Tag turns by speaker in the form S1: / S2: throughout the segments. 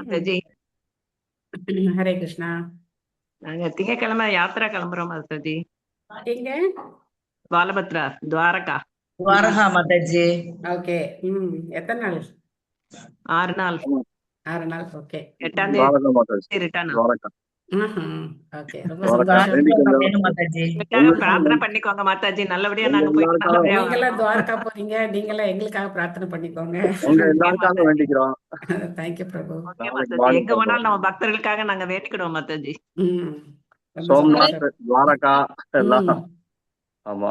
S1: மாதாஜி.
S2: ஹரே கிருஷ்ணா.
S1: நாங்க திங்கட்கிழமை யாத்திரா கிளம்புறோம் மாதாஜி.
S2: எங்க?
S1: பாலபத்ரா, துவாரகா.
S3: துவாரகா மாதாஜி.
S2: ஓகே. எத்தனை நாள்?
S1: 6 நாள்.
S2: 6 நாள். ஓகே.
S1: 8ஆம்
S4: துவாரகா மாதாஜி.
S1: தேதி ரிட்டர்ன்.
S4: துவாரகா.
S2: ஓகே. ரொம்ப
S4: துவாரகா.
S2: சந்தோஷம்.
S4: வேண்டிக்கங்க.
S3: வேணும் மாதாஜி.
S1: எங்களுக்காக பிரார்த்தனை பண்ணிக்கோங்க மாதாஜி. நல்லபடியா நாங்க போயிட்டு
S4: எல்லாருக்காக
S1: நல்லபடியா வரோம்.
S2: நீங்களாம் துவாரகா போறீங்க, நீங்களாம் எங்களுக்காக பிரார்த்தனை பண்ணிக்கோங்க.
S4: உங்க எல்லாருக்காக வேண்டிக்கிறோம்.
S2: தேங்க்யூ பிரபு.
S1: ஓகே
S4: நாளைக்கு
S1: மாதாஜி.
S4: பாடி
S1: எங்க போனாலும் நம்ம பக்தர்களுக்காக நாங்க வேண்டிக்கிடுவோம் மாதாஜி.
S2: ரொம்ப
S4: சோம்நாத்,
S2: சந்தோஷம்.
S4: துவாரகா எல்லாம். ஆமா.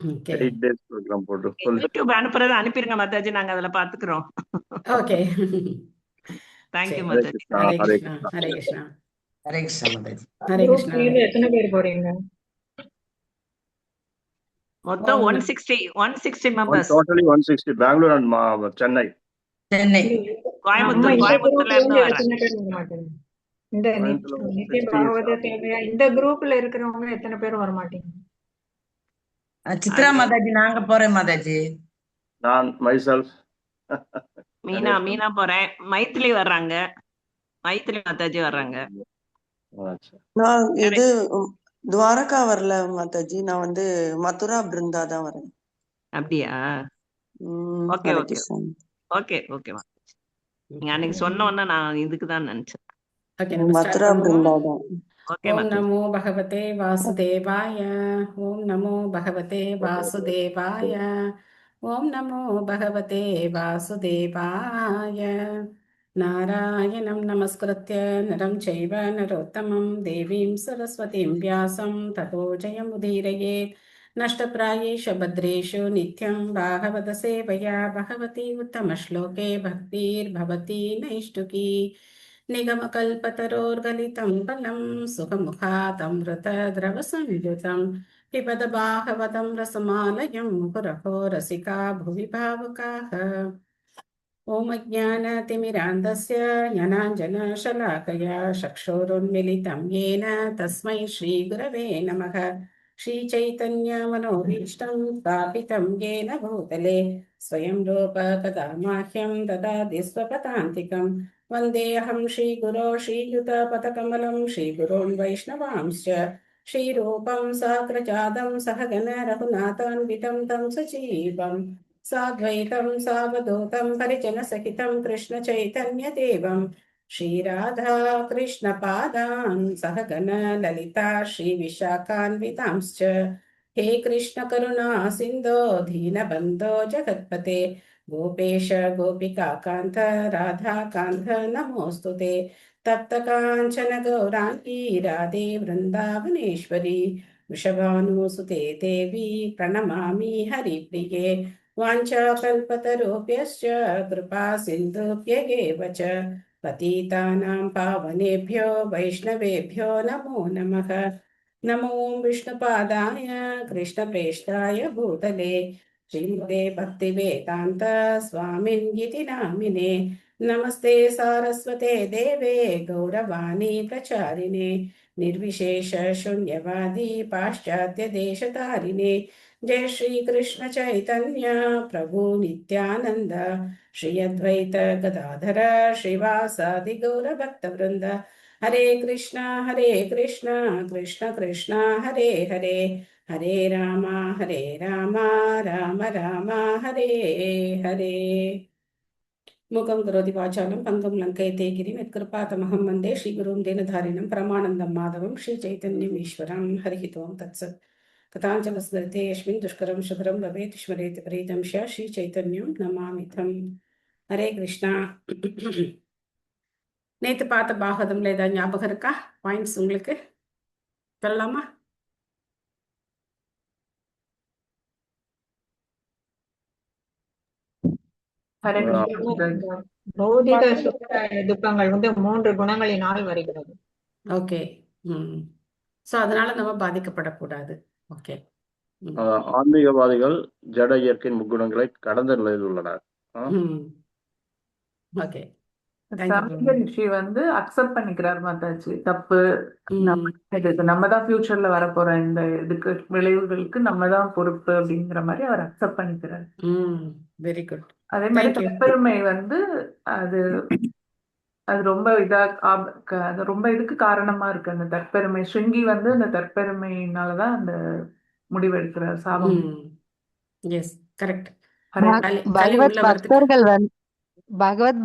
S2: ஓகே.
S4: 8 days program போட்டு full.
S1: யூடியூப் அனுப்புறத அனுப்பிருங்க மாதாஜி. நாங்க அதுல பாத்துக்கிறோம்.
S2: ஓகே.
S1: தேங்க்யூ
S2: சரி.
S4: ஹரே
S1: மாதாஜி.
S4: கிருஷ்ணா,
S2: ஹரே
S4: ஹரே
S2: கிருஷ்ணா.
S4: கிருஷ்ணா.
S2: ஹரே கிருஷ்ணா.
S3: ஹரே கிருஷ்ணா மாதாஜி.
S2: ஹரே கிருஷ்ணா.
S5: குரூப்ல எத்தனை பேர் போறீங்க?
S1: மொத்தம் 160 members.
S4: Totally 160. Bangalore and Chennai.
S3: Chennai.
S1: Coimbatore,
S5: இந்த
S1: கோயம்புத்தூர்ல
S5: குரூப்ல
S1: இருந்து
S5: இருந்து
S1: வராங்க.
S5: எத்தனை பேர் வர மாட்டீங்க? இந்த
S4: கோயம்புத்தூர்ல
S5: நித்திய
S4: 60
S5: பாகவத சேவையா இந்த குரூப்ல இருக்கிறவங்க எத்தனை பேர் வர மாட்டீங்க?
S3: சித்ரா மாதாஜி நாங்க போறேன் மாதாஜி.
S4: நான் myself.
S1: மீனா போறேன். மைத்திலி வர்றாங்க. மைத்திலி மாதாஜி வர்றாங்க.
S6: நான் இது துவாரகா வரல மாதாஜி. நான் மதுரா பிருந்தா தான் வரேன்.
S1: அப்படியா? Okay
S6: Hare
S1: okay
S6: Krishna.
S1: Okay okay Mataji. நீங்க அன்னைக்கு சொன்ன உடனே நான் இதுக்கு தான் நினைச்சேன்.
S2: ஓகே, நம்ம ஸ்டார்ட்
S6: மதுரா பிருந்தா
S2: பண்ணுவோம்.
S6: தான்.
S1: ஓகே
S2: ஓம்
S1: மாதாஜி.
S2: நமோ பகவதே வாசுதேவாய. ஓம் நமோ பகவதே வாசுதேவாய. ஓம் நமோ பகவதே வாசுதேவாய. நாராயணம் நமஸ்கிருத்ய நரம் சைவ நரோத்தமம் தேவீம் சரஸ்வதீம் வியாசம் ததோ ஜெயமுதீரயேத். நஷ்டப்ராயேஷு பத்ரேஷு நித்யம் பாகவத சேவையா பகவதி உத்தமஸ்லோகே பக்திர்பவதி நைஷ்டுகி. निगमकल्पतरोर्गलितं फलं सुखमुखादमृतद्रवसंयुतं पिबद बाहवतं रसमालयं मुहुरहो रसिका भुवि भावुकाः। ॐ अज्ञानतिमिरान्धस्य ज्ञानाञ्जनशलाकया चक्षुरुन्मिलितं येन तस्मै श्रीगुरवे नमः। श्रीचैतन्यमनोभीष्टं स्थापितं येन भूतले स्वयं रूप कदा माह्यं ददाति स्वपदान्तिकं। वन्देऽहं श्रीगुरो श्रीयुतपथकमलं श्रीगुरोन् वैष्णवांश्च श्रीरूपं साग्रजातं सहगण रघुनाथान्वितं तं सजीवम् साद्वैतं सावधूतं परिजनसहितं कृष्णचैतन्यदेवं श्रीराधा कृष्णपादान् सहगण ललिता श्रीविशाखान्वितांश्च। हे कृष्णकरुणा सिन्धो दीनबन्धो जगत्पते गोपेश गोपिकान्त राधाकान्त नमोऽस्तु ते। तप्तकाञ्चन गौराङ्गी राधे वृन्दावनेश्वरी वृषभानुसुते देवी प्रणमामि हरिप्रिये। वाञ्छाकल्पतरुभ्यश्च कृपा सिन्धुभ्येव च पतितानां पावनेभ्यो वैष्णवेभ्यो नमो नमः। नमो विष्णुपादाय कृष्णप्रेष्ठाय भूतले श्रीमते भक्तिवेदान्त स्वामिन्यति नामिने। नमस्ते सारस्वते देवे गौरवाणी प्रचारिणे निर्विशेष शून्यवादी पाश्चात्य देशतारिणे। जय श्री कृष्ण चैतन्य प्रभु नित्यानंद श्री अद्वैत गदाधर श्रीवासादि गौर भक्त वृंद। हरे कृष्णा कृष्ण कृष्ण हरे हरे हरे राम राम राम हरे हरे। मुखं करोति वाचालं पङ्गुं लङ्कयते गिरिं यत्कृपातमहं वन्दे श्रीगुरुं दीनधारिणं परमानन्दं माधवं श्रीचैतन्यम् ईश्वरं। हरिः ओं तत्सत्। कथाञ्चन स्मृते यस्मिन् दुष्करं शुभ्रं भवेत् स्मरेत् प्रीतं श्रीचैतन्यं नमामितं। हरे கிருஷ்ணா. நேத்து பார்த்த பாகவதம்ல ஏதாவது ஞாபகம் இருக்கா? பாயிண்ட்ஸ் உங்களுக்கு சொல்லலாமா?
S5: ஹரே கிருஷ்ணா. பௌதிக சுக துக்கங்கள் 3 குணங்களினால் வருகிறது.
S2: ஓகே. ஸோ அதனால நம்ம பாதிக்கப்படக்கூடாது. ஓகே.
S4: ஆன்மீகவாதிகள் ஜட இயற்கையின் முக்குணங்களை கடந்த நிலையில் உள்ளனர்.
S2: ஓகே.
S7: சாமிங்க ரிஷி அக்செப்ட் பண்ணிக்கிறார் மாதாஜி. தப்பு நம்ம தான் ஃபியூச்சர்ல வரப்போற இந்த இதுக்கு விளைவுகளுக்கு நம்ம தான் பொறுப்பு அப்படிங்கிற மாதிரி அவர் அக்செப்ட் பண்ணிக்கிறார்.
S2: Very good.
S7: அதே மாதிரி தற்பெருமை அது அது ரொம்ப அது ரொம்ப இதுக்கு காரணமா இருக்கு. அந்த தற்பெருமை ஸ்ருங்கி வந்து அந்த தற்பெருமையினாலதான் அந்த முடிவெடுக்கிறார். சாபம்.
S2: S, correct.
S7: ஹரே
S2: களி
S8: பகவத்
S2: உள்ள வரதுக்கு.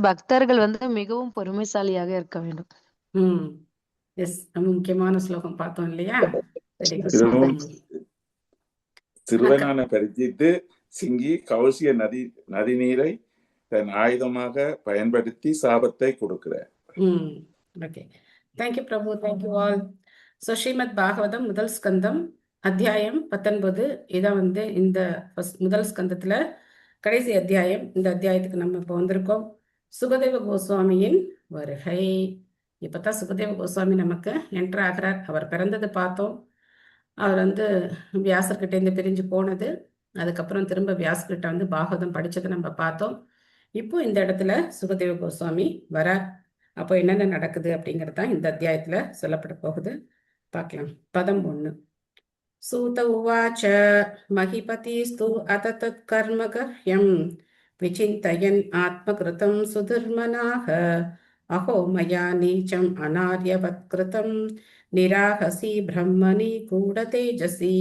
S8: பக்தர்கள் வந்து மிகவும் பொறுமைசாலியாக இருக்க வேண்டும்.
S2: எஸ், ரொம்ப முக்கியமான ஸ்லோகம் பார்த்தோம் இல்லையா? Very good.
S9: இதுவும் சிறுவனான பரிச்சித்து சிங்கி கௌசிய நதி நீரை தன் ஆயுதமாக பயன்படுத்தி சாபத்தை கொடுக்கிறார்.
S2: Okay, thank you Prabhu, thank you all. So Srimad Bhagavatam முதல் ஸ்கந்தம் அத்தியாயம் 19 இதான் வந்து இந்த முதல் ஸ்கந்தத்துல கடைசி அத்தியாயம். இந்த அத்தியாயத்துக்கு நம்ம இப்போ வந்திருக்கோம். சுகதேவ கோஸ்வாமியின் வருகை. இப்பதான் சுகதேவ கோஸ்வாமி நமக்கு என்டர் ஆகிறார். அவர் பிறந்தது பார்த்தோம். அவர் வந்து வியாசர்கிட்ட இருந்து பிரிஞ்சு போனது, அதுக்கப்புறம் திரும்ப வியாசர்கிட்ட வந்து பாகவதம் படிச்சதை நம்ம பார்த்தோம். இப்போ இந்த இடத்துல சுகதேவ கோஸ்வாமி வரார். அப்போ என்னென்ன நடக்குது அப்படிங்கிறது தான் இந்த அத்தியாயத்துல சொல்லப்பட போகுது. பார்க்கலாம். பதம் 1. சூத உவாச்ச மகிபதிஸ்து அததத் கர்மகஹ்யம் விசிந்தயன் ஆத்மகிருதம் சுதுர்மனாக அஹோ மயா நீச்சம் அநார்யவத் கிருதம் நிராகசி பிரம்மணி கூட தேஜசி.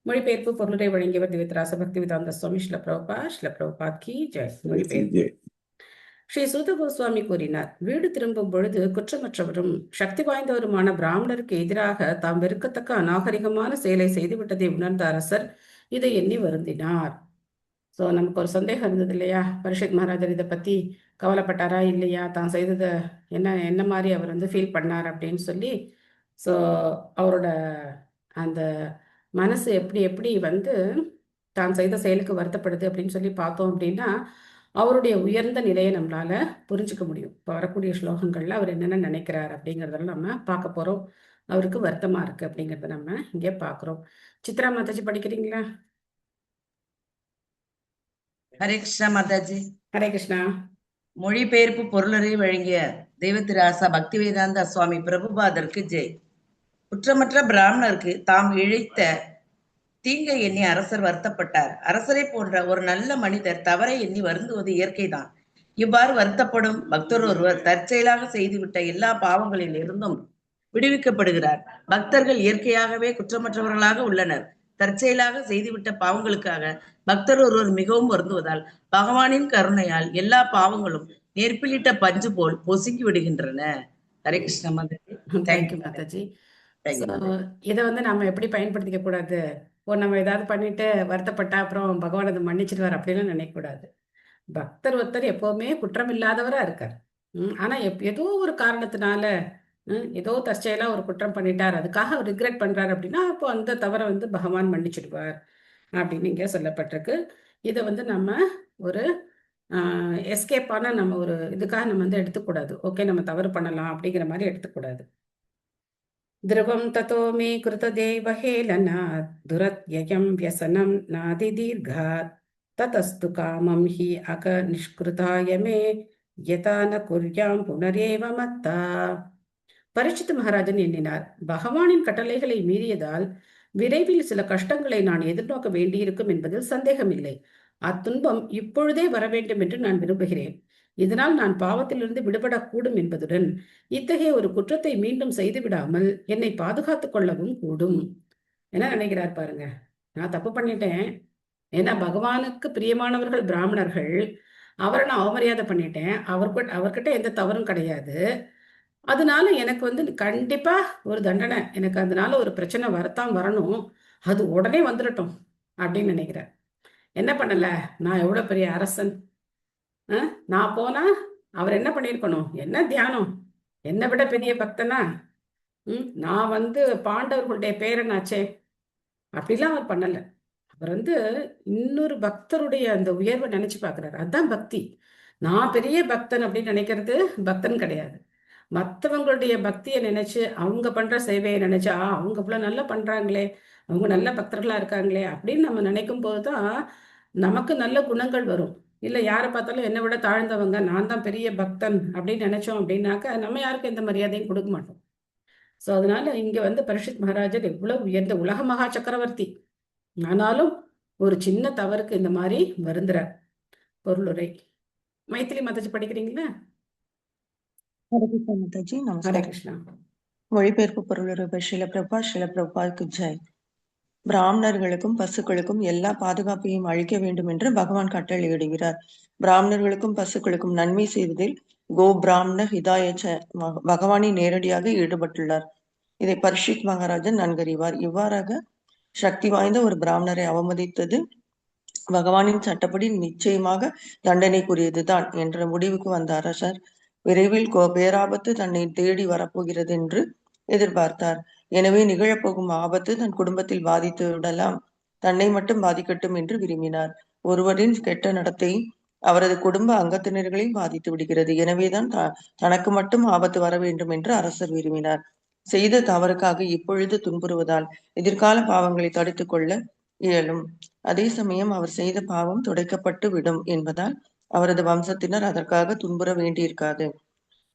S2: மொழிபெயர்ப்பு பொருளை வழங்கியவர் திவ்யத்ராச பக்திவேதாந்த சுவாமி ஸ்ரீல பிரபுபாத் கி ஜெய். மொழிபெயர்ப்பு. ஸ்ரீ சூத கோஸ்வாமி கூறினார், வீடு திரும்பும் பொழுது குற்றமற்றவரும் சக்தி வாய்ந்தவருமான பிராமணருக்கு எதிராக தாம் வெறுக்கத்தக்க அநாகரிகமான செயலை செய்துவிட்டதை உணர்ந்த அரசர் இதை எண்ணி வருந்தினார். ஸோ நமக்கு ஒரு சந்தேகம் இருந்தது இல்லையா? பரீட்சித் மகாராஜர் இதை பத்தி கவலைப்பட்டாரா இல்லையா, தான் செய்ததை என்ன மாதிரி அவர் வந்து ஃபீல் பண்ணார் அப்படின்னு சொல்லி. ஸோ அவரோட அந்த மனசு எப்படி வந்து தான் செய்த செயலுக்கு வருத்தப்படுது அப்படின்னு சொல்லி பார்த்தோம் அப்படின்னா, அவருடைய உயர்ந்த நிலையை நம்மளால புரிஞ்சுக்க முடியும். இப்போ வரக்கூடிய ஸ்லோகங்கள்ல அவர் என்னென்ன நினைக்கிறார் அப்படிங்கிறதெல்லாம் நம்ம பார்க்க போறோம். அவருக்கு வருத்தமா இருக்கு அப்படிங்கிறத நம்ம இங்கே பார்க்குறோம். சித்ரா மாதாஜி படிக்கிறீங்களா?
S3: ஹரே கிருஷ்ணா மாதாஜி.
S2: ஹரே கிருஷ்ணா.
S3: மொழிபெயர்ப்பு பொருளரை வழங்கிய தெய்வத்திராசா பக்திவேதாந்த சுவாமி பிரபுபாதருக்கு ஜெய். குற்றமற்ற பிராமணருக்கு தாம் இழைத்த தீங்கை எண்ணி அரசர் வருத்தப்பட்டார். அரசரை போன்ற ஒரு நல்ல மனிதர் தவறை எண்ணி வருந்துவது இயற்கைதான். இவ்வாறு வருத்தப்படும் பக்தர் ஒருவர் தற்செயலாக செய்துவிட்ட எல்லா பாவங்களில் இருந்தும் விடுவிக்கப்படுகிறார். பக்தர்கள் இயற்கையாகவே குற்றமற்றவர்களாக உள்ளனர். தற்செயலாக செய்துவிட்ட பாவங்களுக்காக பக்தர் ஒருவர் மிகவும் வருந்துவதால் பகவானின் கருணையால் எல்லா பாவங்களும் நெருப்பிலிட்ட பஞ்சு போல் பொசுங்கி விடுகின்றன. ஹரே கிருஷ்ண மாதாஜி.
S2: தேங்க்யூ மாதாஜி. இதை வந்து நம்ம எப்படி பயன்படுத்திக்க கூடாது? நம்ம ஏதாவது பண்ணிட்டு வருத்தப்பட்டா அப்புறம் பகவான் அதை மன்னிச்சிடுவார் அப்படிலாம் நினைக்கக்கூடாது. பக்தர் ஒருத்தர் எப்பவுமே குற்றம் இல்லாதவரா இருக்கார். ஆனா ஏதோ ஒரு காரணத்தினால ஏதோ தற்செயலா ஒரு குற்றம் பண்ணிட்டார், அதுக்காக அவர் ரிக்ரெட் பண்றாரு அப்படின்னா அப்போ அந்த தவறை வந்து பகவான் மன்னிச்சிடுவார் அப்படின்னு இங்க சொல்லப்பட்டிருக்கு. இதை வந்து நம்ம ஒரு எஸ்கேப்பான நம்ம ஒரு இதுக்காக நம்ம வந்து எடுத்துக்கூடாது. ஓகே, நம்ம தவறு பண்ணலாம் அப்படிங்கிற மாதிரி எடுத்துக்கூடாது. ध्रुवं ततो मे कृतदेवहेलनात् दुरत्ययं व्यसनं नादिदीर्घात् ततस्तु कामं हि अकनिष्कृताय मे यथा न कुर्यां पुनरेव मत्ता. பரீட்சித் மகாராஜன் எண்ணினார், பகவானின் கட்டளைகளை மீறியதால் விரைவில் சில கஷ்டங்களை நான் எதிர்நோக்க வேண்டியிருக்கும் என்பதில் சந்தேகமில்லை. அத்துன்பம் இப்பொழுதே வர வேண்டும் என்று நான் விரும்புகிறேன். இதனால் நான் பாவத்திலிருந்து விடுபடக்கூடும் என்பதுடன் இத்தகைய ஒரு குற்றத்தை மீண்டும் செய்து விடாமல் என்னை பாதுகாத்துக் கொள்ளவும் கூடும். என்ன நினைக்கிறார் பாருங்க. நான் தப்பு பண்ணிட்டேன், ஏன்னா பகவானுக்கு பிரியமானவர்கள் பிராமணர்கள், அவரை நான் அவமரியாதை பண்ணிட்டேன், அவர்கிட்ட எந்த தவறும் கிடையாது. அதனால எனக்கு வந்து கண்டிப்பா ஒரு தண்டனை, எனக்கு அதனால ஒரு பிரச்சனை வரணும், அது உடனே வந்துடட்டும் அப்படின்னு நினைக்கிறார். என்ன பண்ணல, நான் எவ்வளவு பெரிய அரசன், நான் போனா அவர் என்ன பண்ணிருக்கணும், என்ன தியானம், என்னை விட பெரிய பக்தனா, நான் வந்து பாண்டவர்களுடைய பேரனாச்சே, அப்படிலாம் அவர் பண்ணல. அவர் வந்து இன்னொரு பக்தருடைய அந்த உயர்வை நினைச்சு பாக்குறாரு. அதுதான் பக்தி. நான் பெரிய பக்தன் அப்படின்னு நினைக்கிறது பக்தன் கிடையாது. மற்றவங்களுடைய பக்தியை நினைச்சு அவங்க பண்ற சேவையை நினைச்சா அவங்க இவ்வளவு நல்லா பண்றாங்களே, அவங்க நல்ல பக்தர்களா இருக்காங்களே அப்படின்னு நம்ம நினைக்கும் போதுதான் நமக்கு நல்ல குணங்கள் வரும். இல்ல யாரை பார்த்தாலும் என்னை விட தாழ்ந்தவங்க, நான் தான் பெரிய பக்தன் அப்படின்னு நினைச்சோம் அப்படின்னாக்க நம்ம யாருக்கும் எந்த மரியாதையும் கொடுக்க மாட்டோம். ஸோ அதனால இங்க வந்து பரீட்சித் மகாராஜர் எவ்வளவு உயர்ந்த உலக மகா சக்கரவர்த்தி, ஆனாலும் ஒரு சின்ன தவறுக்கு இந்த மாதிரி வருந்துறார். பொருளுரை மைத்திலி மாதாஜி படிக்கிறீங்களா?
S6: ஹரே கிருஷ்ணா மாதாஜி,
S2: ஹரே
S6: நமஸ்காரம்.
S2: கிருஷ்ணா.
S6: மொழிபெயர்ப்பு பொருளுரை ஸ்ரீல பிரபாவுக்கு ஜெய். பிராமணர்களுக்கும் பசுக்களுக்கும் எல்லா பாதுகாப்பையும் அளிக்க வேண்டும் என்று பகவான் கட்டளையிடுகிறார். பிராமணர்களுக்கும் பசுக்களுக்கும் நன்மை செய்வதில் கோ பிராமண ஹிதாயச்ச பகவானை நேரடியாக ஈடுபட்டுள்ளார். இதை பரீட்சித் மகாராஜன் நன்கறிவார். இவ்வாறாக சக்தி வாய்ந்த ஒரு பிராமணரை அவமதித்தது பகவானின் சட்டப்படி நிச்சயமாக தண்டனைக்குரியதுதான் என்ற முடிவுக்கு வந்த அரசர் விரைவில் பேராபத்து தன்னை தேடி வரப்போகிறது என்று எதிர்பார்த்தார். எனவே நிகழப்போகும் ஆபத்து தன் குடும்பத்தில் பாதித்து விடலாம், தன்னை மட்டும் பாதிக்கட்டும் என்று விரும்பினார். ஒருவரின் கெட்ட நடத்தை அவரது குடும்ப அங்கத்தினர்களையும் பாதித்து விடுகிறது. எனவேதான் தனக்கு மட்டும் ஆபத்து வர வேண்டும் என்று அரசர் விரும்பினார். செய்த தவறுக்காக இப்பொழுது துன்புறுவதால் எதிர்கால பாவங்களை தடுத்துக் கொள்ள இயலும். அதே சமயம் அவர் செய்த பாவம் துடைக்கப்பட்டு விடும் என்பதால் அவரது வம்சத்தினர் அதற்காக துன்புற வேண்டியிருக்காது.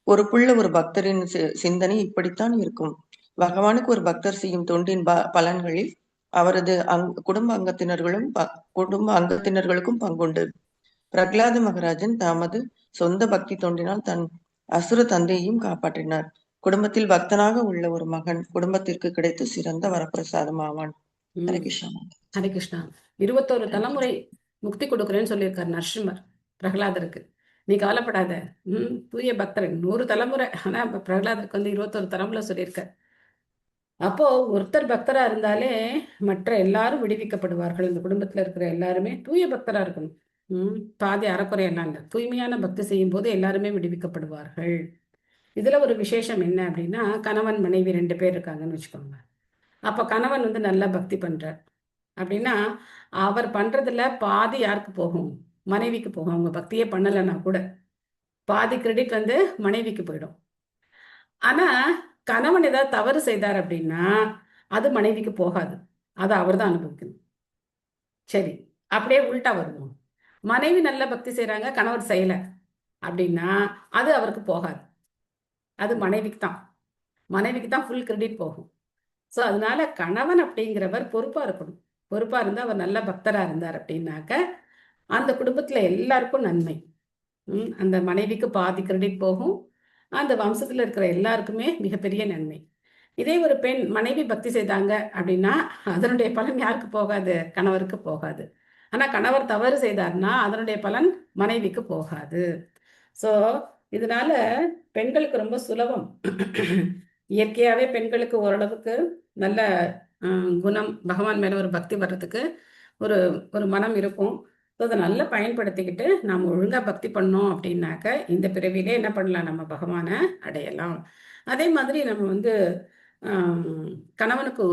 S6: பொறுப்புள்ள ஒரு பக்தரின் சிந்தனை இப்படித்தான் இருக்கும். பகவானுக்கு ஒரு பக்தர் செய்யும் தொண்டின் பலன்களில் அவரது குடும்ப அங்கத்தினர்களுக்கும் பங்குண்டு. பிரகலாத மகாராஜன் தமது சொந்த பக்தி தொண்டினால் தன் அசுர தந்தையையும் காப்பாற்றினார். குடும்பத்தில் பக்தனாக உள்ள ஒரு மகன் குடும்பத்திற்கு கிடைத்த சிறந்த வரப்பிரசாதம் ஆவான். ஹரே கிருஷ்ணா.
S2: ஹரே கிருஷ்ணா. 21 தலைமுறை முக்தி கொடுக்குறேன்னு சொல்லியிருக்காரு நரசிம்மர் பிரகலாதருக்கு. நீ கவலைப்படாத, தூய பக்தரன் 100 தலைமுறை. ஆனா பிரகலாதருக்கு 21 தலைமுறை சொல்லியிருக்க. அப்போ ஒருத்தர் பக்தரா இருந்தாலே மற்ற எல்லாரும் விடுவிக்கப்படுவார்கள். இந்த குடும்பத்துல இருக்கிற எல்லாருமே தூய பக்தரா இருக்கணும். பாதி அறக்குறையெல்லாம் இல்லை. தூய்மையான பக்தி செய்யும் போது எல்லாருமே விடுவிக்கப்படுவார்கள். இதுல ஒரு விசேஷம் என்ன அப்படின்னா, கணவன் மனைவி 2 பேர் இருக்காங்கன்னு வச்சுக்கோங்க. அப்ப கணவன் நல்லா பக்தி பண்றார் அப்படின்னா அவர் பண்றதுல பாதி யாருக்கு போகும்? மனைவிக்கு போகும். அவங்க பக்தியே பண்ணலைன்னா கூட பாதி கிரெடிட் மனைவிக்கு போயிடும். ஆனா கணவன் ஏதாவது தவறு செய்தார் அப்படின்னா அது மனைவிக்கு போகாது, அதை அவர் தான் அனுபவிக்கணும். சரி, அப்படியே உள்டா வருவோம். மனைவி நல்ல பக்தி செய்யறாங்க, கணவர் செய்யல அப்படின்னா அது அவருக்கு போகாது, அது மனைவிக்கு தான் ஃபுல் கிரெடிட் போகும். ஸோ அதனால கணவன் அப்படிங்கிறவர் பொறுப்பா இருக்கணும். பொறுப்பா இருந்தா அவர் நல்ல பக்தரா இருந்தார் அப்படின்னாக்க அந்த குடும்பத்துல எல்லாருக்கும் நன்மை. அந்த மனைவிக்கு பாதி கிரெடிட் போகும், அந்த வம்சத்துல இருக்கிற எல்லாருக்குமே மிகப்பெரிய நன்மை. இதே ஒரு பெண் மனைவி பக்தி செய்தாங்க அப்படின்னா அதனுடைய பலன் யாருக்கு போகாது? கணவருக்கு போகாது. ஆனா கணவர் தவறு செய்தார்னா அதனுடைய பலன் மனைவிக்கு போகாது. ஸோ இதனால பெண்களுக்கு ரொம்ப சுலபம். இயற்கையாவே பெண்களுக்கு ஓரளவுக்கு நல்ல குணம், பகவான் மேல ஒரு பக்தி வர்றதுக்கு ஒரு ஒரு மனம் இருக்கும். ஸோ அதை நல்லா பயன்படுத்திக்கிட்டு நாம் ஒழுங்கா பக்தி பண்ணோம் அப்படின்னாக்க இந்த பிறவிலே என்ன பண்ணலாம்? நம்ம பகவானை அடையலாம். அதே மாதிரி நம்ம கணவனுக்கு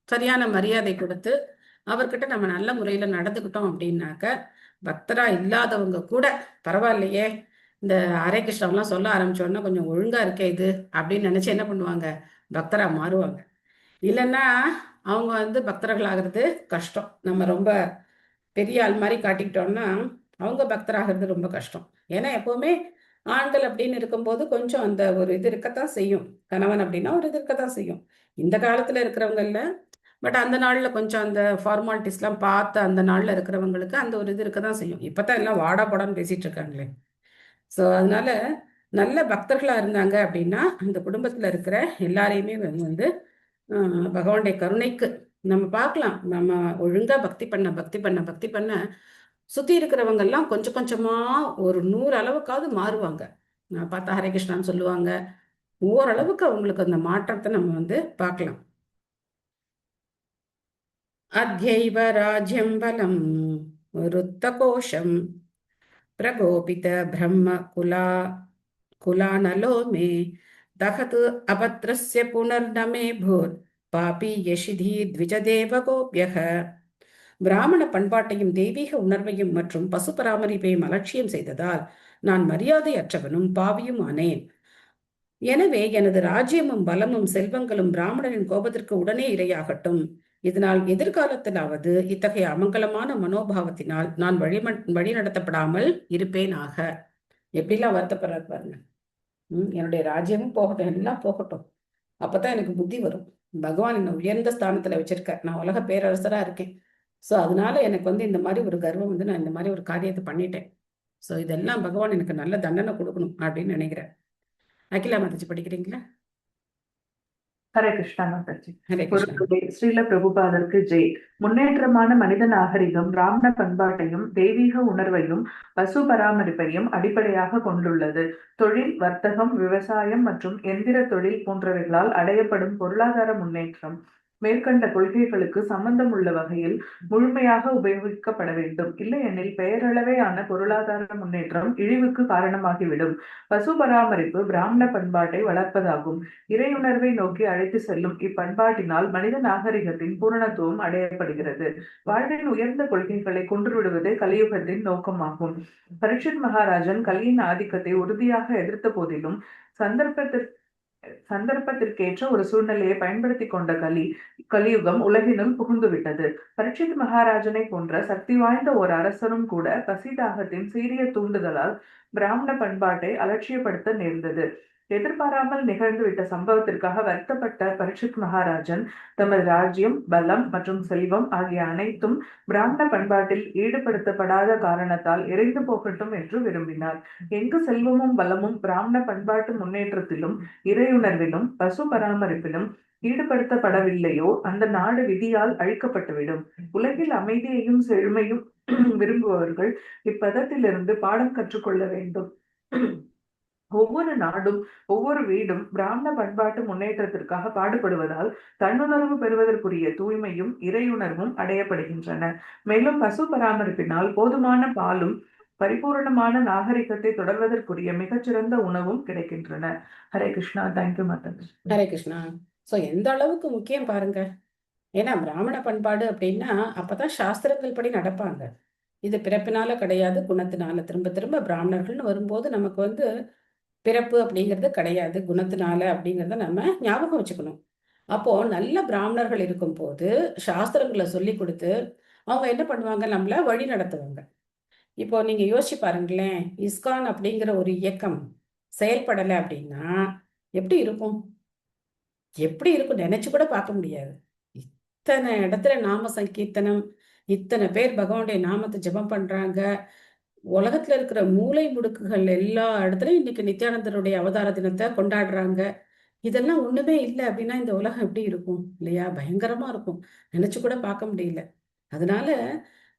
S2: சரியான மரியாதை கொடுத்து அவர்கிட்ட நம்ம நல்ல முறையில நடந்துக்கிட்டோம் அப்படின்னாக்க பக்தரா இல்லாதவங்க கூட பரவாயில்லையே, இந்த ஹரே கிருஷ்ணாவெல்லாம் சொல்ல ஆரம்பிச்சோன்னா கொஞ்சம் ஒழுங்கா இருக்கே இது அப்படின்னு நினைச்சு என்ன பண்ணுவாங்க? பக்தரா மாறுவாங்க. இல்லைன்னா அவங்க பக்தர்கள் ஆகிறது கஷ்டம். நம்ம ரொம்ப பெரிய ஆள் மாதிரி காட்டிக்கிட்டோம்னா அவங்க பக்தராகிறது ரொம்ப கஷ்டம். ஏன்னா எப்பவுமே ஆண்கள் அப்படின்னு இருக்கும்போது கொஞ்சம் அந்த ஒரு இது இருக்கத்தான் செய்யும். கணவன் அப்படின்னா ஒரு இது இருக்கத்தான் செய்யும் இந்த காலத்துல இருக்கிறவங்க இல்ல. பட் அந்த நாள்ல கொஞ்சம் அந்த ஃபார்மாலிட்டிஸ்லாம் பார்த்து அந்த நாள்ல இருக்கிறவங்களுக்கு அந்த ஒரு இது இருக்கதான் செய்யும். இப்பதான் எல்லாம் வாடா போடான்னு பேசிட்டு இருக்காங்களே. ஸோ அதனால நல்ல பக்தர்களா இருந்தாங்க அப்படின்னா அந்த குடும்பத்துல இருக்கிற எல்லாரையுமே பகவானுடைய கருணைக்கு நம்ம பார்க்கலாம். நம்ம ஒழுங்கா பக்தி பண்ண சுத்தி இருக்கிறவங்க எல்லாம் கொஞ்சம் கொஞ்சமா ஒரு 100 அளவுக்காவது மாறுவாங்க. நான் பார்த்தா ஹரே கிருஷ்ணான்னு சொல்லுவாங்க. ஓரளவுக்கு அவங்களுக்கு அந்த மாற்றத்தை நம்ம பார்க்கலாம். அத்யைவ ராஜ்யம் பலம் ருத்த கோஷம் பிரகோபித பிரம்ம குலானலோ மே தகது அபத்ரஸ்ய புனர்நமே பூர் பாபி யஷிதி த்விஜதேவ கோப்யக. பிராமண பண்பாட்டையும் தெய்வீக உணர்வையும் மற்றும் பசு பராமரிப்பையும் அலட்சியம் செய்ததால் நான் மரியாதையற்றவனும் பாவியும் ஆனேன். எனவே எனது ராஜ்யமும் பலமும் செல்வங்களும் பிராமணரின் கோபத்திற்கு உடனே இரையாகட்டும். இதனால் எதிர்காலத்திலாவது இத்தகைய அமங்கலமான மனோபாவத்தினால் நான் வழி நடத்தப்படாமல் இருப்பேனாக. எப்படிலாம் வருத்தப்படுறாரு பாருங்க. என்னுடைய ராஜ்யமும் போகட்டும், எல்லாம் போகட்டும், அப்பதான் எனக்கு புத்தி வரும். பகவான் என்னை உயர்ந்த ஸ்தானத்துல வச்சிருக்க, நான் உலக பேரரசரா இருக்கேன். ஸோ அதனால எனக்கு இந்த மாதிரி ஒரு கர்வம் நான் இந்த மாதிரி ஒரு காரியத்தை பண்ணிட்டேன். ஸோ இதெல்லாம் பகவான் எனக்கு நல்ல தண்டனை கொடுக்கணும் அப்படின்னு நினைக்கிறேன். அகிலா மாதாஜி படிக்கிறீங்களா?
S7: ஹரே கிருஷ்ணா மாதாஜி.
S2: ஹரே கிருஷ்ணா.
S7: பொருட்களே, ஸ்ரீல பிரபுபாதருக்கு ஜெய். முன்னேற்றமான மனித நாகரிகம் பிராமண பண்பாட்டையும் தெய்வீக உணர்வையும் பசு பராமரிப்பையும் அடிப்படையாக கொண்டுள்ளது. தொழில், வர்த்தகம், விவசாயம் மற்றும் எந்திர தொழில் போன்றவைகளால் அடையப்படும் பொருளாதார முன்னேற்றம் மேற்கண்ட கொள்கைகளுக்கு சம்பந்தமுள்ள வகையில் முழுமையாக உபயோகிக்கப்பட வேண்டும். இல்லையெனில் பெயரளவேயான பொருளாதார முன்னேற்றம் இழிவுக்கு காரணமாகிவிடும். பசு பராமரிப்பு பிராமண பண்பாட்டை வளர்ப்பதாகும். இறையுணர்வை நோக்கி அழைத்து செல்லும் இப்பண்பாட்டினால் மனித நாகரிகத்தின் பூரணத்துவம் அடையப்படுகிறது. வாழ்வின் உயர்ந்த கொள்கைகளை கொன்றுவிடுவதே கலியுகத்தின் நோக்கமாகும். பரீட்சித் மகாராஜன் கலியின் ஆதிக்கத்தை உறுதியாக எதிர்த்த போதிலும் சந்தர்ப்பத்திற்கேற்ற ஒரு சூழ்நிலையை பயன்படுத்தி கொண்ட கலியுகம் உலகினுள் புகுந்துவிட்டது. பரீட்சித் மகாராஜனை போன்ற சக்தி வாய்ந்த ஒரு அரசரும் கூட பசிதாகத்தின் சீரிய தூண்டுதலால் பிராமண பண்பாட்டை அலட்சியப்படுத்த நேர்ந்தது. எதிர்பாராமல் நிகழ்ந்துவிட்ட சம்பவத்திற்காக வருத்தப்பட்ட பரீட்சித் மகாராஜன் தமது ராஜ்யம், பலம் மற்றும் செல்வம் ஆகிய அனைத்தும் பிராமண பண்பாட்டில் ஈடுபடுத்தப்படாத காரணத்தால் எரிந்து போகட்டும் என்று விரும்பினார். எங்கு செல்வமும் பலமும் பிராமண பண்பாட்டு முன்னேற்றத்திலும் இறையுணர்விலும் பசு பராமரிப்பிலும் ஈடுபடுத்தப்படவில்லையோ அந்த நாடு விதியால் அழிக்கப்பட்டுவிடும். உலகில் அமைதியையும் செழுமையும் விரும்புபவர்கள் இப்பதத்திலிருந்து பாடம் கற்றுக்கொள்ள வேண்டும். ஒவ்வொரு நாடும் ஒவ்வொரு வீடும் பிராமண பண்பாட்டு முன்னேற்றத்திற்காக பாடுபடுவதால் தன்னுணர்வு பெறுவதற்குரிய தூய்மையும் இறையுணர்வும் அடையப்படுகின்றன. மேலும் பசு பராமரிப்பினால் போதுமான பாலும் பரிபூர்ணமான நாகரிகத்தை தொடர்வதற்குரிய மிகச்சிறந்த உணவும் கிடைக்கின்றன. ஹரே கிருஷ்ணா. தேங்க்யூ மாதாஜி.
S2: ஹரே கிருஷ்ணா. சோ எந்த அளவுக்கு முக்கியம் பாருங்க. ஏன்னா பிராமண பண்பாடு அப்படின்னா அப்பதான் சாஸ்திரங்கள் படி நடப்பாங்க. இது பிறப்பினால கிடையாது, குணத்தினால. திரும்ப திரும்ப பிராமணர்கள்னு வரும்போது நமக்கு பிறப்பு அப்படிங்கிறது கிடையாது, குணத்தினால அப்படிங்கிறத நம்ம ஞாபகம் வச்சுக்கணும். அப்போ நல்ல பிராமணர்கள் இருக்கும் போது சாஸ்திரங்களை சொல்லி கொடுத்து அவங்க என்ன பண்ணுவாங்க, நம்மள வழி நடத்துவாங்க. இப்போ நீங்க யோசிச்சு பாருங்களேன், இஸ்கான் அப்படிங்கிற ஒரு இயக்கம் செயல்படலை அப்படின்னா எப்படி இருக்கும்? எப்படி இருக்கும் நினைச்சு கூட பார்க்க முடியாது. இத்தனை இடத்துல நாம சங்கீர்த்தனம், இத்தனை பேர் பகவானுடைய நாமத்தை ஜெபம் பண்றாங்க. உலகத்துல இருக்கிற மூலை முடுக்குகள் எல்லா இடத்துலயும் இன்னைக்கு நித்யானந்தருடைய அவதார தினத்தை கொண்டாடுறாங்க. இதெல்லாம் ஒண்ணுமே இல்லை அப்படின்னா இந்த உலகம் எப்படி இருக்கும் இல்லையா? பயங்கரமா இருக்கும், நினைச்சு கூட பார்க்க முடியல. அதனால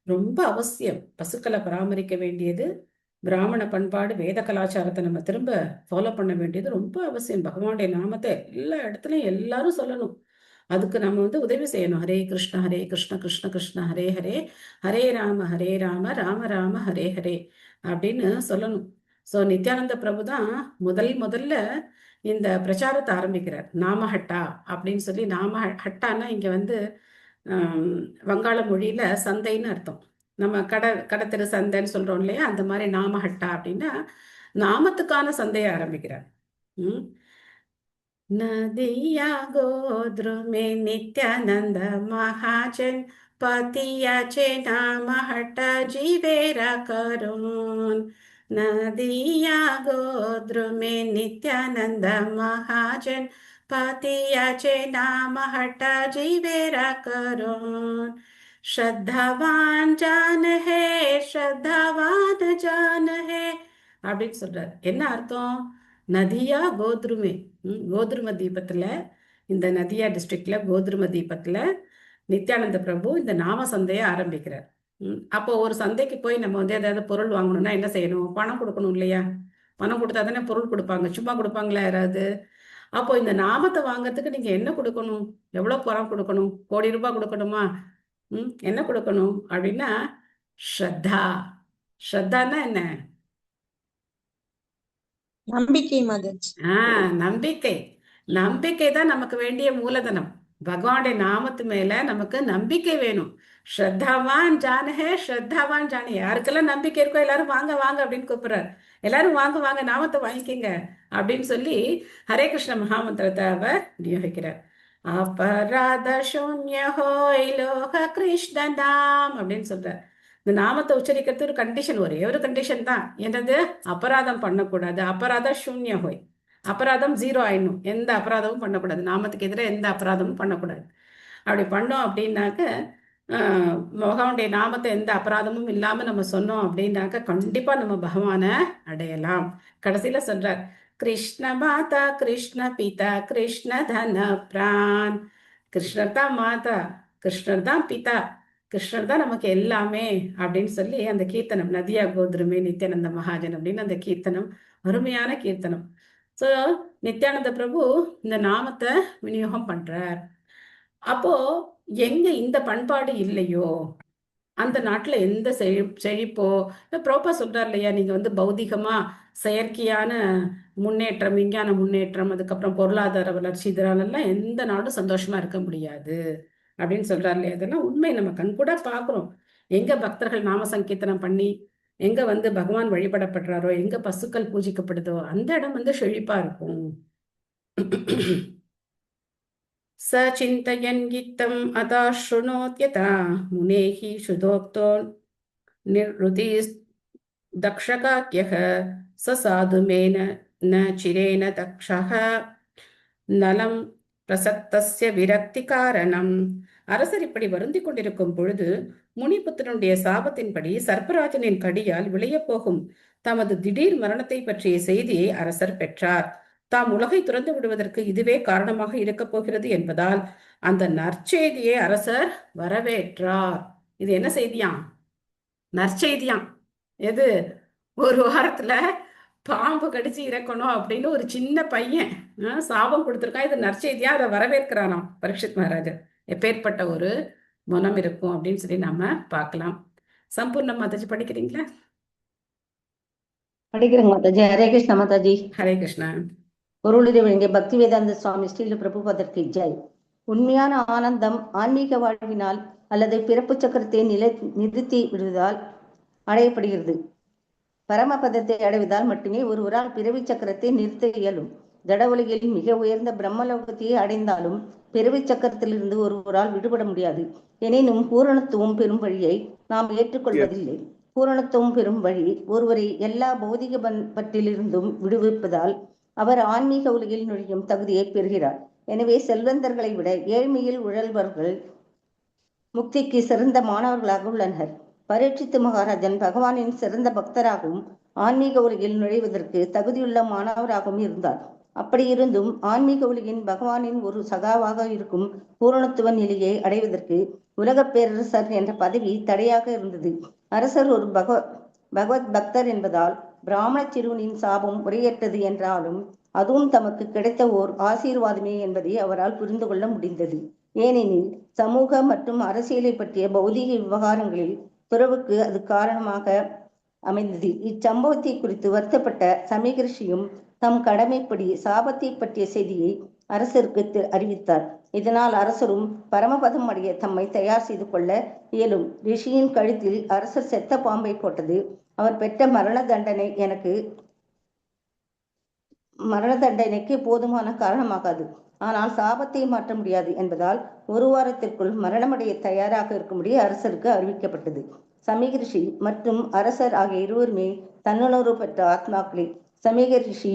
S2: ரொம்ப அவசியம் பசுக்களை பராமரிக்க வேண்டியது. பிராமண பண்பாடு, வேத கலாச்சாரத்தை நம்ம திரும்ப ஃபாலோ பண்ண வேண்டியது ரொம்ப அவசியம். பகவானுடைய நாமத்தை எல்லா இடத்துலயும் எல்லாரும் சொல்லணும். அதுக்கு நம்ம உதவி செய்யணும். ஹரே கிருஷ்ண கிருஷ்ண கிருஷ்ண ஹரே ஹரே, ஹரே ராம ராம ராம ஹரே ஹரே அப்படின்னு சொல்லணும். ஸோ நித்யானந்த பிரபு தான் முதல்ல இந்த பிரச்சாரத்தை ஆரம்பிக்கிறார். நாமஹட்டா அப்படின்னு சொல்லி. நாமஹட்டான்னா இங்க வங்காள மொழியில சந்தைன்னு அர்த்தம். நம்ம கடத்தெரு சந்தைன்னு சொல்றோம் இல்லையா, அந்த மாதிரி நாமஹட்டா அப்படின்னா நாமத்துக்கான சந்தையை ஆரம்பிக்கிறார். नदिया गोद्र में नित्यानंद महाजन पतियाचे नाम हट जीवेरा करून. नदिया गोद्र में नित्यानंद महाजन पतियाचे नाम हट जीवेरा करून. श्रद्धावान जान है அப்படின்னு சொல்றாரு. என்ன அர்த்தம்? நதியா கோத்ருமே, கோத்ரும தீபத்துல, இந்த நதியா டிஸ்ட்ரிக்ட்ல கோத்ரும தீபத்துல நித்யானந்த பிரபு இந்த நாம சந்தையை ஆரம்பிக்கிறார். அப்போ ஒரு சந்தைக்கு போய் நம்ம ஏதாவது பொருள் வாங்கணும்னா என்ன செய்யணும்? பணம் கொடுக்கணும் இல்லையா? பணம் கொடுத்தா தானே பொருள் கொடுப்பாங்க, சும்மா கொடுப்பாங்களா யாராவது? அப்போ இந்த நாமத்தை வாங்கறதுக்கு நீங்க என்ன கொடுக்கணும்? எவ்வளவு பணம் கொடுக்கணும்? கோடி ரூபாய் கொடுக்கணுமா? என்ன கொடுக்கணும் அப்படின்னா ஸ்ரத்தா. ஸ்ரத்தான்னா என்ன?
S10: நம்பிக்கை மாதாஜி.
S2: நம்பிக்கை. நம்பிக்கை தான் நமக்கு வேண்டிய மூலதனம். பகவானுடைய நாமத்து மேல நமக்கு நம்பிக்கை வேணும். ஸ்ரத்தாவான் ஜானஹே ஸ்ரத்தாவான் ஜானே. யாருக்கெல்லாம் நம்பிக்கை இருக்கோ எல்லாரும் வாங்க வாங்க அப்படின்னு கூப்பிடுறாரு. எல்லாரும் வாங்க வாங்க நாமத்தை வாங்கிக்கங்க அப்படின்னு சொல்லி ஹரே கிருஷ்ண மகாமந்திரத்தை அவர் விநியோகிக்கிறார். அபராத சூன்ய ஹோய் லோக கிருஷ்ண நாம் அப்படின்னு சொல்றார். இந்த நாமத்தை உச்சரிக்கிறது ஒரு கண்டிஷன், ஒரே ஒரு கண்டிஷன் தான். என்னது? அபராதம் பண்ணக்கூடாது. அபராத சூன்ய ஹோய், அபராதம் 0 ஆயிடணும். எந்த அபராதமும் பண்ணக்கூடாது. நாமத்துக்கு எதிராக எந்த அபராதமும் பண்ணக்கூடாது. அப்படி பண்ணோம் அப்படின்னாக்க பகவானுடைய நாமத்தை எந்த அபராதமும் இல்லாம நம்ம சொன்னோம் அப்படின்னாக்க கண்டிப்பா நம்ம பகவானை அடையலாம். கடைசியில சொல்றார், கிருஷ்ண மாதா, கிருஷ்ண பிதா, கிருஷ்ண தன பிரான். கிருஷ்ணர் தான் மாதா, கிருஷ்ணர் தான் பிதா, கிருஷ்ணர் தான் நமக்கு எல்லாமே அப்படின்னு சொல்லி அந்த கீர்த்தனம், நதியா கோத்ருமே நித்யானந்த மகாஜன் அப்படின்னு அந்த கீர்த்தனம், அருமையான கீர்த்தனம். ஸோ நித்யானந்த பிரபு இந்த நாமத்தை விநியோகம் பண்றார். அப்போ எங்க இந்த பண்பாடு இல்லையோ அந்த நாட்டுல எந்த செழிப்போ, ப்ரோப்பா சொல்றாரு இல்லையா, நீங்க வந்து பௌதிகமா செயற்கையான முன்னேற்றம், விஞ்ஞான முன்னேற்றம், அதுக்கப்புறம் பொருளாதார வளர்ச்சி, இதனாலெல்லாம் எந்த நாடும் சந்தோஷமா இருக்க முடியாது அப்படின்னு சொல்றாரு இல்லையா. அதெல்லாம் உண்மை, நம்ம கண்கூட பாக்குறோம். எங்க பக்தர்கள் நாம சங்கீர்த்தனம் பண்ணி, எங்க வந்து பகவான் வழிபடப்படுறாரோ, எங்க பசுக்கள் பூஜிக்கப்படுதோ அந்த இடம் வந்து செழிப்பா இருக்கும். स चिन्तयन् गीतम् अतः शृणोत्यथा मुनेः शुद्धोक्तो निर्वृतिर्दक्षकाक्यः स साधुमेन न चिरेण दक्षः நலம் பிரசக்தஸ்ய விரக்தி காரணம். அரசர் இப்படி வருந்தி கொண்டிருக்கும் பொழுது முனிபுத்திரனுடைய சாபத்தின்படி சர்ப்பராஜனின் கடியால் விளையப் போகும் தமது திடீர் மரணத்தை பற்றிய செய்தியை அரசர் பெற்றார். தாம் உலகை துறந்து விடுவதற்கு இதுவே காரணமாக இருக்கப் போகிறது என்பதால் அந்த நற்செய்தியை அரசர் வரவேற்றார். இது என்ன செய்தியாம்? நற்செய்தியாம். எது? ஒரு வாரத்துல பாம்பு கடிச்சு இறக்கணும் அப்படின்னு ஒரு சின்ன பையன் சாபம் கொடுத்திருக்கான். இது நற்செய்தியா, அதை வரவேற்கிறாராம் பரீட்சித் மகாராஜர். எப்பேற்பட்ட ஒரு மனம் இருக்கும் அப்படின்னு சொல்லி நாம பார்க்கலாம். சம்பூர்ண மாதாஜி படிக்கிறீங்களா?
S11: படிக்கிறேங்க மாதாஜி. ஹரே கிருஷ்ணா மாதாஜி.
S2: ஹரே கிருஷ்ணா.
S11: பொருளுரை வழங்கிய பக்தி வேதாந்த சுவாமி ஸ்ரீல பிரபுபாதருக்கு ஜெய். உண்மையான ஆனந்தம் ஆன்மீக வாழ்வினால் அல்லது பிறப்பு சக்கரத்தை நிறுத்தி விடுவதால் அடையப்படுகிறது. பரமபதத்தை அடைவதால் மட்டுமே ஒருவரால் பிறவி சக்கரத்தை நிறுத்த இயலும். ஜட உலகில் மிக உயர்ந்த பிரம்மலோகத்தையே அடைந்தாலும் பிறவி சக்கரத்திலிருந்து ஒருவரால் விடுபட முடியாது. எனினும் பூரணத்துவம் பெறும் வழியை நாம் ஏற்றுக்கொள்வதில்லை. பூரணத்துவம் பெறும் வழி ஒருவரை எல்லா பௌதிக பற்றிலிருந்தும் விடுவிப்பதால் அவர் ஆன்மீக உலகில் நுழையும் தகுதியை பெறுகிறார். எனவே செல்வந்தர்களை விட ஏழ்மையில் உழல்வர்கள் முக்திக்கு சிறந்த மாணவர்களாக உள்ளனர். பரீட்சித்து மகாராஜன் பகவானின் சிறந்த பக்தராகவும் ஆன்மீக உலகில் நுழைவதற்கு தகுதியுள்ள மாணவராகவும் இருந்தார். அப்படி இருந்தும் ஆன்மீக உலகின் பகவானின் ஒரு சகாவாக இருக்கும் பூரணத்துவ நிலையை அடைவதற்கு உலக பேரரசர் என்ற பதவி தடையாக இருந்தது. அரசர் ஒரு பகவத் பக்தர் என்பதால் பிராமண சிறுவனின் சாபம் உரையற்றது என்றாலும் அதுவும் தமக்கு கிடைத்த ஓர் ஆசீர்வாதமே என்பதை அவரால் புரிந்து கொள்ள முடிந்தது. ஏனெனில் சமூக மற்றும் அரசியலை பற்றிய பௌதிக விவகாரங்களில் துறவுக்கு அது காரணமாக அமைந்தது. இச்சம்பவத்தை குறித்து வருத்தப்பட்ட சமீகரிஷியும் தம் கடமைப்படி சாபத்தை பற்றிய செய்தியை அரசருக்கு அறிவித்தார். இதனால் அரசரும் பரமபதம் அடைய தம்மை தயார் செய்து கொள்ள இயலும். ரிஷியின் கழுத்தில் அரசர் செத்த பாம்பை போட்டது அவர் பெற்ற மரண தண்டனைக்கு போதுமான காரணமாகாது. ஆனால் சாபத்தை மாற்ற முடியாது என்பதால் ஒரு வாரத்திற்குள் மரணமடைய தயாராக இருக்கும்படி அரசருக்கு அறிவிக்கப்பட்டது. சமீகரிஷி மற்றும் அரசர் ஆகிய இருவருமே தன்னுணர்வு பெற்ற ஆத்மாக்களே. சமீகரிஷி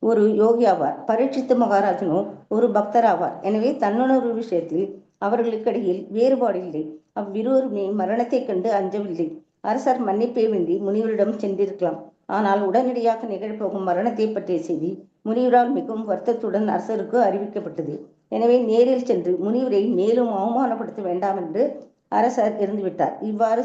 S11: ஒரு யோகி ஆவார், பரீட்சித்து மகாராஜனோ ஒரு பக்தராவார். எனவே தன்னுணர்வு விஷயத்தில் அவர்களுக்கிடையில் வேறுபாடு இல்லை. அவ்விருவருமே மரணத்தை கண்டு அஞ்சவில்லை. அரசர் மன்னிப்பை வேண்டி முனிவரிடம் சென்றிருக்கலாம். ஆனால் உடனடியாக நிகழப்போகும் மரணத்தை பற்றிய செய்தி முனிவரால் மிகவும் வருத்தத்துடன் அரசருக்கு அறிவிக்கப்பட்டது. எனவே நேரில் சென்று முனிவரை மேலும் அவமானப்படுத்த வேண்டாம் என்று அரசர் இருந்துவிட்டார். இவ்வாறு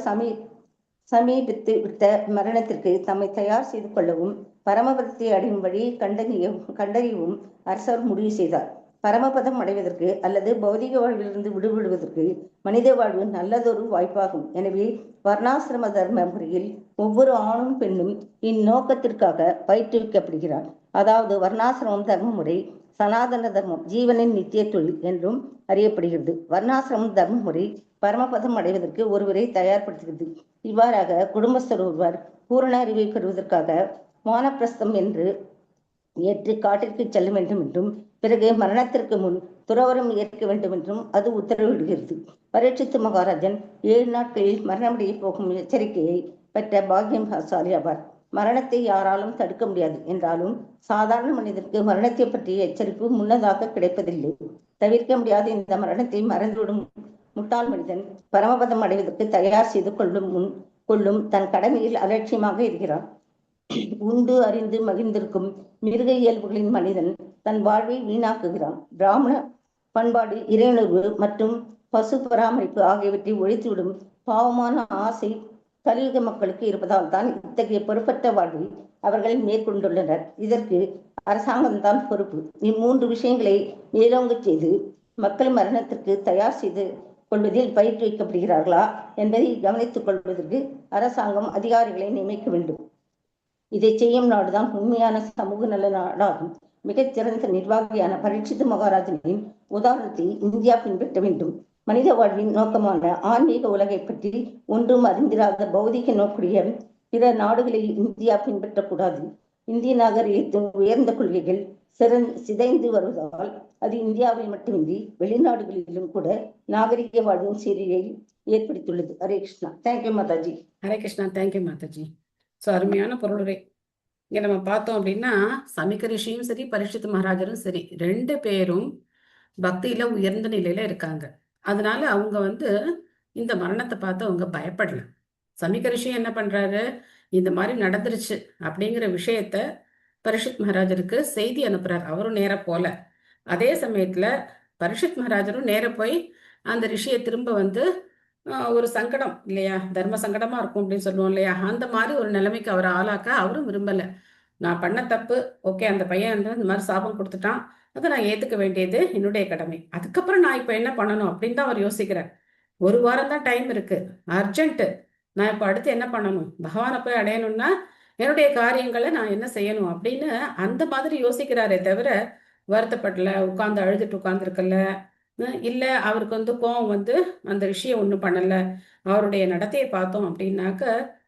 S11: சமீபித்து விட்ட மரணத்திற்கு தம்மை தயார் செய்து கொள்ளவும் பரமபதத்தை அடையும் வழியை கண்டறியவும் அரசர் முடிவு செய்தார். பரமபதம் அடைவதற்கு அல்லது பௌதிக வாழ்விலிருந்து விடுபடுவதற்கு மனித வாழ்வு நல்லதொரு வாய்ப்பாகும். எனவே வர்ணாசிரம தர்ம முறையில் ஒவ்வொரு ஆணும் பெண்ணும் இந்நோக்கத்திற்காக பயிற்றுவிக்கப்படுகிறார். அதாவது வர்ணாசிரமம் தர்ம முறை சனாதன தர்மம், ஜீவனின் நித்திய தொழில் என்றும் அறியப்படுகிறது. வர்ணாசிரமம் தர்ம முறை பரமபதம் அடைவதற்கு ஒருவரை தயார்படுத்துகிறது. இவ்வாறாக குடும்பஸ்தர் ஒருவர் பூரண அறிவை பெறுவதற்காக வானப்பிரஸ்தம் என்று ஏற்று காட்டிற்கு செல்ல வேண்டும் என்றும் பிறகு மரணத்திற்கு முன் துறவரம் ஏற்க வேண்டும் என்றும் அது உத்தரவிடுகிறது. பரீட்சித்து மகாராஜன் 7 நாட்களில் மரணமடைய போகும் எச்சரிக்கையை பெற்ற பாக்கியசாலி ஆவார். மரணத்தை யாராலும் தடுக்க முடியாது என்றாலும் சாதாரண மனிதருக்கு மரணத்தை பற்றிய எச்சரிப்பு முன்னதாக கிடைப்பதில்லை. தவிர்க்க முடியாத இந்த மரணத்தை மறந்துவிடும் முட்டாள் மனிதன் பரமபதம் அடைவதற்கு தயார் செய்து கொள்ளும் தன் கடமையில் அலட்சியமாக இருக்கிறான். உண்டு அறிந்து மகிழ்ந்திருக்கும் மிருக இயல்புகளின் மனிதன் தன் வாழ்வை வீணாக்குகிறான். பிராமண பண்பாடு, இறையுணர்வு மற்றும் பசு பராமரிப்பு ஆகியவற்றை ஒழித்துவிடும் பாவமான ஆசை கலியுக மக்களுக்கு இருப்பதால் தான் இத்தகைய பொறுப்பற்ற வாழ்வை அவர்கள் மேற்கொண்டுள்ளனர். இதற்கு அரசாங்கம்தான் பொறுப்பு. இம்மூன்று விஷயங்களை மேலோங்க செய்து மக்கள் மரணத்திற்கு தயார் செய்து கொள்வதில் பயிற்றுவிக்கப்படுகிறார்களா என்பதை கவனித்துக் கொள்வதற்கு அரசாங்கம் அதிகாரிகளை நியமிக்க வேண்டும். இதை செய்யும் நாடுதான் உண்மையான சமூக நல நாடாகும். மிகச்சிறந்த நிர்வாகியான பரீட்சித் மகாராஜனின் உதாரணத்தை இந்தியா பின்பற்ற வேண்டும். மனித வாழ்வின் நோக்கமான ஆன்மீக உலகை பற்றி ஒன்றும் அறிந்திராத பௌதிக நோக்குடைய பிற நாடுகளை இந்தியா பின்பற்றக்கூடாது. இந்திய நாகரிகத்தின் உயர்ந்த கொள்கைகள் சிதைந்து வருவதால் அது இந்தியாவில் மட்டுமின்றி வெளிநாடுகளிலும் கூட நாகரிக வாழ்வின் சீரையை ஏற்படுத்தியுள்ளது. Hare Krishna. Thank you Mataji.
S2: Hare Krishna. Thank you Mataji. So அருமையான பொருளுரை. இங்க நம்ம பார்த்தோம் அப்படின்னா சமிக ரிஷியும் சரி பரீட்சித் மகாராஜரும் சரி 2 பேரும் பக்தியில உயர்ந்த நிலையில இருக்காங்க. அதனால அவங்க இந்த மரணத்தை பார்த்து அவங்க பயப்படல. சமிக ரிஷி என்ன பண்றாரு, இந்த மாதிரி நடந்துருச்சு அப்படிங்கிற விஷயத்த பரீட்சித் மகாராஜருக்கு செய்தி அனுப்புறாரு. அவரும் நேர போல. அதே சமயத்துல பரீட்சித் மகாராஜரும் நேர போய் அந்த ரிஷியை திரும்ப ஒரு சங்கடம் இல்லையா, தர்ம சங்கடமா இருக்கும் அப்படின்னு சொல்லுவோம் இல்லையா, அந்த மாதிரி ஒரு நிலைமைக்கு அவரை ஆளாக்க அவரும் விரும்பல. நான் பண்ண தப்பு, ஓகே, அந்த பையன் இந்த மாதிரி சாபம் கொடுத்துட்டான், அதை நான் ஏத்துக்க வேண்டியது என்னுடைய கடமை. அதுக்கப்புறம் நான் இப்ப என்ன பண்ணணும் அப்படின்னு தான் அவர் யோசிக்கிறார். 1 வாரம் தான் டைம் இருக்கு, அர்ஜென்ட். நான் இப்ப அடுத்து என்ன பண்ணணும், பகவானை போய் அடையணும்னா என்னுடைய காரியங்களை நான் என்ன செய்யணும் அப்படின்னு அந்த மாதிரி யோசிக்கிறாரே தவிர வருத்தப்படல, உட்கார்ந்து அழுதுட்டு உட்கார்ந்துருக்கல, இல்ல அவருக்கு கோவம் அந்த விஷயம் ஒண்ணும் பண்ணல. அவருடைய நடத்தையை பார்த்தோம் அப்படின்னாக்க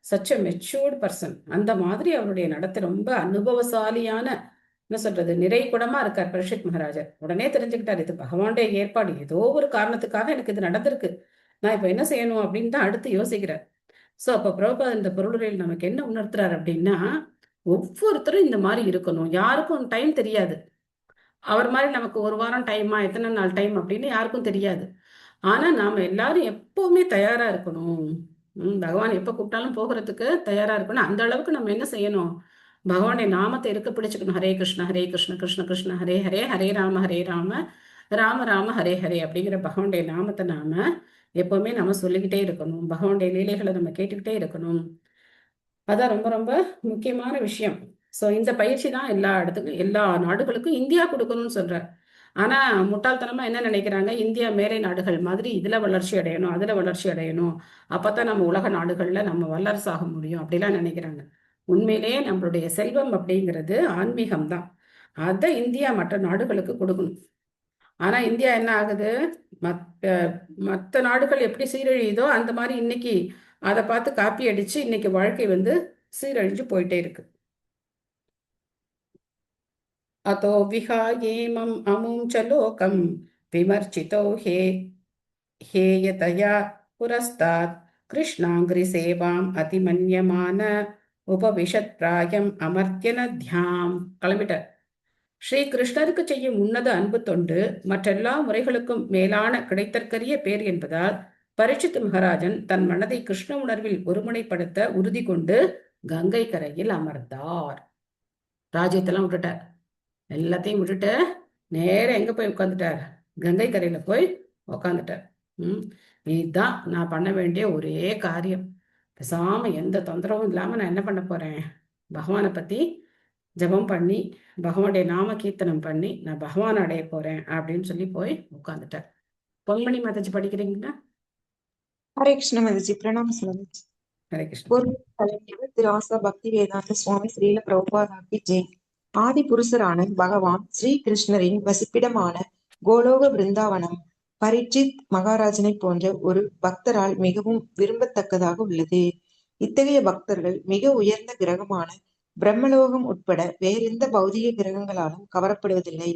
S2: சச் எ மெச்சூர்டு பர்சன். அந்த மாதிரி அவருடைய நடத்தை ரொம்ப அனுபவசாலியான, என்ன சொல்றது, நிறை குடமா இருக்கார் பரீட்சித் மகாராஜர். உடனே தெரிஞ்சுக்கிட்டார், இது பகவானுடைய ஏற்பாடு, ஏதோ ஒரு காரணத்துக்காக எனக்கு இது நடந்திருக்கு, நான் இப்ப என்ன செய்யணும் அப்படின்னு தான் அடுத்து யோசிக்கிறார். சோ அப்ப பிரபுபாதர் இந்த பொருளுரையில் நமக்கு என்ன உணர்த்துறாரு அப்படின்னா, ஒவ்வொருத்தரும் இந்த மாதிரி இருக்கணும். யாருக்கும் டைம் தெரியாது. அவர் மாதிரி நமக்கு 1 வாரம் டைமா, எத்தனை நாள் டைம் அப்படின்னு யாருக்கும் தெரியாது. ஆனா நாம எல்லாரும் எப்பவுமே தயாரா இருக்கணும். பகவான் எப்ப கூப்பிட்டாலும் போகிறதுக்கு தயாரா இருக்கணும். அந்த அளவுக்கு நம்ம என்ன செய்யணும், பகவானுடைய நாமத்தை இருக்க பிடிச்சுக்கணும். ஹரே கிருஷ்ண ஹரே கிருஷ்ண கிருஷ்ண கிருஷ்ண ஹரே ஹரே, ஹரே ராம ராம ராம ஹரே ஹரே அப்படிங்கிற பகவானுடைய நாமத்தை நாம எப்பவுமே நம்ம சொல்லிக்கிட்டே இருக்கணும். பகவானுடைய லீலைகளை நம்ம கேட்டுக்கிட்டே இருக்கணும். அதான் ரொம்ப ரொம்ப முக்கியமான விஷயம். சோ இந்த பயிற்சி தான் எல்லா இடத்துக்கும், எல்லா நாடுகளுக்கும் இந்தியா கொடுக்கணும்னு சொல்றார். ஆனா முட்டாள்தனமா என்ன நினைக்கிறாங்க, இந்தியா மேலை நாடுகள் மாதிரி இதுல வளர்ச்சி அடையணும், அதுல வளர்ச்சி அடையணும், அப்பதான் நம்ம உலக நாடுகள்ல நம்ம வல்லரசாக முடியும் அப்படிலாம் நினைக்கிறாங்க. உண்மையிலேயே நம்மளுடைய செல்வம் அப்படிங்கிறது ஆன்மீகம் தான். அதை இந்தியா மற்ற நாடுகளுக்கு கொடுக்கணும். ஆனா இந்தியா என்ன ஆகுது, மற்ற நாடுகள் எப்படி சீரழியுதோ அந்த மாதிரி இன்னைக்கு அதை பார்த்து காப்பி அடிச்சு இன்னைக்கு வாழ்க்கை சீரழிஞ்சு போயிட்டே இருக்கு. அதோ விஹாயேமம் அமும் ச லோகம் விமர்ச்சிதோ ஹேயதயா புரஸ்தாத் கிருஷ்ணாங்கிரி சேவாம் அதிமன்யமான உபவிஷத் பிராயம் அமர்த்தியனத்யாம். கிளம்பிட்டார். ஸ்ரீ கிருஷ்ணருக்கு செய்யும் உன்னத அன்பு தொண்டு மற்றெல்லா முறைகளுக்கும் மேலான கிடைத்தற்கரிய பேர் என்பதால் பரீட்சித் மகாராஜன் தன் மனதை கிருஷ்ண உணர்வில் ஒருமுனைப்படுத்த உறுதி கொண்டு கங்கை கரையில் அமர்ந்தார். ராஜ்யத்தெல்லாம் விட்டுட்டார், எல்லாத்தையும் விட்டுட்டு நேர எங்க போய் உட்காந்துட்டார், கங்கை கரையில போய் உக்காந்துட்டார். இதுதான் நான் பண்ண வேண்டிய ஒரே காரியம். பேசாம எந்த தொந்தரவும் இல்லாம நான் என்ன பண்ண போறேன், பகவானை பத்தி ஜபம் பண்ணி பகவானுடைய நாம கீர்த்தனம் பண்ணி நான் பகவான் அடைய போறேன் அப்படின்னு சொல்லி போய் உட்கார்ந்துட்டார். பொன்மணி மாதாஜி படிக்கிறீங்களா?
S10: ஹரே கிருஷ்ண மாதாஜி. பிரணாம சுவாமிஜி.
S2: ஹரே கிருஷ்ண.
S10: பொருள் தலைவர் திரு ஆசா பக்தி வேதாந்த சுவாமி ஸ்ரீல பிரபுபாதாக்கு ஜெய். ஆதி புருஷரான பகவான் ஸ்ரீ கிருஷ்ணரின் வசிப்பிடமான கோலோக பிருந்தாவனம் பரீட்சித் மகாராஜனை போன்ற ஒரு பக்தரால் மிகவும் விரும்பத்தக்கதாக உள்ளது. இத்தகைய பக்தர்கள் மிக உயர்ந்த கிரகமான பிரம்மலோகம் உட்பட வேறெந்த பௌதிக கிரகங்களாலும் கவரப்படுவதில்லை.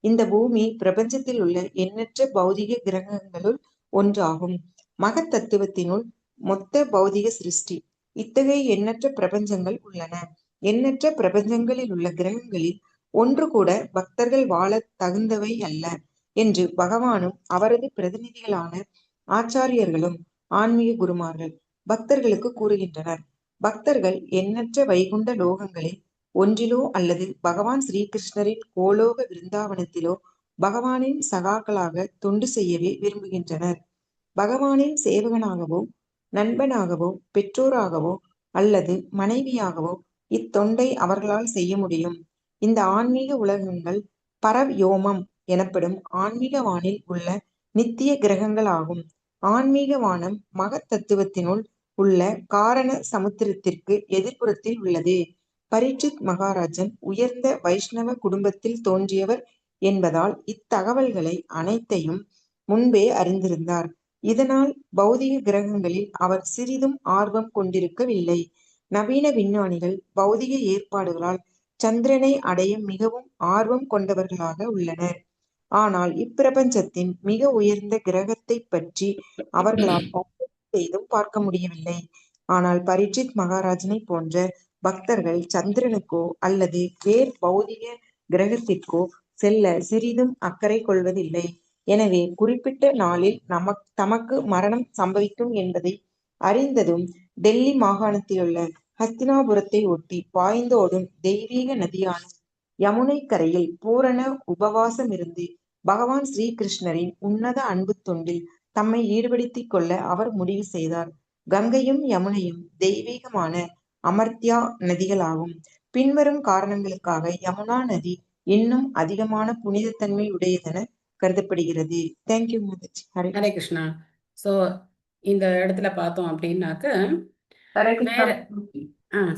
S10: இந்த பூமி பிரபஞ்சத்தில் உள்ள எண்ணற்ற பௌதிக கிரகங்களுள் ஒன்றாகும். மகத் தத்துவத்தினுள் மொத்த பௌதிக சிருஷ்டி. இத்தகைய எண்ணற்ற பிரபஞ்சங்கள் உள்ளன. எண்ணற்ற பிரபஞ்சங்களில் உள்ள கிரகங்களில் ஒன்று கூட பக்தர்கள் வாழ தகுந்தவை அல்ல என்று பகவானும் அவரது பிரதிநிதிகளான ஆச்சாரியர்களும் ஆன்மீக குருமார்கள் பக்தர்களுக்கு கூறுகின்றனர். பக்தர்கள் எண்ணற்ற வைகுண்ட லோகங்களில் ஒன்றிலோ அல்லது பகவான் ஸ்ரீகிருஷ்ணரின் கோலோக விருந்தாவனத்திலோ பகவானின் சகாக்களாக தொண்டு செய்யவே விரும்புகின்றனர். பகவானின் சேவகனாகவோ நண்பனாகவோ பெற்றோராகவோ அல்லது மனைவியாகவோ இத்தொண்டை அவர்களால் செய்ய முடியும். இந்த ஆன்மீக உலகங்கள் பரவ்யோமம் எனப்படும் ஆன்மீக வானில் உள்ள நித்திய கிரகங்கள் ஆகும். ஆன்மீக வானம் மகத் தத்துவத்தினுள் உள்ள காரண சமுத்திரத்திற்கு எதிர்ப்புறத்தில் உள்ளது. பரீட்சித் மகாராஜன் உயர்ந்த வைஷ்ணவ குடும்பத்தில் தோன்றியவர் என்பதால் இத்தகவல்களை அனைத்தையும் முன்பே அறிந்திருந்தார். இதனால் பௌதிக கிரகங்களில் அவர் சிறிதும் ஆர்வம் கொண்டிருக்கவில்லை. நவீன விஞ்ஞானிகள் பௌதிக ஏற்பாடுகளால் சந்திரனை அடைய மிகவும் ஆர்வம் கொண்டவர்களாக உள்ளனர். ஆனால் இப்பிரபஞ்சத்தின் மிக உயர்ந்த கிரகத்தை பற்றி அவர்களால் செய்தும் பார்க்க முடியவில்லை. ஆனால் பரீட்சித் மகாராஜனை போன்ற பக்தர்கள் சந்திரனுக்கோ அல்லது வேறு பௌதிக கிரகத்திற்கோ செல்ல சிறிதும் அக்கறை கொள்வதில்லை. எனவே குறிப்பிட்ட நாளில் தமக்கு மரணம் சம்பவிக்கும் என்பதை அறிந்ததும் டெல்லி மாகாணத்திலுள்ள ஹஸ்தினாபுரத்தை ஒட்டி பாய்ந்தோடும் தெய்வீக நதியான யமுனை கரையில் பூரண உபவாசமிருந்து பகவான் ஸ்ரீகிருஷ்ணரின் உன்னத அன்பு தொண்டில் தம்மை ஈடுபடுத்திக் கொள்ள அவர் முடிவு செய்தார். கங்கையும் யமுனையும் தெய்வீகமான அமர்த்தியா நதிகளாகும். பின்வரும் காரணங்களுக்காக யமுனா நதி இன்னும் அதிகமான புனிதத்தன்மை உடையதென கருதப்படுகிறது. தேங்க்யூ மாதாஜி.
S2: ஹரே கிருஷ்ணா. சோ இந்த இடத்துல பார்த்தோம் அப்படின்னாக்க
S7: ஹரே கிருஷ்ணா.
S2: வேற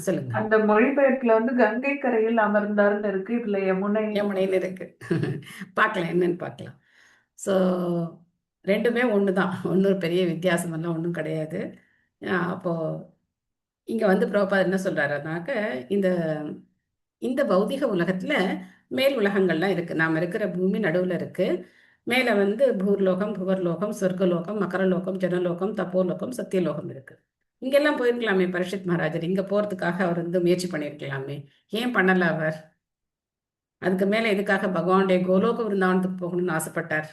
S2: சொல்லுங்க.
S7: அந்த மொழிபெயர்ப்புல வந்து கங்கை கரையில் அமர்ந்தார்னு இருக்கு, இதுல
S2: யமுனைன்னு இருக்கு. பார்க்கலாம், என்னன்னு பார்க்கலாம். ஸோ ரெண்டுமே ஒன்று தான், ஒன்றும் பெரிய வித்தியாசமெல்லாம் ஒன்றும் கிடையாது. அப்போ இங்க வந்து பிரபுபாதர் என்ன சொல்றாருனாக்க, இந்த இந்த பௌதிக உலகத்துல மேல் உலகங்கள்லாம் இருக்கு. நாம இருக்கிற பூமி நடுவுல இருக்கு. மேல வந்து பூர்லோகம், புவர்லோகம், சொர்க்கலோகம், மகரலோகம், ஜனலோகம், தப்போலோகம், சத்தியலோகம் இருக்கு. இங்கெல்லாம் போயிருக்கலாமே பரீட்சித் மகாராஜர். இங்க போறதுக்காக அவர் வந்து முயற்சி பண்ணியிருக்கலாமே, ஏன் பண்ணல அவர்? அதுக்கு மேல எதுக்காக பகவானுடைய கோலோக விருந்தாவனத்துக்கு போகணும்னு ஆசைப்பட்டார்?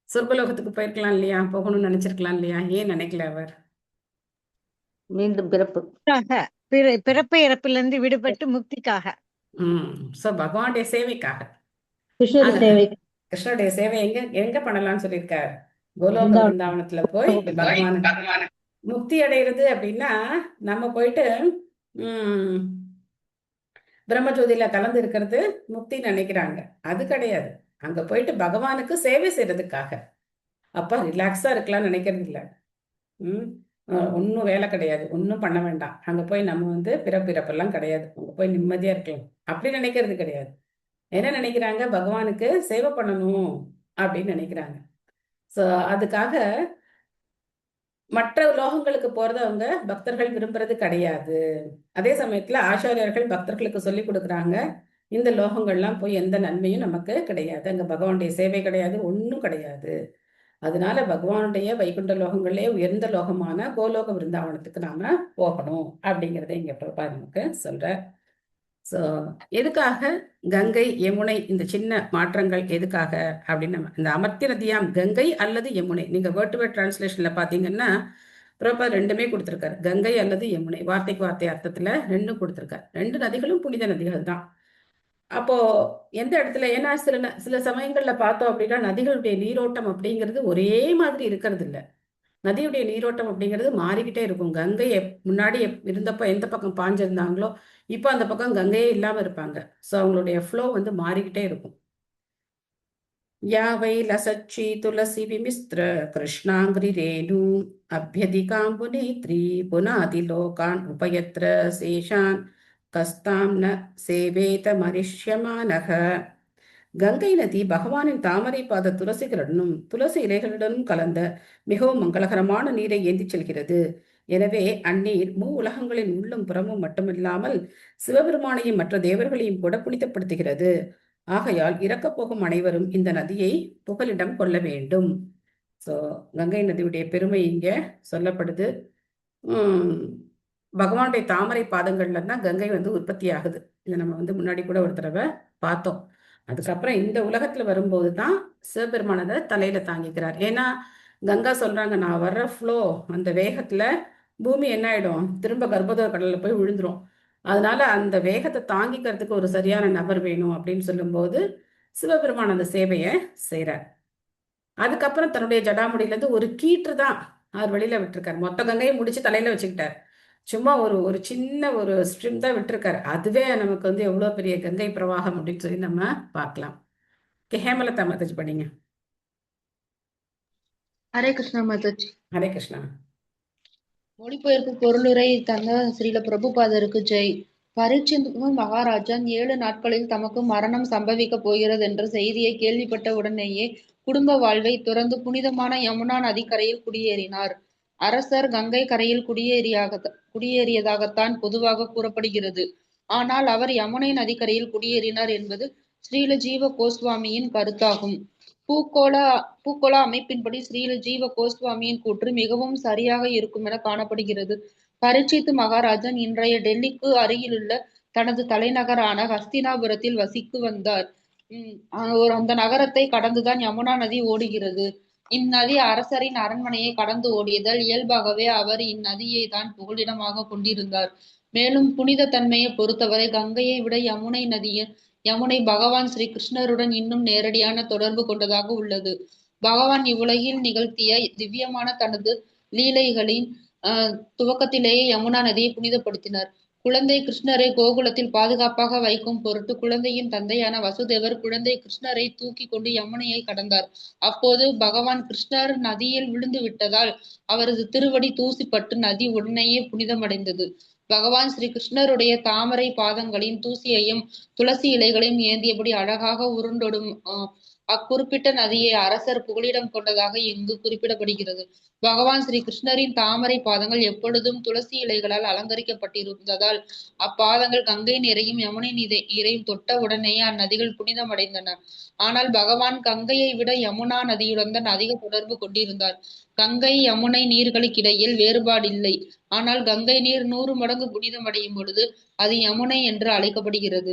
S2: சொர்க்கலோகத்துக்கு போயிருக்கலாம் இல்லையா, போகணும்னு நினைச்சிருக்கலாம் இல்லையா, ஏன் நினைக்கல அவர்?
S11: மீண்டும் பிறப்பு,
S12: பிறப்பு இறப்பிலிருந்து விடுபட்டு முக்திக்காக.
S2: சோ பகவானுடைய சேவைக்காக, கிருஷ்ணனுடைய சேவை எங்க எங்க பண்ணலாம்னு சொல்லியிருக்காரு? கோலோக விருந்தாவனத்துல போய் பகவான் முக்தி அடைகிறது. அப்படின்னா நம்ம போயிட்டு பிரம்மஜோதியில கலந்து இருக்கிறது முக்தி நினைக்கிறாங்க. அது கிடையாது. அங்க போயிட்டு பகவானுக்கு சேவை செய்யறதுக்காக. அப்ப ரிலாக்ஸா இருக்கலாம்னு நினைக்கிறது இல்லை. ஒன்றும் வேலை கிடையாது, ஒன்றும் பண்ண வேண்டாம், அங்க போய் நம்ம வந்து பிறப்பிறப்பெல்லாம் கிடையாது, அங்க போய் நிம்மதியா இருக்கலாம் அப்படி நினைக்கிறது கிடையாது. என்ன நினைக்கிறாங்க? பகவானுக்கு சேவை பண்ணணும் அப்படின்னு நினைக்கிறாங்க. ஸோ அதுக்காக மற்ற லோகங்களுக்கு போறது அவங்க பக்தர்கள் விரும்புறது கிடையாது. அதே சமயத்துல ஆச்சாரியர்கள் பக்தர்களுக்கு சொல்லி கொடுக்குறாங்க, இந்த லோகங்கள்லாம் போய் எந்த நன்மையும் நமக்கு கிடையாது, அங்க பகவானுடைய சேவை கிடையாது, ஒன்றும் கிடையாது. அதனால பகவானுடைய வைகுண்ட லோகங்களே உயர்ந்த லோகமான கோலோக விருந்தாவனத்துக்கு நாம போகணும் அப்படிங்கிறத இங்க பிரபுபாதர் நமக்கு சொல்ற. ஸோ எதுக்காக கங்கை யமுனை இந்த சின்ன மாற்றங்கள் எதுக்காக அப்படின்னு, இந்த அமர்த்திய நதியாம் கங்கை அல்லது யமுனை, நீங்க வேர்ட் டு வேர்ட் டிரான்ஸ்லேஷன்ல பாத்தீங்கன்னா பிரபுபாதர் ரெண்டுமே கொடுத்திருக்காரு, கங்கை அல்லது யமுனை, வார்த்தைக்கு வார்த்தை அர்த்தத்துல ரெண்டும் கொடுத்திருக்காரு. ரெண்டு நதிகளும் புனித நதிகள் தான். அப்போ எந்த இடத்துல, ஏன்னா சில சமயங்கள்ல பார்த்தோம் அப்படின்னா நதிகளுடைய நீரோட்டம் அப்படிங்கிறது ஒரே மாதிரி இருக்கிறது இல்லை. நதியுடைய நீரோட்டம் அப்படிங்கிறது மாறிக்கிட்டே இருக்கும். கங்கை முன்னாடி இருந்தப்போ எந்த பக்கம் பாஞ்சிருந்தாங்களோ இப்போ அந்த பக்கம் கங்கையே இல்லாம இருப்பாங்க. ஸோ அவங்களுடைய ஃப்ளோ வந்து மாறிக்கிட்டே இருக்கும். யாவை லசச்சி துளசி விமிஸ்திர கிருஷ்ணாங்கிரி ரேணு அபியதிகாம்புனேத்ரி புனாதி லோகான் உபயத்ர சேஷான் கஸ்தாம் ந சேவேத மரிஷ்யமானக. கங்கை நதி பகவானின் தாமரை பாத துளசிகளுடனும் துளசி இலைகளுடனும் கலந்த மிகவும் மங்களகரமான நீரை ஏந்தி செல்கிறது. எனவே அந்நீர் உலகங்களின் உள்ளும் புறமும் மட்டுமில்லாமல் சிவபெருமானையும் மற்ற தேவர்களையும் கூட புனிதப்படுத்துகிறது. ஆகையால் இறக்கப் போகும் அனைவரும் இந்த நதியை புகலிடம் கொள்ள வேண்டும். ஸோ கங்கை நதியுடைய பெருமை இங்க சொல்லப்படுது. பகவானுடைய தாமரை பாதங்கள்ல தான் கங்கை வந்து உற்பத்தி ஆகுது. இதை நம்ம வந்து முன்னாடி கூட ஒரு தடவை பார்த்தோம். அதுக்கப்புறம் இந்த உலகத்துல வரும்போது தான் சிவபெருமானதை தலையில தாங்கிக்கிறார். ஏன்னா கங்கா சொல்றாங்க, நான் வர்ற ஃப்ளோ அந்த வேகத்துல பூமி என்ன ஆயிடும், திரும்ப கர்ப்போதர கடல்ல போய் விழுந்துரும். அதனால அந்த வேகத்தை தாங்கிக்கிறதுக்கு ஒரு சரியான நபர் வேணும் அப்படின்னு சொல்லும்போது சிவபெருமான் அந்த சேவையை செய்றார். அதுக்கப்புறம் தன்னுடைய ஜடாமுடியிலேருந்து ஒரு கீற்று தான் அவர் வெளியில விட்டுருக்காரு. மொத்த கங்கையும் முடிச்சு தலையில வச்சுக்கிட்டார். சும்மா ஒரு ஒரு சின்ன ஒரு ஸ்ட்ரீம் தான் விட்டுருக்காரு. அதுவே நமக்கு வந்து எவ்வளோ பெரிய கங்கை பிரவாகம் அப்படின்னு சொல்லி நம்ம பார்க்கலாம். ஹேமலதா மாதாஜி படிங்க.
S13: ஹரே கிருஷ்ணா மாதாஜி.
S2: ஹரே கிருஷ்ணா.
S13: மொழிபெயர்ப்பு பொருளுரை தந்த ஸ்ரீல பிரபுபாதருக்கு ஜெய். பரீட்சித் மகாராஜன் 7 நாட்களில் தமக்கு மரணம் சம்பவிக்க போகிறது என்ற செய்தியை கேள்விப்பட்ட உடனேயே குடும்ப வாழ்வை துறந்து புனிதமான யமுனா நதிக்கரையில் குடியேறினார். அரசர் கங்கை கரையில் குடியேறியதாகத்தான் பொதுவாக கூறப்படுகிறது. ஆனால் அவர் யமுனை நதிக்கரையில் குடியேறினார் என்பது ஸ்ரீல ஜீவ கோஸ்வாமியின் கருத்தாகும். பூகோள அமைப்பின்படி ஸ்ரீல ஜீவ கோஸ்வாமியின் கூற்று மிகவும் சரியாக இருக்கும் என காணப்படுகிறது. பரீட்சித் மகாராஜன் இன்றைய டெல்லிக்கு அருகிலுள்ள தனது தலைநகரான ஹஸ்தினாபுரத்தில் வசித்து வந்தார். அந்த நகரத்தை கடந்துதான் யமுனா நதி ஓடுகிறது. இந்நதி அரசரின் அரண்மனையை கடந்து ஓடியதால் இயல்பாகவே அவர் இந்நதியை தான் புகலிடமாக கொண்டிருந்தார். மேலும் புனித தன்மையை பொறுத்தவரை கங்கையை விட யமுனை பகவான் ஸ்ரீ கிருஷ்ணருடன் இன்னும் நேரடியான தொடர்பு கொண்டதாக உள்ளது. பகவான் இவ்வுலகில் நிகழ்த்திய திவ்யமான தனது லீலைகளின் துவக்கத்திலேயே யமுனா நதியை புனிதப்படுத்தினார். குழந்தை கிருஷ்ணரை கோகுலத்தில் பாதுகாப்பாக வைக்கும் பொருட்டு குழந்தையின் தந்தையான வசுதேவர் குழந்தை கிருஷ்ணரை தூக்கி கொண்டு யமுனையை கடந்தார். அப்போது பகவான் கிருஷ்ணர் நதியில் விழுந்து விட்டதால் அவரது திருவடி தூசிப்பட்டு நதி உடனேயே புனிதமடைந்தது. பகவான் ஸ்ரீ கிருஷ்ணருடைய தாமரை பாதங்களின் தூசியையும் துளசி இலைகளையும் ஏந்தியபடி அழகாக உருண்டொடும் அக்குறிப்பிட்ட நதியை அரசர் புகலிடம் கொண்டதாக இங்கு குறிப்பிடப்படுகிறது. பகவான் ஸ்ரீ கிருஷ்ணரின் தாமரை பாதங்கள் எப்பொழுதும் துளசி இலைகளால் அலங்கரிக்கப்பட்டிருந்ததால் அப்பாதங்கள் கங்கை நீரையும் யமுனை நீரையும் தொட்ட உடனேயே அந்நதிகள் புனிதமடைந்தன. ஆனால் பகவான் கங்கையை விட யமுனா நதியுடன் தான் அதிக தொடர்பு கொண்டிருந்தார். கங்கை யமுனை நீர்களுக்கிடையில் வேறுபாடில்லை. ஆனால் கங்கை நீர் 100 மடங்கு புனிதமடையும் பொழுது அது யமுனை என்று அழைக்கப்படுகிறது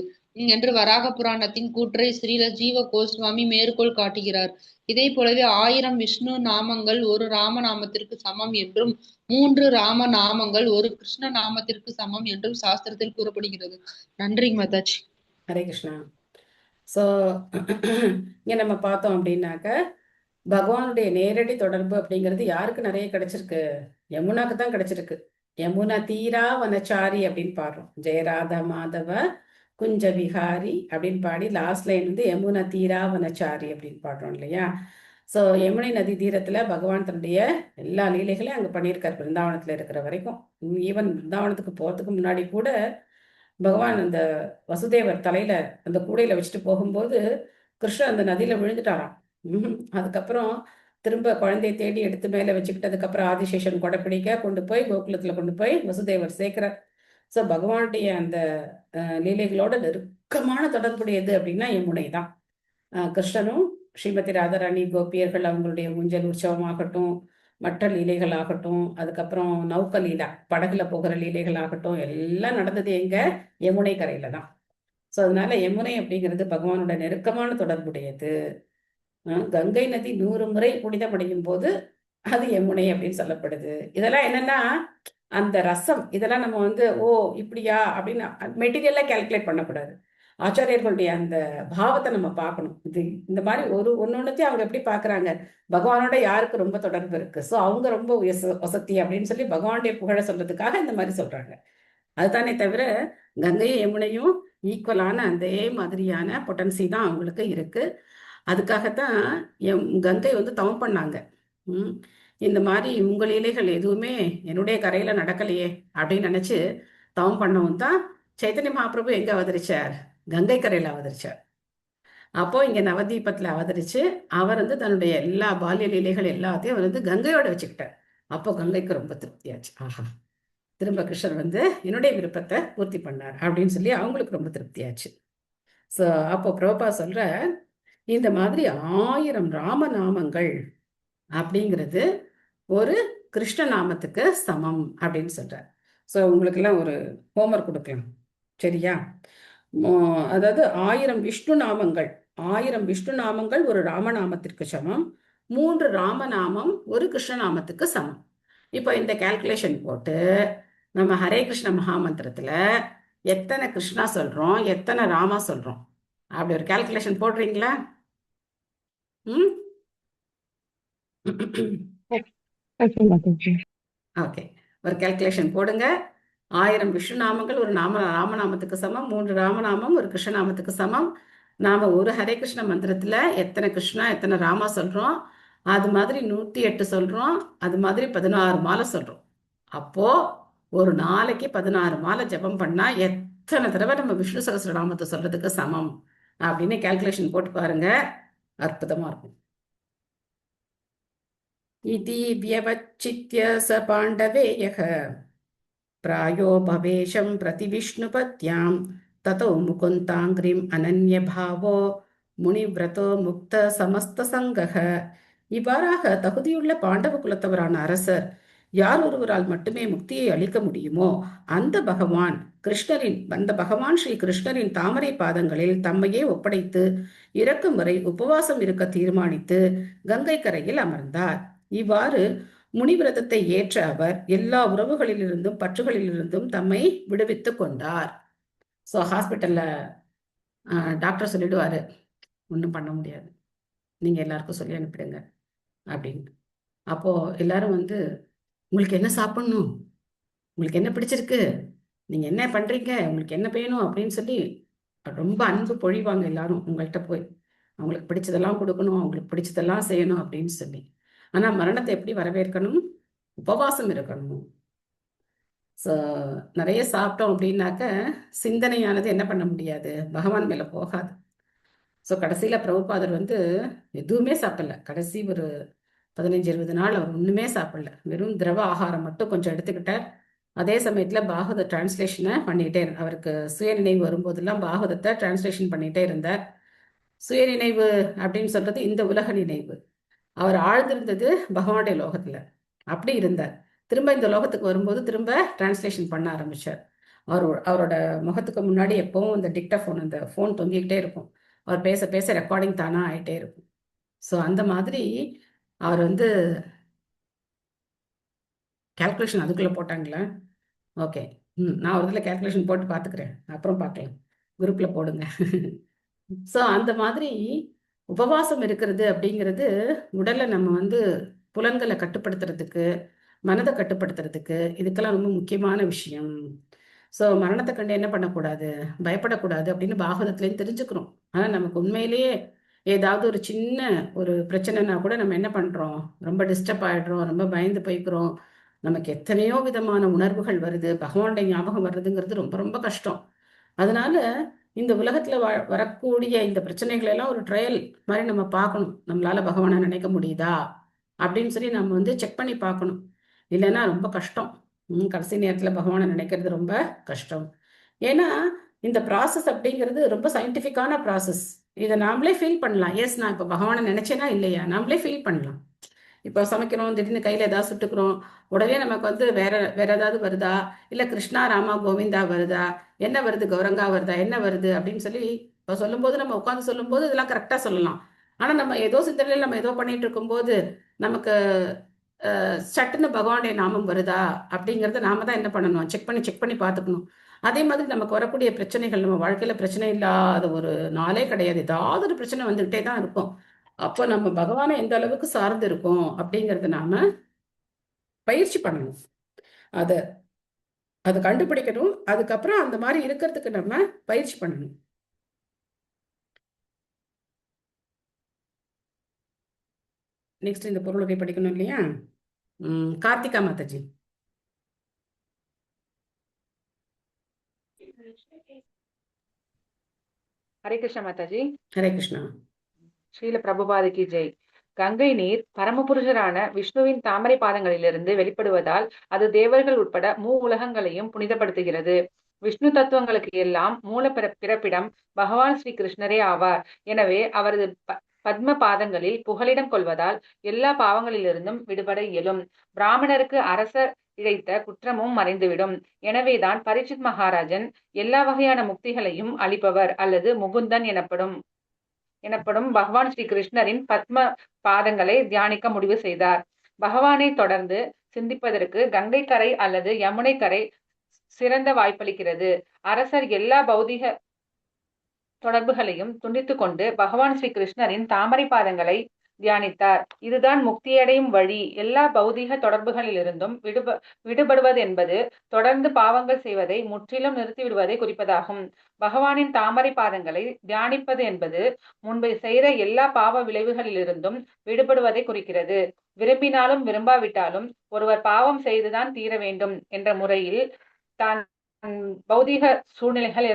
S13: என்று வராக புராணத்தின் கூற்றை ஸ்ரீல ஜீவ கோஸ்வாமி மேற்கோள் காட்டுகிறார். இதே போலவே 1000 விஷ்ணு நாமங்கள் ஒரு ராமநாமத்திற்கு சமம் என்றும் 3 ராம நாமங்கள் ஒரு கிருஷ்ண நாமத்திற்கு சமம் என்றும் சாஸ்திரத்தில் கூறப்படுகிறது. நன்றி மாதாஜி.
S2: ஹரே கிருஷ்ணா. ஸோ இங்கே நம்ம பார்த்தோம் அப்படின்னாக்க பகவானுடைய நேரடி தொடர்பு அப்படிங்கிறது யாருக்கு நிறைய கிடைச்சிருக்கு? யமுனாக்கு தான் கிடைச்சிருக்கு. யமுனா தீரா வனச்சாரி அப்படின்னு பாடுறோம். ஜெயராதா மாதவ குஞ்ச விஹாரி அப்படின்னு பாடி லாஸ்ட் லைன் வந்து யமுனா தீரா வனச்சாரி அப்படின்னு பாடுறோம் இல்லையா? ஸோ யமுனை நதி தீரத்துல பகவான் தன்னுடைய எல்லா லீலைகளையும் அங்கே பண்ணியிருக்காரு பிருந்தாவனத்துல இருக்கிற வரைக்கும். ஈவன் பிருந்தாவனத்துக்கு போறதுக்கு முன்னாடி கூட பகவான் அந்த வசுதேவர் தலையில அந்த கூடையில வச்சுட்டு போகும்போது கிருஷ்ணன் அந்த நதியில விழுந்துட்டாராம். அதுக்கப்புறம் திரும்ப குழந்தையை தேடி எடுத்து மேல வச்சுக்கிட்டு அதுக்கப்புறம் ஆதிசேஷன் கொடை பிடிக்க கொண்டு போய் கோகுலத்துல கொண்டு போய் வசுதேவர் சேர்க்கிறார். ஸோ பகவானுடைய அந்த லீலைகளோட நெருக்கமான தொடர்புடையது அப்படின்னா யமுனை தான். கிருஷ்ணனும் ஸ்ரீமதி ராதாராணி கோபியர்கள் அவங்களுடைய ஊஞ்சல் உற்சவமாகட்டும், மற்ற லீலைகள் ஆகட்டும், அதுக்கப்புறம் நௌக்க லீலா படகுல போகிற லீலைகள் ஆகட்டும், எல்லாம் நடந்தது எங்க? யமுனை கரையில தான். ஸோ அதனால யமுனை அப்படிங்கிறது பகவானோட நெருக்கமான தொடர்புடையது. கங்கை நதி 100 முறை புனிதமடையும் போது அது யமுனை அப்படின்னு சொல்லப்படுது. இதெல்லாம் என்னன்னா அந்த ரசம், இதெல்லாம் நம்ம வந்து ஓ இப்படியா அப்படின்னு மெட்டீரியலா கால்குலேட் பண்ணக்கூடாது. ஆச்சாரியர்களுடைய அந்த பாவத்தை நம்ம பார்க்கணும். இது இந்த மாதிரி ஒன்னொன்னுத்தையும் அவங்க எப்படி பாக்குறாங்க, பகவானோட யாருக்கு ரொம்ப தொடர்பு இருக்கு, ஸோ அவங்க ரொம்ப வசதி அப்படின்னு சொல்லி பகவானுடைய புகழ சொல்றதுக்காக இந்த மாதிரி சொல்றாங்க. அதுதானே தவிர கங்கையும் யமுனையும் ஈக்குவலான அதே மாதிரியான பொட்டன்சி தான் அவங்களுக்கு இருக்கு. அதுக்காகத்தான் கங்கை வந்து தவம் பண்ணாங்க. இந்த மாதிரி உங்கள் இலைகள் எதுவுமே என்னுடைய கரையில நடக்கலையே அப்படின்னு நினைச்சு தவம் பண்ணவும் தான் சைத்தன்ய மகாபிரபு எங்க அவதரிச்சார்? கங்கை கரையில அவதரிச்சார். அப்போ இங்க நவதீபத்துல அவதரிச்சு அவர் வந்து தன்னுடைய எல்லா பால்ய லீலைகள் எல்லாத்தையும் அவர் வந்து கங்கையோட வச்சுக்கிட்டார். அப்போ கங்கைக்கு ரொம்ப திருப்தியாச்சு. ஆஹா, திரும்ப கிருஷ்ணர் வந்து என்னுடைய விருப்பத்தை பூர்த்தி பண்ணார் அப்படின்னு சொல்லி அவங்களுக்கு ரொம்ப திருப்தியாச்சு. ஸோ அப்போ பிரபுபா சொல்ற இந்த மாதிரி 1000 ராமநாமங்கள் அப்படிங்கிறது ஒரு கிருஷ்ண நாமத்துக்கு சமம் அப்படின்னு சொல்றார். ஸோ உங்களுக்கெல்லாம் ஒரு ஹோம்ஒர்க் கொடுக்கலாம், சரியா? அதாவது 1000 விஷ்ணு நாமங்கள், 1000 விஷ்ணு நாமங்கள் ஒரு ராமநாமத்திற்கு சமம், 3 ராமநாமம் ஒரு கிருஷ்ணநாமத்துக்கு சமம். இப்போ இந்த கால்குலேஷன் போட்டு நம்ம ஹரே கிருஷ்ண மகாமந்திரத்துல எத்தனை கிருஷ்ணா சொல்றோம், எத்தனை ராமா சொல்றோம், அப்படி ஒரு கால்குலேஷன் போடுறீங்களா? ம் ஓகே, ஒரு கால்குலேஷன் போடுங்க. 1000 விஷ்ணு நாமங்கள் ஒரு ராமநாமத்துக்கு சமம், 3 ராமநாமம் ஒரு கிருஷ்ணநாமத்துக்கு சமம். நாம ஒரு ஹரே கிருஷ்ண மந்திரத்துல எத்தனை கிருஷ்ணா எத்தனை ராமா சொல்றோம், அது மாதிரி 108 சொல்றோம், அது மாதிரி 16 மாலை சொல்றோம். அப்போ ஒரு நாளைக்கு 16 மாலை ஜபம் பண்ணா எத்தனை தடவை நம்ம விஷ்ணு சகஸ்ரநாமத்தை சொல்றதுக்கு சமம் அப்படின்னு கால்குலேஷன் போட்டு பாருங்க, அற்புதமா இருக்கும். இதி வியவச்சித்ய ச பாண்டவேயः प्रायो भवेशं प्रति विष्णुपत्यां ततो मुकुन्दाङ्घ्रिम् अनन्य भावो முனிவிரதோ முக்த சமஸ்த சங்கக. இவ்வாறாக தகுதியுள்ள பாண்டவ குலத்தவரான அரசர் யார் ஒருவரால் மட்டுமே முக்தியை அளிக்க முடியுமோ அந்த பகவான் ஸ்ரீ கிருஷ்ணரின் தாமரை பாதங்களில் தம்மையே ஒப்படைத்து இறக்கும் வரை உபவாசம் இருக்க தீர்மானித்து கங்கை கரையில் அமர்ந்தார். இவ்வாறு முனிவிரதத்தை ஏற்ற அவர் எல்லா உறவுகளிலிருந்தும் பற்றுகளிலிருந்தும் தம்மை விடுவித்துக் கொண்டார். ஸோ ஹாஸ்பிட்டல்ல டாக்டர் சொல்லிடுவாரு, ஒன்றும் பண்ண முடியாது, நீங்க எல்லாருக்கும் சொல்லி அனுப்பிடுங்க அப்படின்னு. அப்போ எல்லாரும் உங்களுக்கு என்ன சாப்பிடணும், உங்களுக்கு என்ன பிடிச்சிருக்கு, நீங்க என்ன பண்றீங்க, உங்களுக்கு என்ன வேணும் அப்படின்னு சொல்லி ரொம்ப அன்பு பொழிவாங்க எல்லாரும் உங்கள்கிட்ட போய். அவங்களுக்கு பிடிச்சதெல்லாம் கொடுக்கணும், அவங்களுக்கு பிடிச்சதெல்லாம் செய்யணும் அப்படின்னு சொல்லி. ஆனா மரணத்தை எப்படி வரவேற்கணும்? உபவாசம் இருக்கணும். ஸோ நிறைய சாப்பிட்டோம் அப்படின்னாக்க சிந்தனையானது என்ன பண்ண முடியாது, பகவான் மேல போகாது. ஸோ கடைசியில பிரபுபாதர் எதுவுமே சாப்பிடல. கடைசி ஒரு 15-20 நாள் அவர் ஒண்ணுமே சாப்பிடல, வெறும் திரவ ஆகாரம் மட்டும் கொஞ்சம் எடுத்துக்கிட்டார். அதே சமயத்துல பாகவத டிரான்ஸ்லேஷனை பண்ணிட்டே அவருக்கு சுயநினைவு வரும்போதெல்லாம் பாகவதத்தை டிரான்ஸ்லேஷன் பண்ணிட்டே இருந்தார். சுயநினைவு அப்படின்னு சொல்றது இந்த உலக நினைவு. அவர் ஆழ்ந்திருந்தது பகவானுடைய லோகத்துல, அப்படி இருந்தார். திரும்ப இந்த லோகத்துக்கு வரும்போது திரும்ப டிரான்ஸ்லேஷன் பண்ண ஆரம்பிச்சார். அவரோட முகத்துக்கு முன்னாடி எப்பவும் இந்த டிக்டாஃபோன், அந்த ஃபோன் தொங்கிக்கிட்டே இருக்கும். அவர் பேச பேச ரெக்கார்டிங் தானா ஆயிட்டே இருக்கும். ஸோ அந்த மாதிரி அவர் கால்குலேஷன் அதுக்குள்ள போட்டாங்களா? ஓகே, நான் ஒரு இதில் கால்குலேஷன் போட்டு பார்த்துக்கிறேன், அப்புறம் பார்க்கலாம், குரூப்ல போடுங்க. ஸோ அந்த மாதிரி உபவாசம் இருக்கிறது அப்படிங்கிறது உடலை நம்ம புலன்களை கட்டுப்படுத்துறதுக்கு, மனதை கட்டுப்படுத்துறதுக்கு, இதுக்கெல்லாம் ரொம்ப முக்கியமான விஷயம். ஸோ மரணத்தை கண்டு என்ன பண்ணக்கூடாது, பயப்படக்கூடாது அப்படின்னு பாகவதத்துலேயும் தெரிஞ்சுக்கிறோம். ஆனால் நமக்கு உண்மையிலேயே ஏதாவது ஒரு சின்ன ஒரு பிரச்சனைனா கூட நம்ம என்ன பண்றோம், ரொம்ப டிஸ்டர்ப் ஆயிடுறோம், ரொம்ப பயந்து போய்க்கிறோம். நமக்கு எத்தனையோ விதமான உணர்வுகள் வருது, பகவானுடைய ஞாபகம் வர்றதுங்கிறது ரொம்ப ரொம்ப கஷ்டம். அதனால இந்த உலகத்துல வரக்கூடிய இந்த பிரச்சனைகள் எல்லாம் ஒரு ட்ரையல் மாதிரி நம்ம பார்க்கணும். நம்மளால பகவானை நினைக்க முடியுதா அப்படின்னு சொல்லி நம்ம செக் பண்ணி பார்க்கணும். இல்லைன்னா ரொம்ப கஷ்டம். கடைசி நேரத்துல பகவானை நினைக்கிறது ரொம்ப கஷ்டம். ஏன்னா இந்த ப்ராசஸ் அப்படிங்கிறது ரொம்ப சயின்டிஃபிக்கான ப்ராசஸ். இதை நாமளே ஃபீல் பண்ணலாம். எஸ், நான் இப்போ பகவானை நினைச்சேனா இல்லையா, நாமளே ஃபீல் பண்ணலாம். இப்போ சமைக்கிறோம், திடீர்னு கையில் ஏதாவது சுட்டுக்கிறோம், உடனே நமக்கு வேற ஏதாவது வருதா, இல்லை கிருஷ்ணா ராமா கோவிந்தா வருதா, என்ன வருது, கௌரங்கா வருதா, என்ன வருது அப்படின்னு சொல்லி இப்போ சொல்லும்போது நம்ம உட்காந்து சொல்லும்போது இதெல்லாம் கரெக்டாக சொல்லலாம். ஆனால் நம்ம ஏதோ சிந்தனையில் நம்ம ஏதோ பண்ணிட்டு இருக்கும்போது நமக்கு சட்டுன்னு பகவானுடைய நாமம் வருதா அப்படிங்கிறத நாம தான் என்ன பண்ணணும், செக் பண்ணி பார்த்துக்கணும். அதே மாதிரி நமக்கு வரக்கூடிய பிரச்சனைகள், நம்ம வாழ்க்கையில பிரச்சனை இல்லாத ஒரு நாளே கிடையாது. ஏதாவது ஒரு பிரச்சனை வந்துகிட்டே தான் இருக்கும். அப்போ நம்ம பகவானை எந்த அளவுக்கு சார்ந்து இருக்கோம் அப்படிங்கறத நாம பயிற்சி பண்ணணும். அதை கண்டுபிடிக்கணும். அதுக்கப்புறம் அந்த மாதிரி இருக்கிறதுக்கு நம்ம பயிற்சி பண்ணணும். நெக்ஸ்ட் இந்த பொருளுரை படிக்கணும் இல்லையா? கார்த்திகா மாதாஜி.
S14: ஹரே கிருஷ்ணா மாதாஜி.
S2: ஹரே கிருஷ்ணா.
S14: ஸ்ரீல பிரபுபாதிக்கு ஜெய். கங்கை நீர் பரமபுருஷரான விஷ்ணுவின் தாமரை பாதங்களிலிருந்து வெளிப்படுவதால் அது தேவர்கள் உட்பட உலகங்களையும் புனிதப்படுத்துகிறது. விஷ்ணு தத்துவங்களுக்கு எல்லாம் மூல பிறப்பிடம் பகவான் ஸ்ரீ கிருஷ்ணரே ஆவார். எனவே அவரது பத்ம பாதங்களில் புகலிடம் கொள்வதால் எல்லா பாவங்களிலிருந்தும் விடுபட இயலும். பிராமணருக்கு அரசர் இழைத்த குற்றமும் மறைந்துவிடும். எனவேதான் பரீட்சித் மகாராஜன் எல்லா வகையான முக்திகளையும் அளிப்பவர் அல்லது முகுந்தன் எனப்படும் பகவான் ஸ்ரீ கிருஷ்ணரின் பத்ம பாதங்களை தியானிக்க முடிவு செய்தார். பகவானை தொடர்ந்து சிந்திப்பதற்கு கங்கை கரை அல்லது யமுனை கரை சிறந்த வாய்ப்பளிக்கிறது. அரசர் எல்லா பௌதிக தொடர்புகளையும் துண்டித்துக் கொண்டு பகவான் ஸ்ரீ கிருஷ்ணரின் தாமரை பாதங்களை தியானித்தார். இதுதான் முக்தியடையும் வழி. எல்லா பௌதீக தொடர்புகளிலிருந்தும் விடுபடுவது என்பது தொடர்ந்து பாவங்கள் செய்வதை முற்றிலும் நிறுத்திவிடுவதை குறிப்பதாகும். பகவானின் தாமரை பாதங்களை தியானிப்பது என்பது முன்பு செய்த எல்லா பாவ விளைவுகளிலிருந்தும் விடுபடுவதை குறிக்கிறது. விரும்பினாலும் விரும்பாவிட்டாலும் ஒருவர் பாவம் செய்துதான் தீர வேண்டும் என்ற முறையில் தான் பௌதீக சூழ்நிலைகள்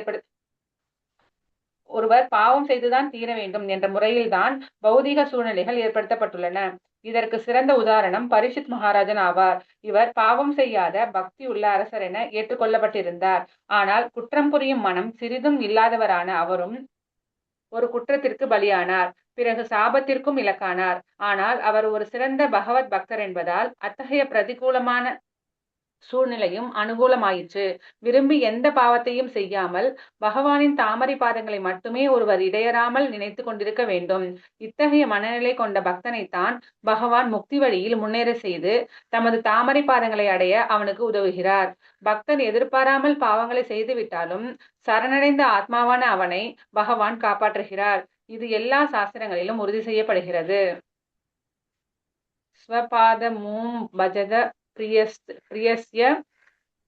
S14: ஒருவர் பாவம் செய்துதான் தீர வேண்டும் என்ற முறையில்தான் பௌதீக சூழ்நிலைகள் ஏற்படுத்தப்பட்டுள்ளன. இதற்கு சிறந்த உதாரணம் பரீட்சித் மகாராஜன் ஆவார். இவர் பாவம் செய்யாத பக்தி உள்ள அரசர் என ஏற்றுக்கொள்ளப்பட்டிருந்தார். ஆனால் குற்றம் புரியும் மனம் சிறிதும் இல்லாதவரான அவரும் ஒரு குற்றத்திற்கு பலியானார். பிறகு சாபத்திற்கும் இலக்கானார். ஆனால் அவர் ஒரு சிறந்த பகவத் பக்தர் என்பதால் அத்தகைய பிரதிகூலமான சூழ்நிலையும் அனுகூலமாயிற்று. விரும்பி எந்த பாவத்தையும் செய்யாமல் பகவானின் தாமரை பாதங்களை மட்டுமே ஒருவர் இடையறாமல் நினைத்து கொண்டிருக்க வேண்டும். இத்தகைய மனநிலை கொண்ட பக்தனைத்தான் பகவான் முக்தி வழியில் முன்னேற செய்து தமது தாமரை பாதங்களை அடைய அவனுக்கு உதவுகிறார். பக்தன் எதிர்பாராமல் பாவங்களை செய்துவிட்டாலும் சரணடைந்த ஆத்மாவான அவனை பகவான் காப்பாற்றுகிறார். இது எல்லா சாஸ்திரங்களிலும் உறுதி செய்யப்படுகிறது. ஸ்வபாதமூம் பஜத பிரியஸ்ய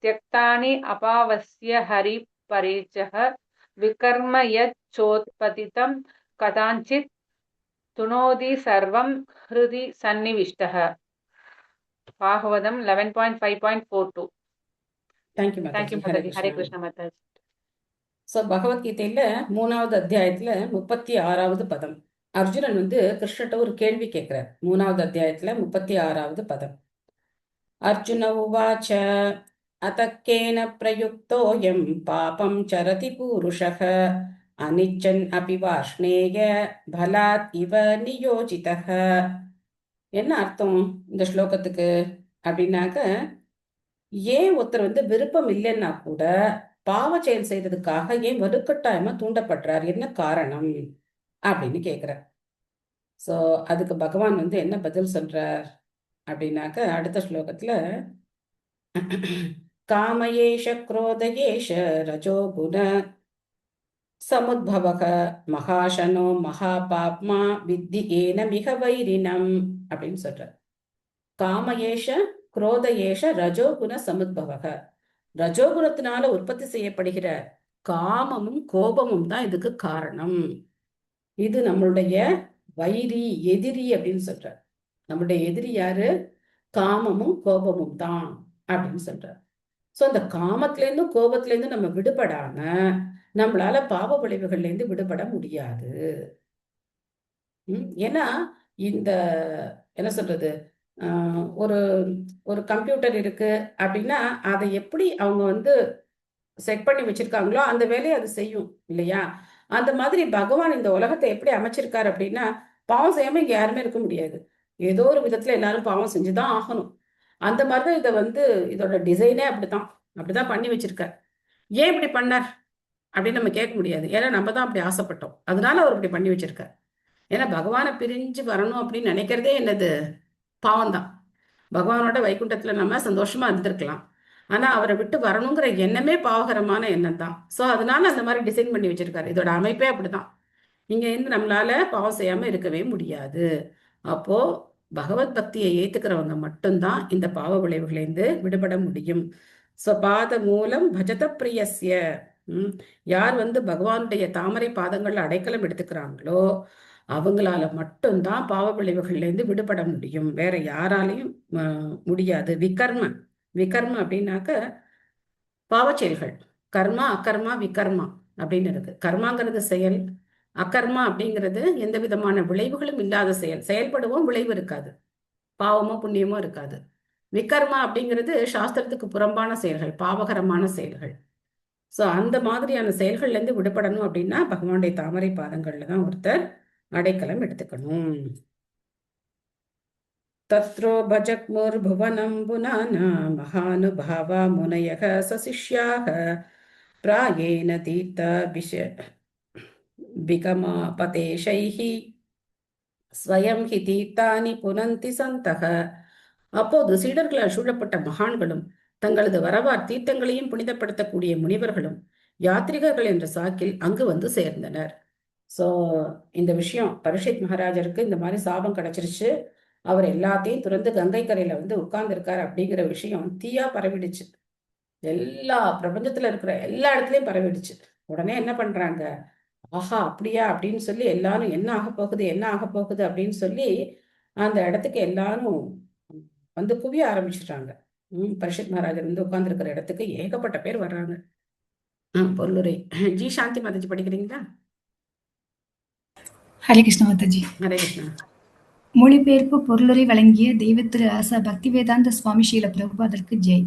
S14: த்யக்தானி அபாவஸ்ய ஹரி பரேச்சஹ விகர்ம யத் சோத்பதிதம் கதாஞ்சித் துனோதி சர்வம் ஹிருதி சன்னிவிஷ்டஹ. Bhagavatam 11.5.42.
S2: Thank you
S14: thank you
S2: Mataji.
S14: Mataji. Hare Krishna Mataji.
S2: So பகவத்கீதையில 3வது அத்தியாயத்துல 36வது பதம். அர்ஜுனன் கிருஷ்ணர்ட்ட ஒரு கேள்வி கேட்கிறார். 3வது அத்தியாயத்துல 36வது பதம். அர்ஜுன உவாச்ச அதக்கேன பிரயுக்தோயம் பாபம் சரதி பூருஷः அனிச்சன் அபி வாஷ்ணேய பலாத் இவ நியோஜிதः. என்ன அர்த்தம் இந்த ஸ்லோகத்துக்கு அப்படின்னாக்க, ஏன் ஒருத்தர் விருப்பம் இல்லைன்னா கூட பாவ செயல் செய்யறதுக்காக ஏன் வலுக்கட்டாயமா தூண்டப்படுறார், என்ன காரணம் அப்படின்னு கேக்குறார். சோ அதுக்கு பகவான் என்ன பதில் சொல்றார் அப்படின்னாக்க, அடுத்த ஸ்லோகத்துல காமயேஷ குரோதயேஷ ரஜோகுண சமுத்பவக மகாசனோ மகாபாப்மா வித்தி ஏன மிக வைரினம் அப்படின்னு சொல்றார். காமயேஷ குரோதயேஷ ரஜோகுண சமுத்பவக. ரஜோகுணத்தினால உற்பத்தி செய்யப்படுகிற காமமும் கோபமும் தான் இதுக்கு காரணம். இது நம்மளுடைய வைரி, எதிரி அப்படின்னு சொல்றார். நம்முடைய எதிரி யாரு? காமமும் கோபமும் தான் அப்படின்னு சொல்றார். சோ அந்த காமத்திலேருந்தும் கோபத்திலேருந்து நம்ம விடுபடாம நம்மளால பாவ விளைவுகள்ல இருந்து விடுபட முடியாது. ஏன்னா இந்த என்ன சொல்றது, ஒரு ஒரு கம்ப்யூட்டர் இருக்கு அப்படின்னா அதை எப்படி அவங்க செட் பண்ணி வச்சிருக்காங்களோ அந்த வேலையை அது செய்யும் இல்லையா? அந்த மாதிரி பகவான் இந்த உலகத்தை எப்படி அமைச்சிருக்காரு அப்படின்னா, பாவம் செய்யாம இங்க யாருமே இருக்க முடியாது. ஏதோ ஒரு விதத்துல எல்லாரும் பாவம் செஞ்சுதான் ஆகணும். அந்த மாதிரிதான் இதோட டிசைனே அப்படிதான் பண்ணி வச்சிருக்கார். ஏன் இப்படி பண்ணார் அப்படின்னு நம்ம கேட்க முடியாது. ஏன்னா நம்ம தான் அப்படி ஆசைப்பட்டோம், அதனால அவர் இப்படி பண்ணி வச்சிருக்கார். ஏன்னா பகவானை பிரிஞ்சு வரணும் அப்படின்னு நினைக்கிறதே என்னது? பாவம் தான். பகவானோட வைகுண்டத்துல நம்ம சந்தோஷமா இருந்திருக்கலாம், ஆனா அவரை விட்டு வரணுங்கிற எண்ணமே பாவகரமான எண்ணம் தான். சோ அதனால அந்த மாதிரி டிசைன் பண்ணி வச்சிருக்காரு. இதோட அமைப்பே அப்படிதான். இங்க நம்மளால பாவம் செய்யாம இருக்கவே முடியாது. அப்போ பகவத் பக்தியை ஏத்துக்கிறவங்க மட்டும்தான் இந்த பாவ விளைவுகளிலிருந்து விடுபட முடியும். ஸ்வபாத மூலம் பஜத பிரியஸ்ய. யார் பகவானுடைய தாமரை பாதங்கள்ல அடைக்கலம் எடுத்துக்கிறாங்களோ அவங்களால மட்டும்தான் பாவ விளைவுகள்ல இருந்து விடுபட முடியும். வேற யாராலையும் முடியாது. விகர்ம அப்படின்னாக்க பாவ செயல்கள். கர்மா, அகர்மா, விகர்மா அப்படின்னு இருக்கு. கர்மாங்கிறது செயல், அகர்மா அப்படிங்கிறது எந்த விதமான விளைவுகளும் இல்லாத செயல். செயல்படுவோம், விளைவு இருக்காது, பாவமோ புண்ணியமோ இருக்காது. விகர்மா அப்படிங்கிறது சாஸ்திரத்துக்கு புறம்பான செயல்கள், பாவகரமான செயல்கள். சோ அந்த மாதிரியான செயல்கள்ல இருந்து விடுபடணும் அப்படின்னா பகவானுடைய தாமரை பாதங்கள்ல தான் ஒருத்தர் அடைக்கலம் எடுத்துக்கணும். தத்ரோ பஜக்முர் புவனம் புனானா மகானுபாவா முனயக சசிஷ்யாக பிராயேன தீர்த்த விகமாபதேஷைஹி ஸ்வயம் ஹி தீர்த்தானி புனந்தி சந்தக அப்போது சீடர்களால் சூழப்பட்ட மகான்களும் தங்களது வரவார் தீர்த்தங்களையும் புனிதப்படுத்தக்கூடிய முனிவர்களும் யாத்ரிகர்கள் என்ற சாக்கில் அங்கு வந்து சேர்ந்தனர். சோ இந்த விஷயம் பரீட்சித் மகாராஜருக்கு இந்த மாதிரி சாபம் கிடைச்சிருச்சு, அவர் எல்லாத்தையும் துறந்து கங்கை கரையில வந்து உட்கார்ந்து இருக்காரு அப்படிங்கிற விஷயம் தீயா பரவிடுச்சு. எல்லா பிரபஞ்சத்துல இருக்கிற எல்லா இடத்துலயும் பரவிடுச்சு. உடனே என்ன பண்றாங்க, ஆஹா அப்படியா அப்படின்னு சொல்லி எல்லாரும் என்ன ஆக போகுது என்ன ஆக போகுது அப்படின்னு சொல்லி அந்த இடத்துக்கு எல்லாரும் வந்து குவிய ஆரம்பிச்சிடுறாங்க. பரீட்சித் மகாராஜர் வந்து உட்கார்ந்து இருக்கிற இடத்துக்கு ஏகப்பட்ட பேர் வர்றாங்க. பொருளுரை ஜி சாந்தி மாதாஜி படிக்கிறீங்களா?
S15: ஹரே கிருஷ்ண மாதாஜி.
S2: ஹரே கிருஷ்ணா.
S15: மொழிபெயர்ப்பு பொருளுரை வழங்கிய தெய்வ திரு ஆசா பக்திவேதாந்த சுவாமி ஸ்ரீல பிரபுபாதருக்கு ஜெய்.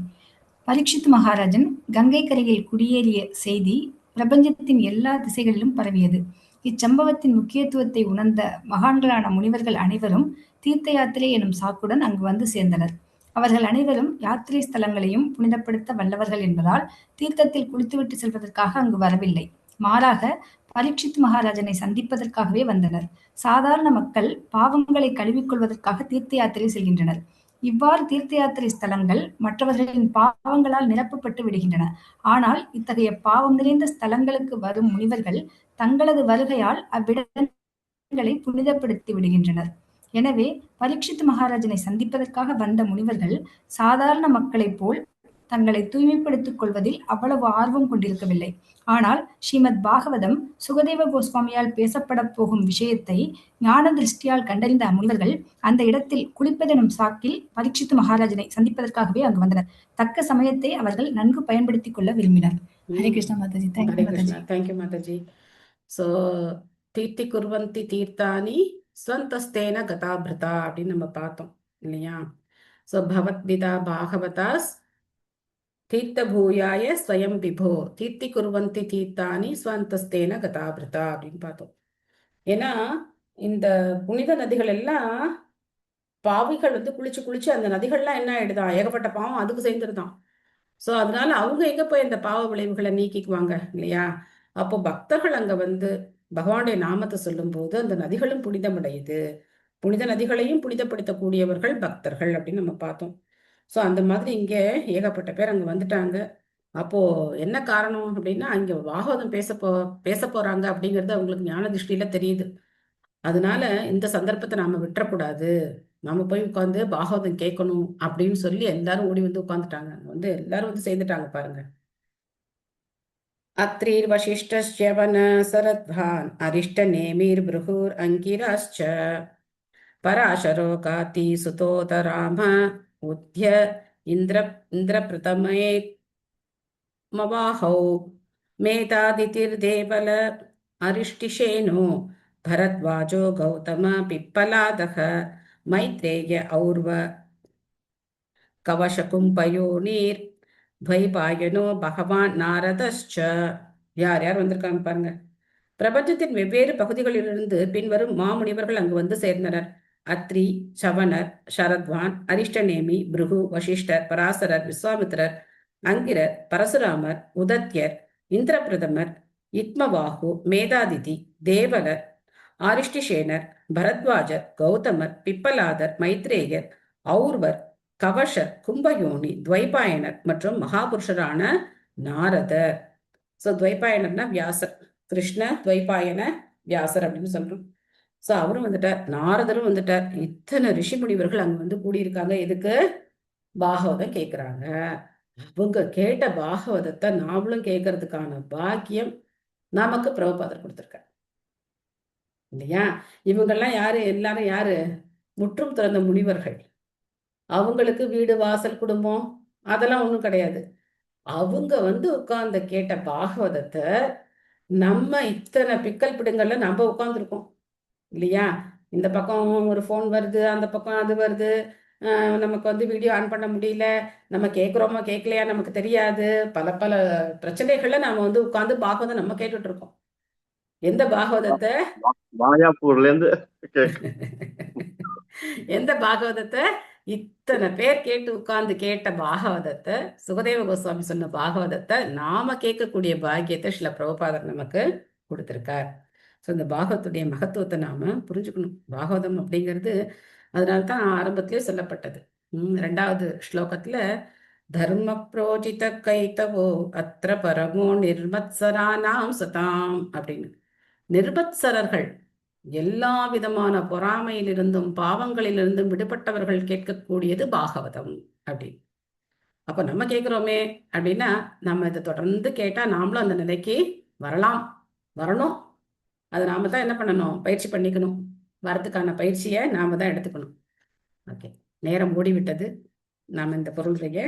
S15: பரீட்சித் மகாராஜன் கங்கை கரையில் குடியேறிய செய்தி பிரபஞ்சத்தின் எல்லா திசைகளிலும் பரவியது. இச்சம்பவத்தின் முக்கியத்துவத்தை உணர்ந்த மகான்களான முனிவர்கள் அனைவரும் தீர்த்த யாத்திரை எனும் சாக்குடன் அங்கு வந்து சேர்ந்தனர். அவர்கள் அனைவரும் யாத்திரை ஸ்தலங்களையும் புனிதப்படுத்த வல்லவர்கள் என்பதால் தீர்த்தத்தில் குளித்துவிட்டு செல்வதற்காக அங்கு வரவில்லை. மாறாக பரீட்சித் மகாராஜனை சந்திப்பதற்காகவே வந்தனர். சாதாரண மக்கள் பாவங்களை கழுவிக்கொள்வதற்காக தீர்த்த யாத்திரை செல்கின்றனர். இவ்வாறு தீர்த்த யாத்திரை ஸ்தலங்கள் மற்றவர்களின் பாவங்களால் நிரப்பப்பட்டு விடுகின்றன. ஆனால் இத்தகைய பாவம் நிறைந்த ஸ்தலங்களுக்கு வரும் முனிவர்கள் தங்களது வருகையால் அவ்விடங்களை புனிதப்படுத்தி விடுகின்றனர். எனவே பரீட்சித் மகாராஜனை சந்திப்பதற்காக வந்த முனிவர்கள் சாதாரண மக்களைப் போல் தங்களை தூய்மைப்படுத்திக் கொள்வதில் அவ்வளவு ஆர்வம் கொண்டிருக்கவில்லை. ஆனால் ஸ்ரீமத் பாகவதம் சுகதேவ கோஸ்வாமியால் பேசப்பட போகும் விஷயத்தை ஞான திருஷ்டியால் கண்டறிந்த அம்முனிவர்கள் அந்த இடத்தில் குளிப்பதெனும் சாக்கில் பரீட்சித் மகாராஜனை சந்திப்பதற்காகவே அங்கு வந்தனர். தக்க சமயத்தை அவர்கள் நன்கு பயன்படுத்திக் கொள்ள விரும்பினர். ஹரே கிருஷ்ணா மாதாஜி.
S2: தேங்க்யூ மாதாஜி. சோ தீர்த்தி குர்வந்தி தீர்த்தானி ஸ்வந்தஸ்தேன கதாபிருதா அப்படின்னு நம்ம பார்த்தோம் இல்லையா? சோ பவத்விதா பாகவதாஸ் தீர்த்த பூயாய ஸ்வயம் விபோ தீர்த்தி குர்வந்தி தீர்த்தானி ஸ்வந்தஸ்தேன கதாபிருதா அப்படின்னு பார்த்தோம். ஏன்னா இந்த புனித நதிகள் எல்லாம் பாவிகள் வந்து குளிச்சு குளிச்சு அந்த நதிகள்லாம் என்ன ஆயிடுதான், ஏகப்பட்ட பாவம் அதுக்கு சேர்ந்துருதான். சோ அதனால அவங்க எங்க போய் இந்த பாவ விளைவுகளை நீக்கிக்குவாங்க இல்லையா? அப்போ பக்தர்கள் அங்க வந்து பகவானுடைய நாமத்தை சொல்லும் போது அந்த நதிகளும் புனிதமடையுது. புனித நதிகளையும் புனிதப்படுத்தக்கூடியவர்கள் பக்தர்கள் அப்படின்னு நம்ம பார்த்தோம். சோ அந்த மாதிரி இங்க ஏகப்பட்ட பேர் அங்க வந்துட்டாங்க. அப்போ என்ன காரணம் அப்படின்னா, அங்க பாகவதம் பேச போறாங்க அப்படிங்கிறது அவங்களுக்கு ஞான திருஷ்டியில தெரியுது. அதனால இந்த சந்தர்ப்பத்தை நாம விட்டுறக்கூடாது, நாம போய் உட்காந்து பாகவதம் கேட்கணும் அப்படின்னு சொல்லி எல்லாரும் ஓடி வந்து உட்காந்துட்டாங்க. வந்து எல்லாரும் வந்து சேர்ந்துட்டாங்க பாருங்க. அத்ரீர் வசிஷ்டஸ்யவன சரத்வான் அரிஷ்ட நேமீர் பிருகூர் அங்கிராஸ்ச பராசரோ காதி சுதோதராம உத்ய இந்திர பிரதமே மவாஹௌ மேதாதிதிர்தேவல அரிஷ்டிஷேனோ பரத்வாஜோ கௌதம பிப்பலாதக மைத்ரேய ஔர்வ கவசகும்பயோ நீர் துவைபாயனோ பகவான் நாரதஸ்ச. யார் யார் வந்திருக்காங்க பாருங்க. பிரபஞ்சத்தின் வெவ்வேறு பகுதிகளிலிருந்து பின்வரும் மாமுனிவர்கள் அங்கு வந்து சேர்ந்தனர். அத்ரி, சவணர், சரத்வான், அரிஷ்டநேமி, பிருகு, வசிஷ்டர், பராசரர், விஸ்வாமித்திரர், அங்கிரர், பரசுராமர், உதத்யர், இந்திரபிரதமர், இத்மவாகு, மேதாதிதி, தேவலர், ஆரிஷ்டிஷேனர், பரத்வாஜர், கௌதமர், பிப்பலாதர், மைத்ரேயர், ஔர்வர், கவஷர், கும்பயோனி, துவைபாயனர் மற்றும் மகாபுருஷரான நாரதர். சோ துவைபாயனர்னா வியாசர், கிருஷ்ண துவைபாயன வியாசர் அப்படின்னு சொல்றோம். சோ அவரும் வந்துட்டார், நாரதரும் வந்துட்டார். இத்தனை ரிஷி முனிவர்கள் அங்க வந்து கூடியிருக்காங்க. எதுக்கு? பாகவதம் கேட்கிறாங்க. அவங்க கேட்ட பாகவதத்தை நாமளும் கேட்கறதுக்கான பாக்கியம் நமக்கு பிரபுபாதர் கொடுத்திருக்காரு இல்லையா? இவங்கெல்லாம் யாரு? எல்லாரும் யாரு? முற்றும் துறந்த முனிவர்கள். அவங்களுக்கு வீடு வாசல் குடும்பம் அதெல்லாம் ஒண்ணும் கிடையாது. அவங்க வந்து உட்கார்ந்து கேட்ட பாகவதத்தை நம்ம இத்தனை பிக்கல் பிடுங்கள்ல நம்ம உட்கார்ந்துருக்கோம் இல்லையா? இந்த பக்கம் ஒரு போன் வருது, அந்த பக்கம் அது வருது, நமக்கு வந்து வீடியோ ஆன் பண்ண முடியல, நம்ம கேட்குறோமா கேட்கலையா நமக்கு தெரியாது. பல பல பிரச்சனைகள்ல நாம வந்து உட்கார்ந்து பாகவதம் நம்ம கேட்டுட்டு இருக்கோம். எந்த பாகவதத்தை?
S4: மாயாப்பூர்ல இருந்து
S2: எந்த பாகவதத்தை? இத்தனை பேர் கேட்டு உட்கார்ந்து கேட்ட பாகவதத்தை, சுகதேவ கோஸ்வாமி சொன்ன பாகவதத்தை நாம கேட்கக்கூடிய பாக்கியத்தை ஸ்ரீல பிரபுபாதர் நமக்கு கொடுத்திருக்கார். ஸோ இந்த பாகவத்துடைய மகத்துவத்தை நாம புரிஞ்சுக்கணும். பாகவதம் அப்படிங்கிறது அதனால்தான் ஆரம்பத்திலே சொல்லப்பட்டது. ரெண்டாவது ஸ்லோகத்துல தர்ம புரோஜித கைத்தவோ அத்திர பரமோ நிர்மத்சரானாம் சதாம் அப்படின்னு. நிர்மத்சரர்கள், எல்லா விதமான பொறாமையிலிருந்தும் பாவங்களிலிருந்தும் விடுபட்டவர்கள் கேட்கக்கூடியது பாகவதம் அப்படின்னு. அப்ப நம்ம கேட்கிறோமே அப்படின்னா, நம்ம இதை தொடர்ந்து கேட்டா நாமளும் அந்த நிலைக்கு வரணும். அதை நாம தான் என்ன பண்ணணும், பயிற்சி பண்ணிக்கணும். வரதுக்கான பயிற்சியை நாம தான் எடுத்துக்கணும். ஓகே, நேரம் ஓடிவிட்டது. நாம் இந்த பொருளுடைய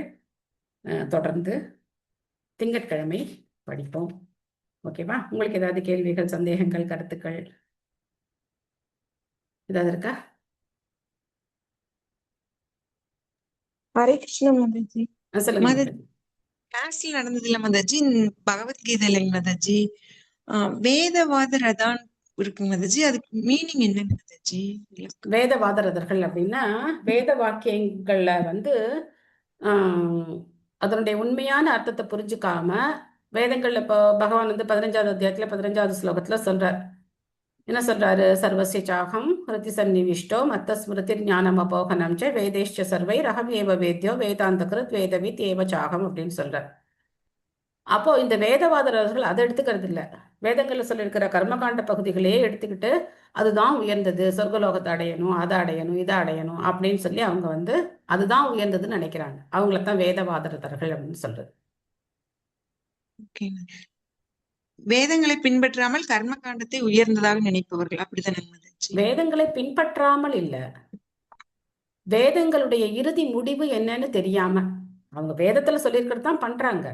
S2: தொடர்ந்து திங்கட்கிழமை படிப்போம். ஓகேவா? உங்களுக்கு ஏதாவது கேள்விகள், சந்தேகங்கள், கருத்துக்கள் ஏதாவது இருக்கா?
S10: ஹரே கிருஷ்ணா மாதாஜி.
S2: சொல்லுங்க
S10: மாதாஜி, கிளாஸ்ல நடந்தது இல்ல மாதாஜி, பகவத்கீதையில மாதாஜி வேதவாத ரதான் இருக்கு மாதாஜி, அதுக்கு மீனிங் என்ன மாதாஜி?
S2: வேதவாத ரதர்கள் அப்படின்னா வேத வாக்கியங்கள்ல அதனுடைய உண்மையான அர்த்தத்தை புரிஞ்சுக்காம வேதங்கள்ல இப்போ பகவான் 15வது அத்தியாயத்துல 15வது ஸ்லோகத்துல சொல்றார். என்ன சொல்றாரு? சர்வஸ்ய சாகம் ஹிருதி சந்நிவிஷ்டோ மத்த ஸ்மிருதி ஞானம் அபோகனம் ச வேதேஷ்ட சர்வை ரகம் ஏவ வேத்யோ வேதாந்த கிருத் வேதவித் ஏவ சாகம் அப்படின்னு சொல்றார். அப்போ இந்த வேதவாதர்கள் அதை எடுத்துக்கிறது இல்லை. வேதங்கள்ல சொல்லியிருக்கிற கர்மகாண்ட பகுதிகளையே எடுத்துக்கிட்டு அதுதான் உயர்ந்தது, சொர்க்கலோகத்தை அடையணும், அதை அடையணும், இதை அடையணும் அப்படின்னு சொல்லி அவங்க அதுதான் உயர்ந்ததுன்னு நினைக்கிறாங்க. அவங்களத்தான் வேதவாதர்கள் அப்படின்னு சொல்றது.
S10: வேதங்களை பின்பற்றாமல் கர்ம காண்டத்தை உயர்ந்ததாக நினைப்பவர்கள் அப்படித்தானே?
S2: வேதங்களை பின்பற்றாமல் இல்ல, வேதங்களுடைய இறுதி முடிவு என்னன்னு தெரியாம அவங்க வேதத்துல சொல்லியிருக்கிறது தான் பண்றாங்க.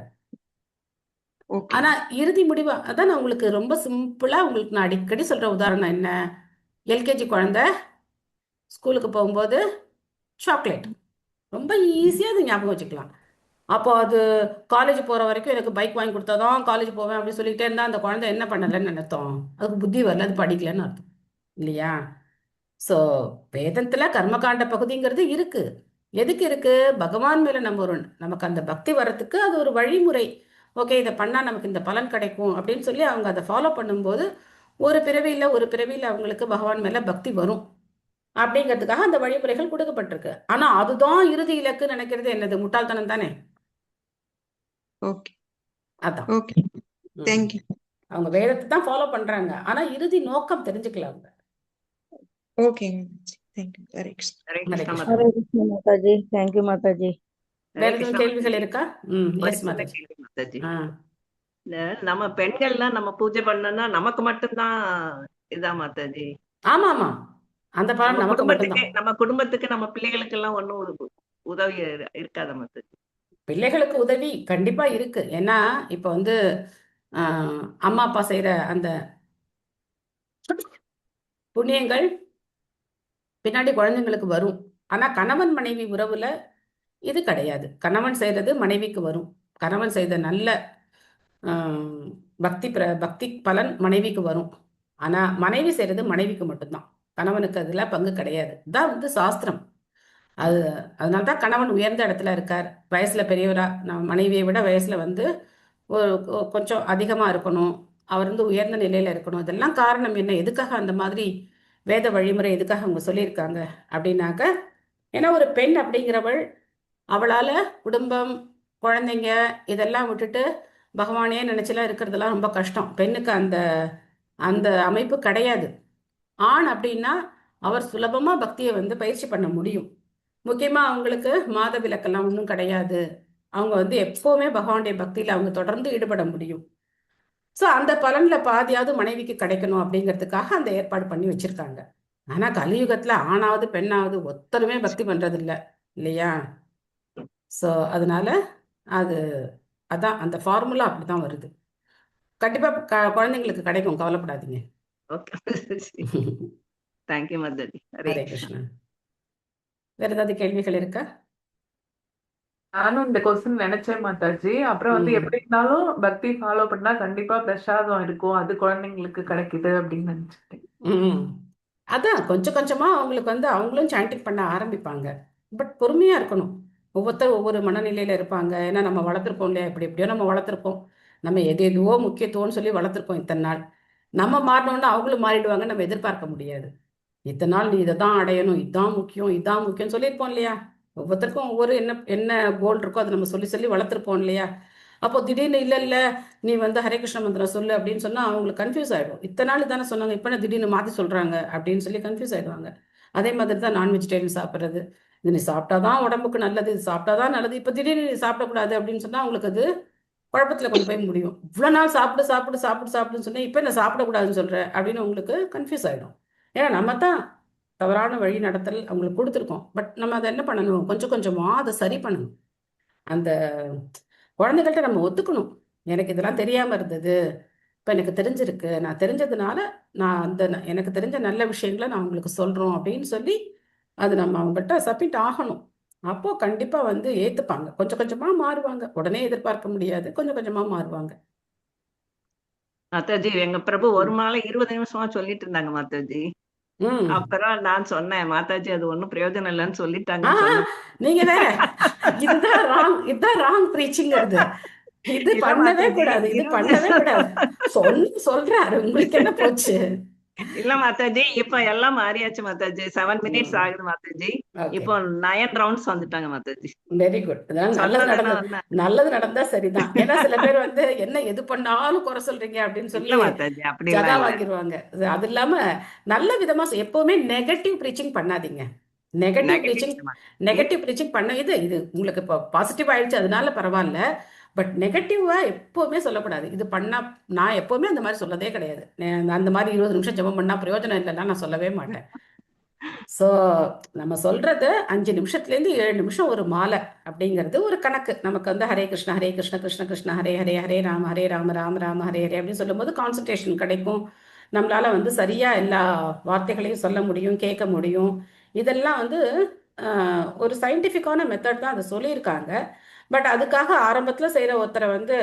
S2: ஆனா இறுதி முடிவு அதான் நான் உங்களுக்கு ரொம்ப சிம்பிளா உங்களுக்கு நான் அடிக்கடி சொல்ற உதாரணம் என்ன, எல்கேஜி குழந்தை ஸ்கூலுக்கு போகும்போது சாக்லேட் ரொம்ப ஈஸியா அது ஞாபகம் வச்சுக்கலாம். அப்போ அது காலேஜ் போற வரைக்கும் எனக்கு பைக் வாங்கி கொடுத்தாதான் காலேஜ் போவேன் அப்படின்னு சொல்லிட்டே இருந்தா அந்த குழந்தை என்ன பண்ணலன்னு அர்த்தம், அதுக்கு புத்தி வரல, அது படிக்கலன்னு அர்த்தம் இல்லையா? ஸோ வேதத்துல கர்மகாண்ட பகுதிங்கிறது இருக்கு. எதுக்கு இருக்கு? பகவான் மேல நமக்கு அந்த பக்தி வர்றதுக்கு அது ஒரு வழிமுறை. ஓகே, இதை பண்ணா நமக்கு இந்த பலன் கிடைக்கும் அப்படின்னு சொல்லி அவங்க அதை ஃபாலோ பண்ணும்போது ஒரு பிறவியில் அவங்களுக்கு பகவான் மேல பக்தி வரும் அப்படிங்கிறதுக்காக அந்த வழிமுறைகள் கொடுக்கப்பட்டிருக்கு. ஆனா அதுதான் இறுதி இலக்கு நினைக்கிறது என்னது? முட்டாள்தனம் தானே. அதான் அவங்க வேதத்தை தான் ஃபாலோ பண்றாங்க, ஆனா இறுதி நோக்கம் தெரிஞ்சுக்கல அவங்க. வேற எதுவும் கேள்விகள் இருக்கா?
S1: நம்ம பெண்கள்லாம் நம்ம பூஜை பண்ணா நமக்கு மட்டும்தான் இதா மாதாஜி?
S2: ஆமா ஆமா, அந்த பலன் நமக்கு மட்டும்தான்.
S1: நம்ம குடும்பத்துக்கு நம்ம பிள்ளைகளுக்கு எல்லாம் ஒன்னும் உதவி இருக்காத மாதாஜி?
S2: பிள்ளைகளுக்கு உதவி கண்டிப்பா இருக்கு. ஏன்னா இப்ப அம்மா அப்பா செய்யற அந்த புண்ணியங்கள் பின்னாடி குழந்தைங்களுக்கு வரும். ஆனா கணவன் மனைவி உறவுல இது கிடையாது. கணவன் செய்யறது மனைவிக்கு வரும். கணவன் செய்த நல்ல பக்தி பலன் மனைவிக்கு வரும். ஆனா மனைவி செய்யறது மனைவிக்கு மட்டும்தான், கணவனுக்கு அதுல பங்கு கிடையாது. தான் சாஸ்திரம். அதனால்தான் கணவன் உயர்ந்த இடத்துல இருக்கார். வயசுல பெரியவரா, நம்ம மனைவியை விட வயசுல கொஞ்சம் அதிகமா இருக்கணும். அவர் உயர்ந்த நிலையில இருக்கணும். இதெல்லாம் காரணம் என்ன? எதுக்காக அந்த மாதிரி வேத வழிமுறை எதுக்காக அவங்க சொல்லியிருக்காங்க அப்படின்னாக்க, ஏன்னா ஒரு பெண் அப்படிங்கிறவள் அவளால குடும்பம், குழந்தைங்க இதெல்லாம் விட்டுட்டு பகவானே நினைச்செல்லாம் இருக்கிறதெல்லாம் ரொம்ப கஷ்டம். பெண்ணுக்கு அந்த அந்த அமைப்பு கிடையாது. ஆண் அப்படின்னா அவர் சுலபமா பக்தியை பயிற்சி பண்ண முடியும். முக்கியமா அவங்களுக்கு மாத விலக்கெல்லாம் ஒன்றும் கிடையாது. அவங்க எப்பவுமே பகவானுடைய பக்தியில அவங்க தொடர்ந்து ஈடுபட முடியும். ஸோ அந்த பலன்ல பாதியாவது மனைவிக்கு கிடைக்கணும் அப்படிங்கிறதுக்காக அந்த ஏற்பாடு பண்ணி வச்சிருக்காங்க. ஆனா கலியுகத்துல ஆணாவது பெண்ணாவது ஒத்தருமே பக்தி பண்றது இல்லை இல்லையா? ஸோ அதனால அதான் அந்த ஃபார்முலா அப்படிதான் வருது. கண்டிப்பா குழந்தைங்களுக்கு கிடைக்கும், கவலைப்படாதீங்க.
S1: தேங்க்யூ மாதாஜி.
S2: ஹரே கிருஷ்ணா. வேற ஏதாவது கேள்விகள் இருக்கா?
S7: நானும் இந்த கொஸ்டின் நினைச்சேன் மாதாஜி. அப்புறம் எப்படி இருந்தாலும் பக்தி ஃபாலோ பண்ணா கண்டிப்பா பிரசாதம் இருக்கும், அது குழந்தைங்களுக்கு கிடைக்குது அப்படின்னு நினைச்சிட்டேன்.
S2: அதான் கொஞ்சம் கொஞ்சமா அவங்களுக்கு அவங்களும் சாண்டிங் பண்ண ஆரம்பிப்பாங்க. பட் பொறுமையா இருக்கணும். ஒவ்வொருத்தரும் ஒவ்வொரு மனநிலையில இருப்பாங்க. ஏன்னா நம்ம வளர்த்துருக்கோம் இல்லையா, எப்படியோ நம்ம வளர்த்துருக்கோம். நம்ம எதுவோ முக்கியத்துவம்னு சொல்லி வளர்த்துருக்கோம் இத்தனை நாள். நம்ம மாறினோன்னா அவங்களும் மாறிடுவாங்க, நம்ம எதிர்பார்க்க முடியாது. இத்தனை நாள் நீ இதை தான் அடையணும், இதுதான் முக்கியம், இதுதான் முக்கியம் சொல்லியிருப்போம் இல்லையா? ஒவ்வொருத்தருக்கும் ஒவ்வொரு என்ன என்ன கோல் இருக்கோ அதை நம்ம சொல்லி சொல்லி வளர்த்துருப்போம் இல்லையா. அப்போ திடீர்னு இல்லை நீ வந்து ஹரே கிருஷ்ண மந்திரம் சொல்லு அப்படின்னு சொன்னா அவங்களுக்கு கன்ஃபியூஸ் ஆயிடும். இத்தனை நாள் தானே சொன்னாங்க, இப்போ திடீர்னு மாத்தி சொல்றாங்க அப்படின்னு சொல்லி கன்ஃபியூஸ் ஆயிடுவாங்க. அதே மாதிரி தான் நான் வெஜிடேரியன் சாப்பிட்றது. இது நீ சாப்பிட்டாதான் உடம்புக்கு நல்லது, இது சாப்பிட்டாதான் நல்லது, இப்போ திடீர்னு நீ சாப்பிடக்கூடாது அப்படின்னு சொன்னா அவங்களுக்கு அது குழப்பத்துல கொண்டு போய் முடியும். இவ்வளவு நாள் சாப்பிடுன்னு சொன்னேன், இப்போ என்ன சாப்பிடக்கூடாதுன்னு சொல்றேன் அப்படின்னு உங்களுக்கு கன்ஃபியூஸ் ஆயிடும். ஏன்னா நம்ம தான் தவறான வழி நடத்தல் அவங்களுக்கு கொடுத்துருக்கோம். பட் நம்ம அதை என்ன பண்ணணும், கொஞ்சம் கொஞ்சமா அதை சரி பண்ணணும். அந்த குழந்தைகள்கிட்ட நம்ம ஒத்துக்கணும், எனக்கு இதெல்லாம் தெரியாம இருந்தது, இப்போ எனக்கு தெரிஞ்சிருக்கு, நான் தெரிஞ்சதுனால நான் எனக்கு தெரிஞ்ச நல்ல விஷயங்களை நான் உங்களுக்கு சொல்றோம் அப்படின்னு சொல்லி அது நம்ம அவங்கள்ட்ட சப்மிட் ஆகணும். அப்போ கண்டிப்பா வந்து ஏத்துப்பாங்க, கொஞ்சம் கொஞ்சமா மாறுவாங்க. உடனே எதிர்பார்க்க முடியாது, கொஞ்சம் கொஞ்சமா மாறுவாங்க.
S1: மாதாஜி எங்க பிரபு ஒரு மாலை 20 நிமிஷமா சொல்லிட்டு இருந்தாங்க மாதாஜி. அப்புறம் நான் சொன்னேன், மாதாஜி அது ஒண்ணும் பிரயோஜனம் இல்லைன்னு சொல்லிட்டாங்கன்னு சொன்னேன்.
S2: நீங்க வேற இதுதான் ராங் பிரீச்சிங்கிறது. இது பண்ணவே கூடாது, இது பண்ணவே கூடாது சொல்றாரு. உங்களுக்கு என்ன போச்சு?
S1: இல்ல மாதாஜி, இப்ப எல்லாம் மாறியாச்சு மாதாஜி. 7 minutes ஆகுது மாதாஜி. இப்போ 9 rounds வந்துட்டாங்க மாதாஜி.
S2: Very good. நல்லது நடந்தா சரிதான். ஏன்னா சில பேர் வந்து என்ன எது பண்ணாலும் குறை சொல்றீங்க அப்படின்னு சொல்லி ஜதா வாங்கிடுவாங்க. அது இல்லாம நல்ல விதமா எப்பவுமே நெகட்டிவ் ப்ரீச்சிங் பண்ணாதீங்க. நெகட்டிவ் ப்ரீச்சிங் பண்ண இது உங்களுக்கு இப்போ பாசிட்டிவ் ஆயிடுச்சு அதனால பரவாயில்ல. பட் நெகட்டிவா எப்பவுமே சொல்லக்கூடாது. இது பண்ணா நான் எப்பவுமே அந்த மாதிரி சொல்லதே கிடையாது. அந்த மாதிரி 20 நிமிஷம் ஜெபம் பண்ணா பிரயோஜனம் இல்லைன்னா நான் சொல்லவே மாட்டேன். ஸோ நம்ம சொல்றது 5 நிமிஷத்துலேருந்து 7 நிமிஷம் ஒரு மாலை அப்படிங்கிறது ஒரு கணக்கு. நமக்கு வந்து ஹரே கிருஷ்ணா கிருஷ்ண கிருஷ்ண ஹரே ஹரே ஹரே ராம ராம ராம ஹரே ஹரே அப்படின்னு சொல்லும்போது கான்சன்ட்ரேஷன் கிடைக்கும். நம்மளால வந்து சரியா எல்லா வார்த்தைகளையும் சொல்ல முடியும், கேட்க முடியும். இதெல்லாம் வந்து ஒரு சயின்டிஃபிக்கான மெத்தட் தான் அதை சொல்லியிருக்காங்க. பட் அதுக்காக ஆரம்பத்துல செய்யற ஒருத்தரை வந்து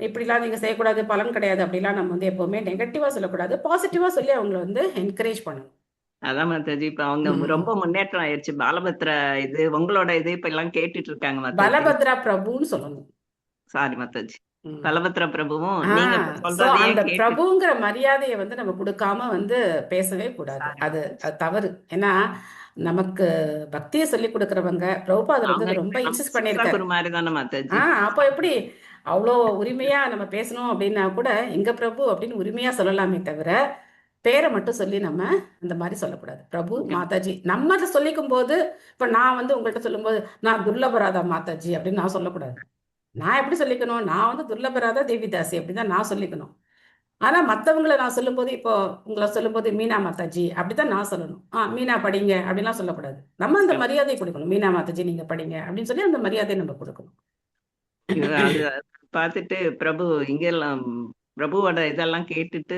S2: இப்படிலாம் நீங்க செய்யக்கூடாது, பலன் கிடையாது அப்படிலாம் நம்ம வந்து எப்பவுமே நெகட்டிவா சொல்லக்கூடாது, பாசிட்டிவா சொல்லி அவங்களை வந்து என்கரேஜ் பண்ணணும்.
S1: அதான் மாதாஜி, இப்ப அவங்க ரொம்ப முன்னேற்றம் ஆயிடுச்சு. பாலபத்ரா இது உங்களோட இது இப்ப எல்லாம் கேட்டுட்டு இருக்காங்க மாதாஜி.
S2: பலபத்ரா பிரபுன்னு சொல்லணும்.
S1: சாரி மாதாஜி, பலபத்ரா பிரபுவும்
S2: அந்த பிரபுங்கிற மரியாதையை வந்து நம்ம கொடுக்காம வந்து பேசவே கூடாது. அது தவறு. ஏன்னா நமக்கு பக்தியை சொல்லி கொடுக்கறவங்க பிரபுபாதர் வந்து ரொம்ப இன்சிஸ்ட் பண்ணிருக்காரு. அப்போ எப்படி அவ்வளோ உரிமையா நம்ம பேசணும் அப்படின்னா கூட எங்க பிரபு அப்படின்னு உரிமையா சொல்லலாமே தவிர பேரை மட்டும் சொல்லி நம்ம அந்த மாதிரி சொல்லக்கூடாது. பிரபு மாதாஜி நம்ம அதை சொல்லிக்கும் போது, இப்ப நான் வந்து உங்கள்கிட்ட சொல்லும் போது நான் துர்லபராதா மாதாஜி அப்படின்னு நான் சொல்லக்கூடாது. நான் எப்படி சொல்லிக்கணும், நான் வந்து துர்லபராதா தேவிதாசி அப்படிதான் நான் சொல்லிக்கணும். ஆனா மற்றவங்களை நான் சொல்லும்போது, இப்போ உங்களை சொல்லும்போது மீனா மாதாஜி அப்படிதான் நான் சொல்லணும். மீனா படிங்க அப்படின்லாம் சொல்லக்கூடாது. நம்ம அந்த மரியாதையை கொடுக்கணும். மீனா மாதாஜி நீங்க படிங்க அப்படின்னு சொல்லி அந்த மரியாதையை நம்ம கொடுக்கணும்.
S1: பார்த்துட்டு பிரபு இங்கெல்லாம் பிரபுவோட இதெல்லாம் கேட்டுட்டு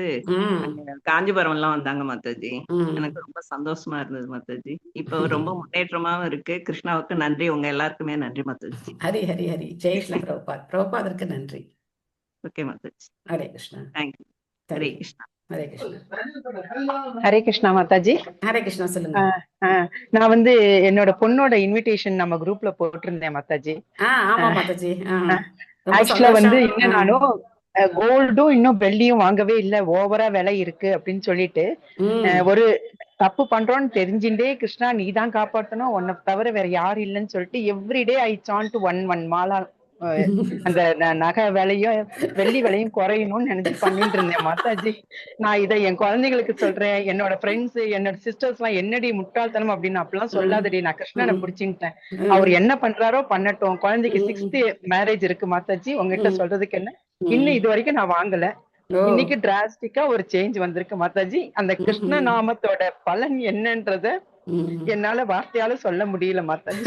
S1: காஞ்சிபுரம் எல்லாம் வந்தாங்க மாதாஜி. எனக்கு ரொம்ப சந்தோஷமா இருந்தது மாதாஜி. இப்ப ரொம்ப முன்னேற்றமாவும் இருக்கு. கிருஷ்ணாவுக்கு நன்றி, உங்க எல்லாருக்குமே நன்றி மாதாஜி.
S2: ஹரி ஹரி ஹரி. ஜெய் ஸ்ரீ பிரபுபாத். பிரபுபாதருக்கு நன்றி.
S1: ஓகே மாதாஜி.
S2: ஹரே கிருஷ்ணா.
S1: தேங்க்யூ. ஹரே கிருஷ்ணா.
S2: ஹரே கிருஷ்ணா.
S16: ஹரே கிருஷ்ணா மாதாஜி.
S2: ஹரே கிருஷ்ணா. சொல்லுங்க.
S16: நான் வந்து என்னோட பொண்ணோட இன்விடேஷன் நம்ம குரூப்ல போட்டிருந்தேன் மாதாஜி.
S2: ஆமா மாதாஜி.
S16: ஆக்சுவலா வந்து இன்னும் நானும் கோல்டும் இன்னும் வெள்ளியும் வாங்கவே இல்ல, ஓவரா விலை இருக்கு அப்படின்னு சொல்லிட்டு ஒரு தப்பு பண்றோம்னு தெரிஞ்சுட்டே கிருஷ்ணா நீ தான் காப்பாற்றணும், உன்னை தவிர வேற யாரும் இல்லைன்னு சொல்லிட்டு எவ்ரிடே ஐ சாண்ட் ஒன் மாலா அந்த நகை விலையும் வெள்ளி விலையும் குறையணும்னு நினைச்சு பண்ணிட்டு இருந்தேன் மாதாஜி. நான் இதை என் குழந்தைங்களுக்கு சொல்றேன், என்னோட ஃப்ரெண்ட்ஸ் என்னோட சிஸ்டர்ஸ் எல்லாம் என்னடி முட்டாள்தனம் அப்படின்னு அப்படிலாம் சொல்லாதடி, நான் கிருஷ்ணனை பிடிச்சின்ட்டேன், அவர் என்ன பண்றாரோ பண்ணட்டும். குழந்தைக்கு 6th மேரேஜ் இருக்கு மாதாஜி, உங்ககிட்ட சொல்றதுக்கு என்ன, இன்னும் இது வரைக்கும் நான் வாங்கல. இன்னைக்கு டிராஸ்டிக்கா ஒரு சேஞ்ச் வந்திருக்கு மாதாஜி. அந்த கிருஷ்ண நாமத்தோட பலன் என்னன்றத என்னால வார்த்தையால சொல்ல முடியல மாதாஜி.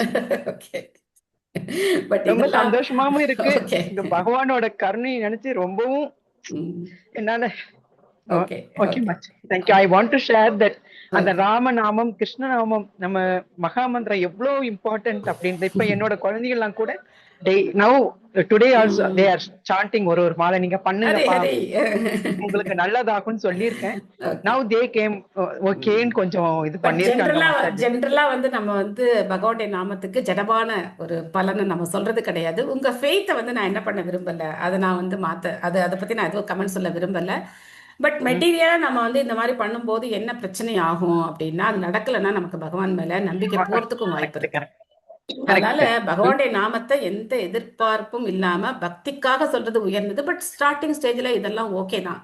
S16: ரொம்ப சந்தோஷமாவும் இருக்கு. இந்த பகவானோட கருணையை நினைச்சு ரொம்பவும் என்னால I want to share that அந்த ராமநாமம் கிருஷ்ணநாமம் நம்ம மகாமந்திரம் எவ்வளவு இம்பார்ட்டன்ட் அப்படின்றது இப்ப என்னோட குழந்தைகள் எல்லாம் கூட today also they are sanding ஒரு மாலை நீங்க பண்ணுங்கப்பா உங்களுக்கு நல்லதாகும்னு சொல்லியிருக்கேன். நவ் தே கேம் ஓகேன்னு கொஞ்சம் இது பண்ணிருக்காங்க.
S2: ஜெனரலா வந்து நம்ம வந்து பகவானுடைய நாமத்துக்கு ஜடமான ஒரு பலனை நம்ம சொல்றது கிடையாது. உங்க ஃபெய்த்தை வந்து நான் என்ன பண்ண விரும்பல, அதை நான் வந்து அதை பத்தி நான் எதுவும் கமெண்ட் சொல்ல விரும்பல. பட் மெட்டீரியலா நம்ம வந்து இந்த மாதிரி பண்ணும்போது என்ன பிரச்சனை ஆகும் அப்படின்னா, அது நடக்கலைன்னா நமக்கு பகவான் மேல நம்பிக்கை போறதுக்கும் வாய்ப்பு இருக்கு. அதனால பகவானுடைய நாமத்தை எந்த எதிர்பார்ப்பும் இல்லாம பக்திக்காக சொல்றது உயர்ந்தது. பட் ஸ்டார்டிங் ஸ்டேஜ்ல இதெல்லாம் ஓகே தான்.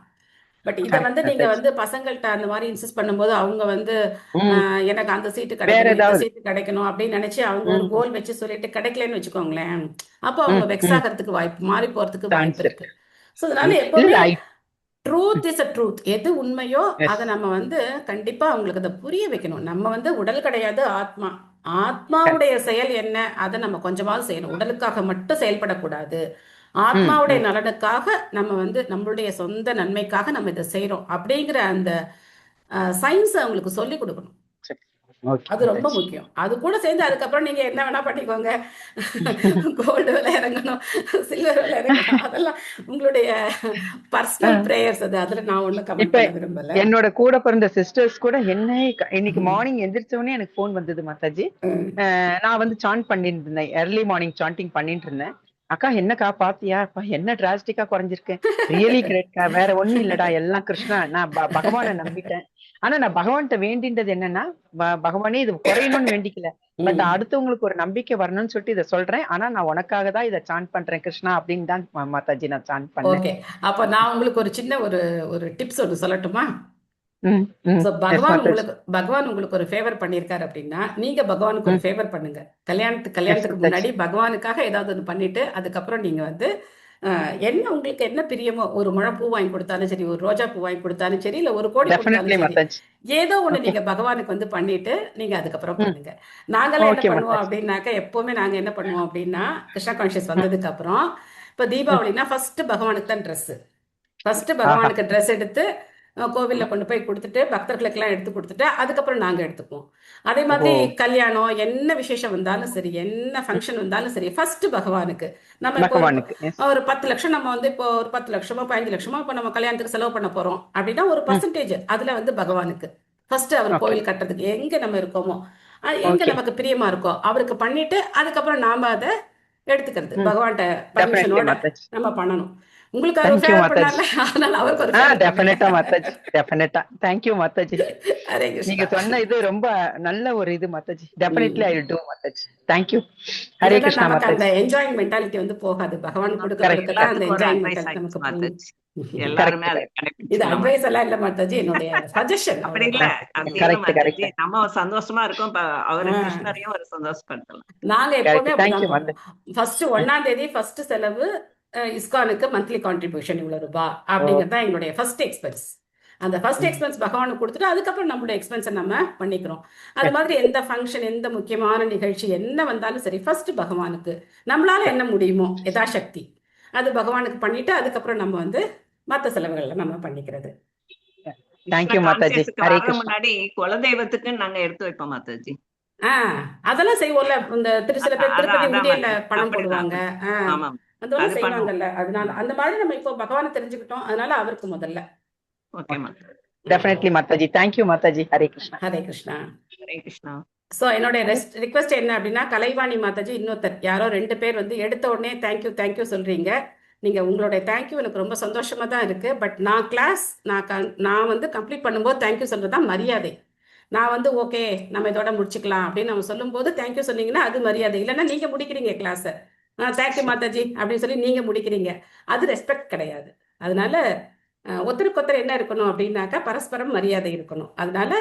S2: பட் இதை வந்து நீங்க வந்து பசங்கள்கிட்ட அந்த மாதிரி இன்சிஸ்ட் பண்ணும்போது அவங்க வந்து எனக்கு அந்த சீட்டு கிடைக்கணும், இந்த சீட்டு கிடைக்கணும் அப்படின்னு நினைச்சு அவங்க ஒரு கோல் வச்சு சொல்லிட்டு கிடைக்கலன்னு வச்சுக்கோங்களேன், அப்போ அவங்க வெக்ஸ் ஆகிறதுக்கு வாய்ப்பு, மாறி போறதுக்கு வாய்ப்பு இருக்கு. ஸோ அதனால எப்பவுமே ட்ரூத் இஸ் அ ட்ரூத். எது உண்மையோ அதை நம்ம வந்து கண்டிப்பா அவங்களுக்கு அதை புரிய வைக்கணும். நம்ம வந்து உடல் கிடையாது, ஆத்மா. ஆத்மாவுடைய செயல் என்ன அதை நம்ம கொஞ்சமாவது செய்யணும். உடலுக்காக மட்டும் செயல்படக்கூடாது. ஆத்மாவுடைய நலனுக்காக நம்ம வந்து நம்மளுடைய சொந்த நன்மைக்காக நம்ம இதை செய்யறோம் அப்படிங்கிற அந்த சயின்ஸ் அவங்களுக்கு சொல்லி கொடுக்கணும். அது ரொம்ப முக்கியம். அது கூட சேர்ந்து அதுக்கப்புறம் நீங்க என்ன வேணா பண்ணிக்கோங்க, கோல்டு விலை இறங்கணும், சில்வர் விலை இறங்கணும், அதெல்லாம் உங்களுடைய பர்சனல் பிரேயர்ஸ். அதுல நான் ஒண்ணும் கமெண்ட் பண்ண விரும்பல.
S16: என்னோட கூட பிறந்த சிஸ்டர்ஸ் கூட என்ன இன்னைக்கு மார்னிங் எந்திரிச்சவனே எனக்கு போன் வந்தது, மாதாஜி நான் வந்து சாண்ட் பண்ணிட்டு இருந்தேன், early மார்னிங் சாண்டிங் பண்ணிட்டு இருந்தேன். அக்கா என்னக்கா பாத்தியா என்ன டிராஸ்டிக்கா குறைஞ்சிருக்கேன், ரியலி கிரேட்கா, வேற ஒண்ணும் இல்லடா, எல்லாம் கிருஷ்ணா, நான் பகவானை நம்பிட்டேன். ஆனா நான் பகவான்கிட்ட வேண்டின்றது என்னன்னா, பகவானே இது குறையணும்னு வேண்டிக்கல, பட் அடுத்தவங்களுக்கு ஒரு நம்பிக்கை வரணும்னு சொல்லிட்டு இதை சொல்றேன். ஆனா நான் உனக்காக தான் இதை சாண்ட் பண்றேன் கிருஷ்ணா அப்படின்னு தான் மாதாஜி நான் சாண்ட் பண்ணேன்.
S2: ஓகே, அப்ப நான் உங்களுக்கு ஒரு சின்ன ஒரு டிப்ஸ் ஒன்று சொல்லட்டுமா? பகவான் உங்களுக்கு ஒரு ஃபேவர் பண்ணிருக்காரு அப்படின்னா நீங்க பகவானுக்கு ஒரு ஃபேவர் பண்ணுங்க. கல்யாணத்துக்கு முன்னாடி பகவானுக்காக ஏதாவது ஒன்று பண்ணிட்டு அதுக்கப்புறம் நீங்க வந்து என்ன உங்களுக்கு என்ன பிரியமோ, ஒரு முழம் பூ வாங்கி கொடுத்தாலும் சரி, ஒரு ரோஜா பூ வாங்கி கொடுத்தாலும் சரி, இல்ல ஒரு கோடி கொடுத்தாலும் சரி, ஏதோ ஒண்ணு நீங்க பகவானுக்கு வந்து பண்ணிட்டு நீங்க அதுக்கப்புறம் பண்ணுங்க. நாங்களாம் என்ன பண்ணுவோம் அப்படின்னாக்க, எப்பவுமே நாங்க என்ன பண்ணுவோம் அப்படின்னா, கிருஷ்ணா கான்சியஸ் வந்ததுக்கு அப்புறம் இப்ப தீபாவளினா ஃபர்ஸ்ட் பகவானுக்கு தான் ட்ரெஸ். ஃபர்ஸ்ட் பகவானுக்கு ட்ரெஸ் எடுத்து கோவில்ல கொண்டு போய் கொடுத்துட்டு பக்தர்களுக்கு எல்லாம் எடுத்து கொடுத்துட்டு அதுக்கப்புறம் நாங்க எடுத்துக்குவோம். அதே மாதிரி கல்யாணம் என்ன விசேஷம் வந்தாலும் சரி, என்ன ஃபங்க்ஷன் வந்தாலும் சரி, ஃபர்ஸ்ட் பகவானுக்கு. நம்ம ஒரு 10 லட்சம் நம்ம வந்து இப்போ ஒரு 10 லட்சமோ 15 லட்சமோ இப்போ நம்ம கல்யாணத்துக்கு செலவு பண்ண போறோம் அப்படின்னா ஒரு பர்சன்டேஜ் அதுல வந்து பகவானுக்கு ஃபர்ஸ்ட் அவர் கோவில் கட்டுறதுக்கு எங்க நம்ம இருக்கோமோ, எங்க நமக்கு பிரியமா இருக்கோ அவருக்கு பண்ணிட்டு அதுக்கப்புறம் நாம அதை எடுத்துக்கிறது. பகவான்கிட்ட பர்மிஷனோட நம்ம பண்ணணும். உங்களுக்கு
S16: நீங்க சொன்ன இது ரொம்ப நல்ல ஒரு இது Mataji. Definitely I will do Mataji. Thank you. Hare Krishna Mataji.
S2: அந்த என்ஜாயிங் மென்டாலிட்டி வந்து போகாது. பகவான் கொடுக்கறதுக்கு அந்த என்ஜாயிங் மென்டாலிட்டி நமக்கு மாதாஜி. எல்லாரும் இது அட்வைஸ் எல்லாம் இல்ல மாதாஜி, என்னுடைய சஜஷன்.
S1: அப்படி இல்ல, கரெக்ட். நம்ம சந்தோஷமா இருக்கோம், அவரு கிருஷ்ணரையும் ஒரு சந்தோஷப்படுத்தலாம்.
S2: நாங்க எப்பவுமே ஃபர்ஸ்ட் 1ஆம் தேதி ஃபர்ஸ்ட் செலவு இஸ்கானுக்கு மந்த்லி கான்ட்ரிபியூஷன் இவ்வளவு ரூபாய் அப்படிங்கிறது தான் எங்களுடைய ஃபர்ஸ்ட் எக்ஸ்பென்ஸ். அந்த ஃபர்ஸ்ட் எக்ஸ்பென்ஸ் பகவானுக்கு கொடுத்துட்டு அதுக்கப்புறம் நம்மளுடைய எக்ஸ்பென்ஸை நம்ம பண்ணிக்கிறோம். அது மாதிரி எந்த ஃபங்க்ஷன், எந்த முக்கியமான நிகழ்ச்சி என்ன வந்தாலும் சரி, ஃபர்ஸ்ட் பகவானுக்கு நம்மளால என்ன முடியுமோ யதாசக்தி அது பகவானுக்கு பண்ணிட்டு அதுக்கப்புறம் நம்ம வந்து மற்ற செலவுகள்ல நம்ம பண்ணிக்கிறது.
S1: முன்னாடி குலதெய்வத்துக்கு நாங்க எடுத்து வைப்போம் மாதாஜி.
S2: அதெல்லாம் செய்வோம்ல. இந்த சில பேர் திருப்பதி உண்டியல்ல பணம் போடுவாங்க, அதெல்லாம் செய்வாங்கல்ல. அதனால அந்த மாதிரி நம்ம இப்போ பகவானை தெரிஞ்சுக்கிட்டோம், அதனால அவருக்கு முதல்ல.
S16: Definitely Mataji. Thank you Mataji. Hare Krishna.
S2: Hare Krishna. Hare Krishna. So என்னோட ரிக்வெஸ்ட் என்ன அப்படின்னா, கலைவாணி மாதாஜி இன்னொருத்தர் யாரோ 2 பேர் வந்து எடுத்த உடனே தேங்க்யூ சொல்றீங்க. நீங்க உங்களுடைய தேங்க்யூ எனக்கு ரொம்ப சந்தோஷமா தான் இருக்கு. பட் நான் வந்து கம்ப்ளீட் பண்ணும்போது தேங்க்யூ சொல்றதுதான் மரியாதை. நான் வந்து ஓகே நம்ம இதோட முடிச்சுக்கலாம் அப்படின்னு நம்ம சொல்லும் போது தேங்க்யூ சொன்னீங்கன்னா அது மரியாதை. இல்லைன்னா நீங்க முடிக்கிறீங்க கிளாஸை, தேங்க்யூ மாதாஜி அப்படின்னு சொல்லி நீங்க முடிக்கிறீங்க, அது ரெஸ்பெக்ட் கிடையாது. அதனால ஒருத்தருக்கு ஒருத்தர் என்ன இருக்கணும் அப்படின்னாக்கா பரஸ்பரம் மரியாதை இருக்கணும். அதனால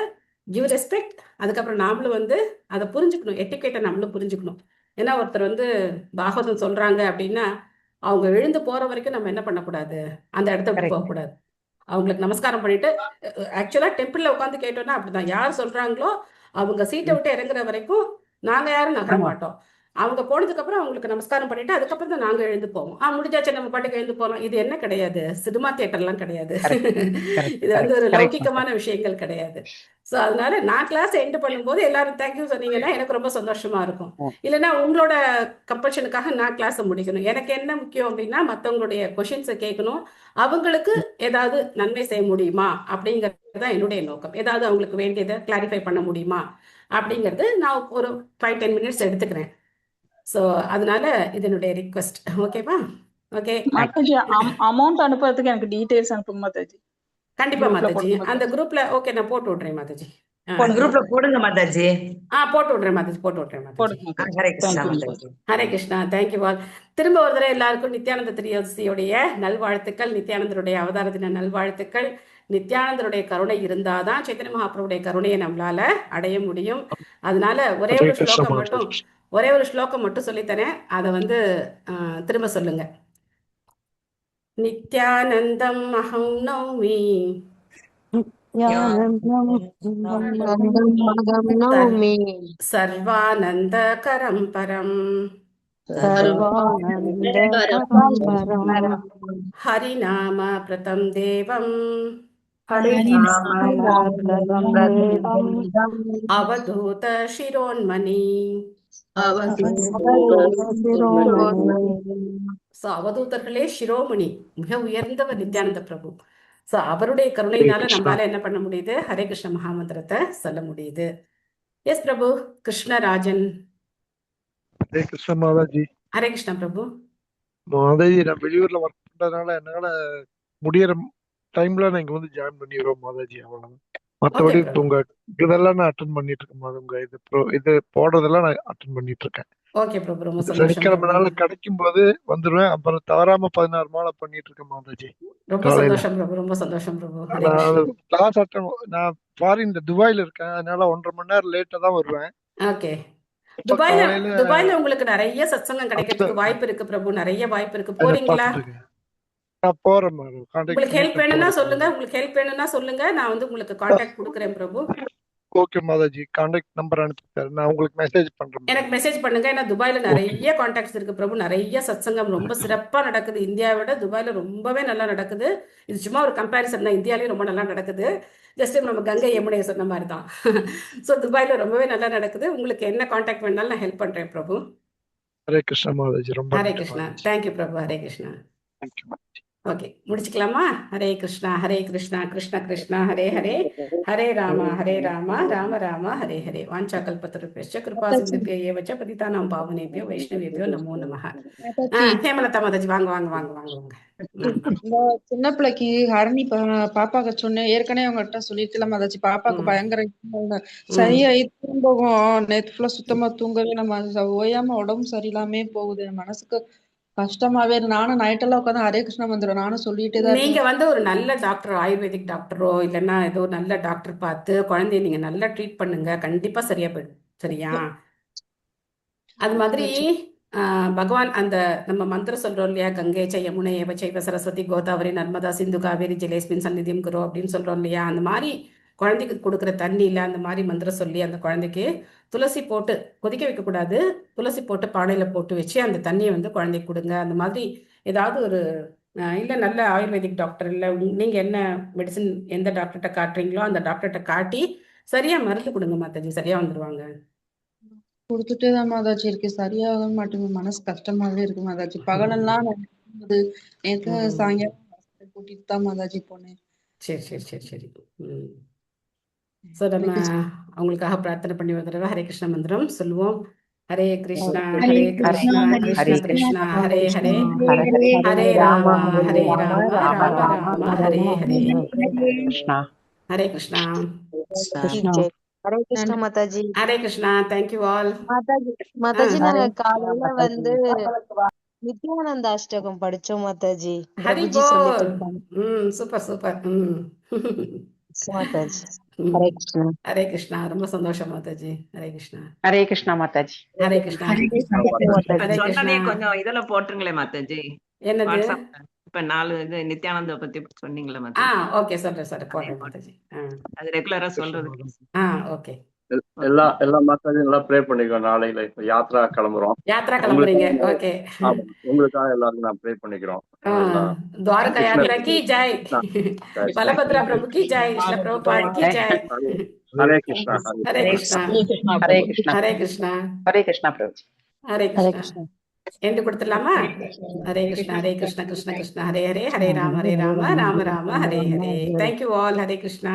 S2: கிவ் ரெஸ்பெக்ட். அதுக்கப்புறம் நாமளும் வந்து அதை புரிஞ்சுக்கணும், எட்டிகேட்டை நம்மளும் புரிஞ்சுக்கணும். ஏன்னா ஒருத்தர் வந்து பாகவதம் சொல்றாங்க அப்படின்னா அவங்க எழுந்து போற வரைக்கும் நம்ம என்ன பண்ணக்கூடாது, அந்த இடத்த விட்டு போகக்கூடாது. அவங்களுக்கு நமஸ்காரம் பண்ணிட்டு, ஆக்சுவலா டெம்பிள்ல உட்காந்து கேட்டோம்னா அப்படிதான், யார் சொல்றாங்களோ அவங்க சீட்டை விட்டு இறங்குற வரைக்கும் நாங்க யாரும் நகர மாட்டோம். அவங்க போனதுக்கு அப்புறம் அவங்களுக்கு நமஸ்காரம் பண்ணிட்டு அதுக்கப்புறம் தான் நாங்க எழுந்து போவோம். முடிஞ்சாச்சு நம்ம பாட்டுக்கு எழுந்து போறோம். இது என்ன கிடையாது, சினிமா தியேட்டர்லாம் கிடையாது. இது வந்து ஒரு லௌகிகமான விஷயங்கள் கிடையாது. சோ அதனால நான் கிளாஸ் எண்ட் பண்ணும்போது எல்லாரும் தேங்க்யூ சொன்னீங்கன்னா எனக்கு ரொம்ப சந்தோஷமா இருக்கும். இல்லைன்னா உங்களோட கம்பல்ஷனுக்காக நான் கிளாஸை முடிக்கணும். எனக்கு என்ன முக்கியம் அப்படின்னா மற்றவங்களுடைய கொஷின்ஸை கேட்கணும், அவங்களுக்கு ஏதாவது நன்மை செய்ய முடியுமா அப்படிங்கிறது தான் என்னுடைய நோக்கம். ஏதாவது அவங்களுக்கு வேண்டியதை கிளாரிஃபை பண்ண முடியுமா அப்படிங்கிறது நான் ஒரு 5-10 மினிட்ஸ் எடுத்துக்கிறேன். சோ அதனால இது என்னுடைய ரிக்வெஸ்ட். ஓகேவா? ஓகே
S5: மாதாஜி, அமௌண்ட் அனுப்புறதுக்கு எனக்கு டீடைல்ஸ் அனுப்புங்க மாதாஜி.
S2: கண்டிப்பா மாதாஜி, அந்த குரூப்ல ஓகே நான் போட்டு விடுறேன் மாதாஜி.
S3: குரூப்ல போடுங்க மாதாஜி.
S2: போட்டு விட்றேன் மாதாஜி, போட்டு விட்றேன் மாதாஜி.
S3: ஹரே கிருஷ்ணா மாதாஜி.
S2: ஹரே கிருஷ்ணா. Thank you all. திரும்ப ஒரு தடவை எல்லாருக்கும் நித்யானந்த திரியோதசியுடைய நல்வாழ்த்துக்கள், நித்யானந்தருடைய அவதார தின நல்வாழ்த்துக்கள். நித்யானந்தருடைய கருணை இருந்தாதான் சைத்தன்ய மகாபிரபுடைய கருணையை நம்மளால அடைய முடியும். அதனால ஒரே ஒரு ஸ்லோகம் மட்டும் சொல்லித்தரேன், அதை வந்து திரும்ப சொல்லுங்க. நித்யானந்தம் அஹம் நௌமி சர்வானந்தகரம் பரம் ஹரிநாம பிரதம் தேவம் அவதூத சிரோன்மணி. அவதூதர்களே சிரோமணி, மிக உயர்ந்தவர் நித்யானந்த பிரபு. சோ அவருடைய கருணையினால நம்மளால என்ன பண்ண முடியுது, ஹரே கிருஷ்ண மகாமந்திரத்தை சொல்ல முடியுது. எஸ் பிரபு. கிருஷ்ணராஜன்.
S17: ஹரே கிருஷ்ண மாதாஜி.
S2: ஹரே கிருஷ்ணா பிரபு.
S17: மாதாஜி, நான் வெளியூர்ல ஒர்க் பண்றதுனால என்னால முடியற டைம்ல நான் இங்க வந்து ஜாயின் பண்ணிடுவோம் மாதாஜி, அவ்வளவுதான். மற்றபடி உங்க இதெல்லாம் நான் அட்டன் பண்ணிட்டு இருக்கேன். உங்க இது போடுறதெல்லாம் நான் அட்டன் பண்ணிட்டு இருக்கேன்.
S2: ஓகே பிரபு, ரொம்ப சந்தோஷம்.
S17: சனிக்கிழமை நாள் கிடைக்கும் போது வந்துருவேன். அப்புறம் தவறாம 16 மாலை பண்ணிட்டு இருக்கேன் மாதாஜி.
S2: ரொம்ப சந்தோஷம் பிரபு, ரொம்ப சந்தோஷம் பிரபு.
S17: கிளாஸ் அட்டன், நான் ஃபாரின் துபாயில இருக்கேன், அதனால 1.5 மணி நேரம் லேட்டா தான் வருவேன்.
S2: ஓகே. துபாயில உங்களுக்கு நிறைய சத்சங்கம் கிடைக்கிறதுக்கு வாய்ப்பு இருக்கு பிரபு, நிறைய வாய்ப்பு இருக்கு. போறீங்களா?
S17: நான் போறேன் மேடம்.
S2: உங்களுக்கு ஹெல்ப் வேணும்னா சொல்லுங்க, நான் வந்து உங்களுக்கு கான்டாக்ட் கொடுக்குறேன் பிரபு.
S17: ஓகே மாதாஜி, கான்டாக்ட் நம்பர் அனுப்பிட்டாரு, நான் உங்களுக்கு மெசேஜ் பண்றேன்.
S2: எனக்கு மெசேஜ் பண்ணுங்க. ஏன்னா துபாயில நிறைய கான்டாக்ட்ஸ் இருக்கு பிரபு, நிறைய சத்சங்கம் ரொம்ப சிறப்பா நடக்குது. இந்தியாவை விட துபாயில ரொம்பவே நல்லா நடக்குது. இது சும்மா ஒரு கம்பேரிசன் தான், இந்தியாலயும் ரொம்ப நல்லா நடக்குது. ஜஸ்ட் நம்ம கங்கை யமுனை சொன்ன மாதிரி தான். ஸோ துபாயில ரொம்பவே நல்லா நடக்குது. உங்களுக்கு என்ன கான்டாக்ட் வேணாலும் நான் ஹெல்ப் பண்றேன் பிரபு.
S17: ஹரே கிருஷ்ணா மாதாஜி. ரொம்ப
S2: ஹரே கிருஷ்ணா. தேங்க்யூ பிரபு. ஹரே கிருஷ்ணா. ஓகே, முடிச்சுக்கலாமா? ஹரே கிருஷ்ணா ஹரே கிருஷ்ணா கிருஷ்ண கிருஷ்ணா ஹரே ஹரே, ஹரே ராம ராம ராம ஹரே ஹரே. வாஞ்சா கல்பத்தருப்யஸ்ச கிருபா சிந்துப்யைவ ச பதிதானாம் பாவனேப்யோ வைஷ்ணவேப்யோ நமோ நமஹ. ஹேமலதா மாதாஜி, வாங்க வாங்க வாங்க வாங்க வாங்க.
S13: இந்த சின்ன பிள்ளைக்கு ஹரணி பாப்பாக்கு சொன்னேன், ஏற்கனவே அவங்ககிட்ட சொல்லிருக்கலாம் மாதாஜி. பாப்பாக்கு பயங்கர சரியா தூங்கவும் நேத்து ஃபுல்லா சுத்தமா தூங்கவே, நம்ம ஓயாம உடம்பு சரியில்லாமே போகுது. மனசுக்கு கஷ்டமாவே இருக்கு. நானும் நைட்டெல்லாம் உட்காந்து ஹரே கிருஷ்ணா மந்திரம் நானும் சொல்லிட்டே தான்.
S2: நீங்க வந்து ஒரு நல்ல டாக்டர், ஆயுர்வேதிக் டாக்டரோ இல்லைன்னா ஏதோ நல்ல டாக்டர் பார்த்து குழந்தைய நீங்க நல்லா ட்ரீட் பண்ணுங்க, கண்டிப்பா சரியா போயிடும். சரியா? அது மாதிரி பகவான் அந்த நம்ம மந்திரம் சொல்றோம் இல்லையா, கங்கை ச யமுனை ஏவ சைவ சரஸ்வதி கோதாவரி நர்மதா சிந்து காவேரி ஜலேஸ்மின் சந்நிதியம் குரு அப்படின்னு சொல்றோம் இல்லையா, அந்த மாதிரி குழந்தைக்கு கொடுக்குற தண்ணியில் அந்த மாதிரி மந்திரம் சொல்லி அந்த குழந்தைக்கு துளசி போட்டு கொதிக்க வைக்கக்கூடாது, துளசி போட்டு பானையில் போட்டு வச்சு அந்த தண்ணியை வந்து குழந்தைக்கு கொடுங்க. அந்த மாதிரி ஏதாவது ஒரு இல்லை நல்ல ஆயுர்வேதிக் டாக்டர், இல்லை நீங்கள் என்ன மெடிசன் எந்த டாக்டர்கிட்ட காட்டுறீங்களோ அந்த டாக்டர்கிட்ட காட்டி சரியாக மருந்து கொடுங்க மாதாஜி, சரியாக வந்துடுவாங்க.
S13: கொடுத்துட்டே தான் மாதாஜி இருக்கு, சரியாக மாட்டேங்குது. மனசு கஷ்டமாவே இருக்கு மாதாஜி. பகலெல்லாம் நேற்று சாயங்காலம் கூட்டிட்டு தான் மாதாஜி போனேன்.
S2: சரி சரி சரி சரி. ஸோ நம்ம அவங்களுக்காக பிரார்த்தனை பண்ணி ஒரு தடவை ஹரே கிருஷ்ண மந்திரம் சொல்லுவோம். ஹரே கிருஷ்ணா ஹரே கிருஷ்ணா கிருஷ்ண கிருஷ்ணா ஹரே ஹரே, ஹரே ராம ராம ராம ஹரே ஹரே. ஹரே கிருஷ்ணா.
S8: ஹரே கிருஷ்ணா மாதாஜி.
S2: ஹரே கிருஷ்ணா. Thank you all.
S8: மாதாஜி நாங்க காலையில வந்து நித்யானந்த அஷ்டகம் படிச்சோம் மாதாஜி.
S2: ஹரிபோ. Super super.
S8: மாதாஜி ஹரே கிருஷ்ணா.
S2: ஹரே கிருஷ்ணா. ரொம்ப சந்தோஷம் மாதாஜி. ஹரே கிருஷ்ணா.
S16: ஹரே கிருஷ்ணா மாதாஜி.
S2: ஹரே கிருஷ்ணா.
S1: சொன்னதே கொஞ்சம் இதுல போட்டுருங்களே மாதாஜி.
S2: என்னது?
S1: இப்ப 4 இது நித்யானந்த பத்தி சொன்னீங்களே மாதாஜி.
S2: ஓகே சொல்றேன் போடுறேன் மாதாஜி.
S1: அது ரெகுலரா சொல்றது.
S2: ஓகே.
S4: எல்லா மாதாஜி நல்லா ப்ரே பண்ணிக்கோ. நாளையில யாத்ரா கிளம்புறோம்.
S2: யாத்ரா கிளம்புறீங்க? ஓகே.
S4: உங்களுக்காக எல்லாரும் நான் ப்ரே பண்ணிக்கிறோம்.
S2: द्वारका यात्रा की जय, बलभद्रा प्रभु की जय, श्रील प्रभुपाद की जय.
S4: हरे कृष्णा
S2: हरे कृष्णा
S16: हरे कृष्णा
S2: हरे कृष्णा
S16: हरे कृष्णा प्रभु.
S2: हरे कृष्णा. எண்டு கொடுத்துடலாமா? ஹரே கிருஷ்ணா கிருஷ்ண கிருஷ்ண ஹரே ஹரே, ஹரே ராம ராம ராம ஹரே ஹரே. Thank you all. ஹரே கிருஷ்ணா.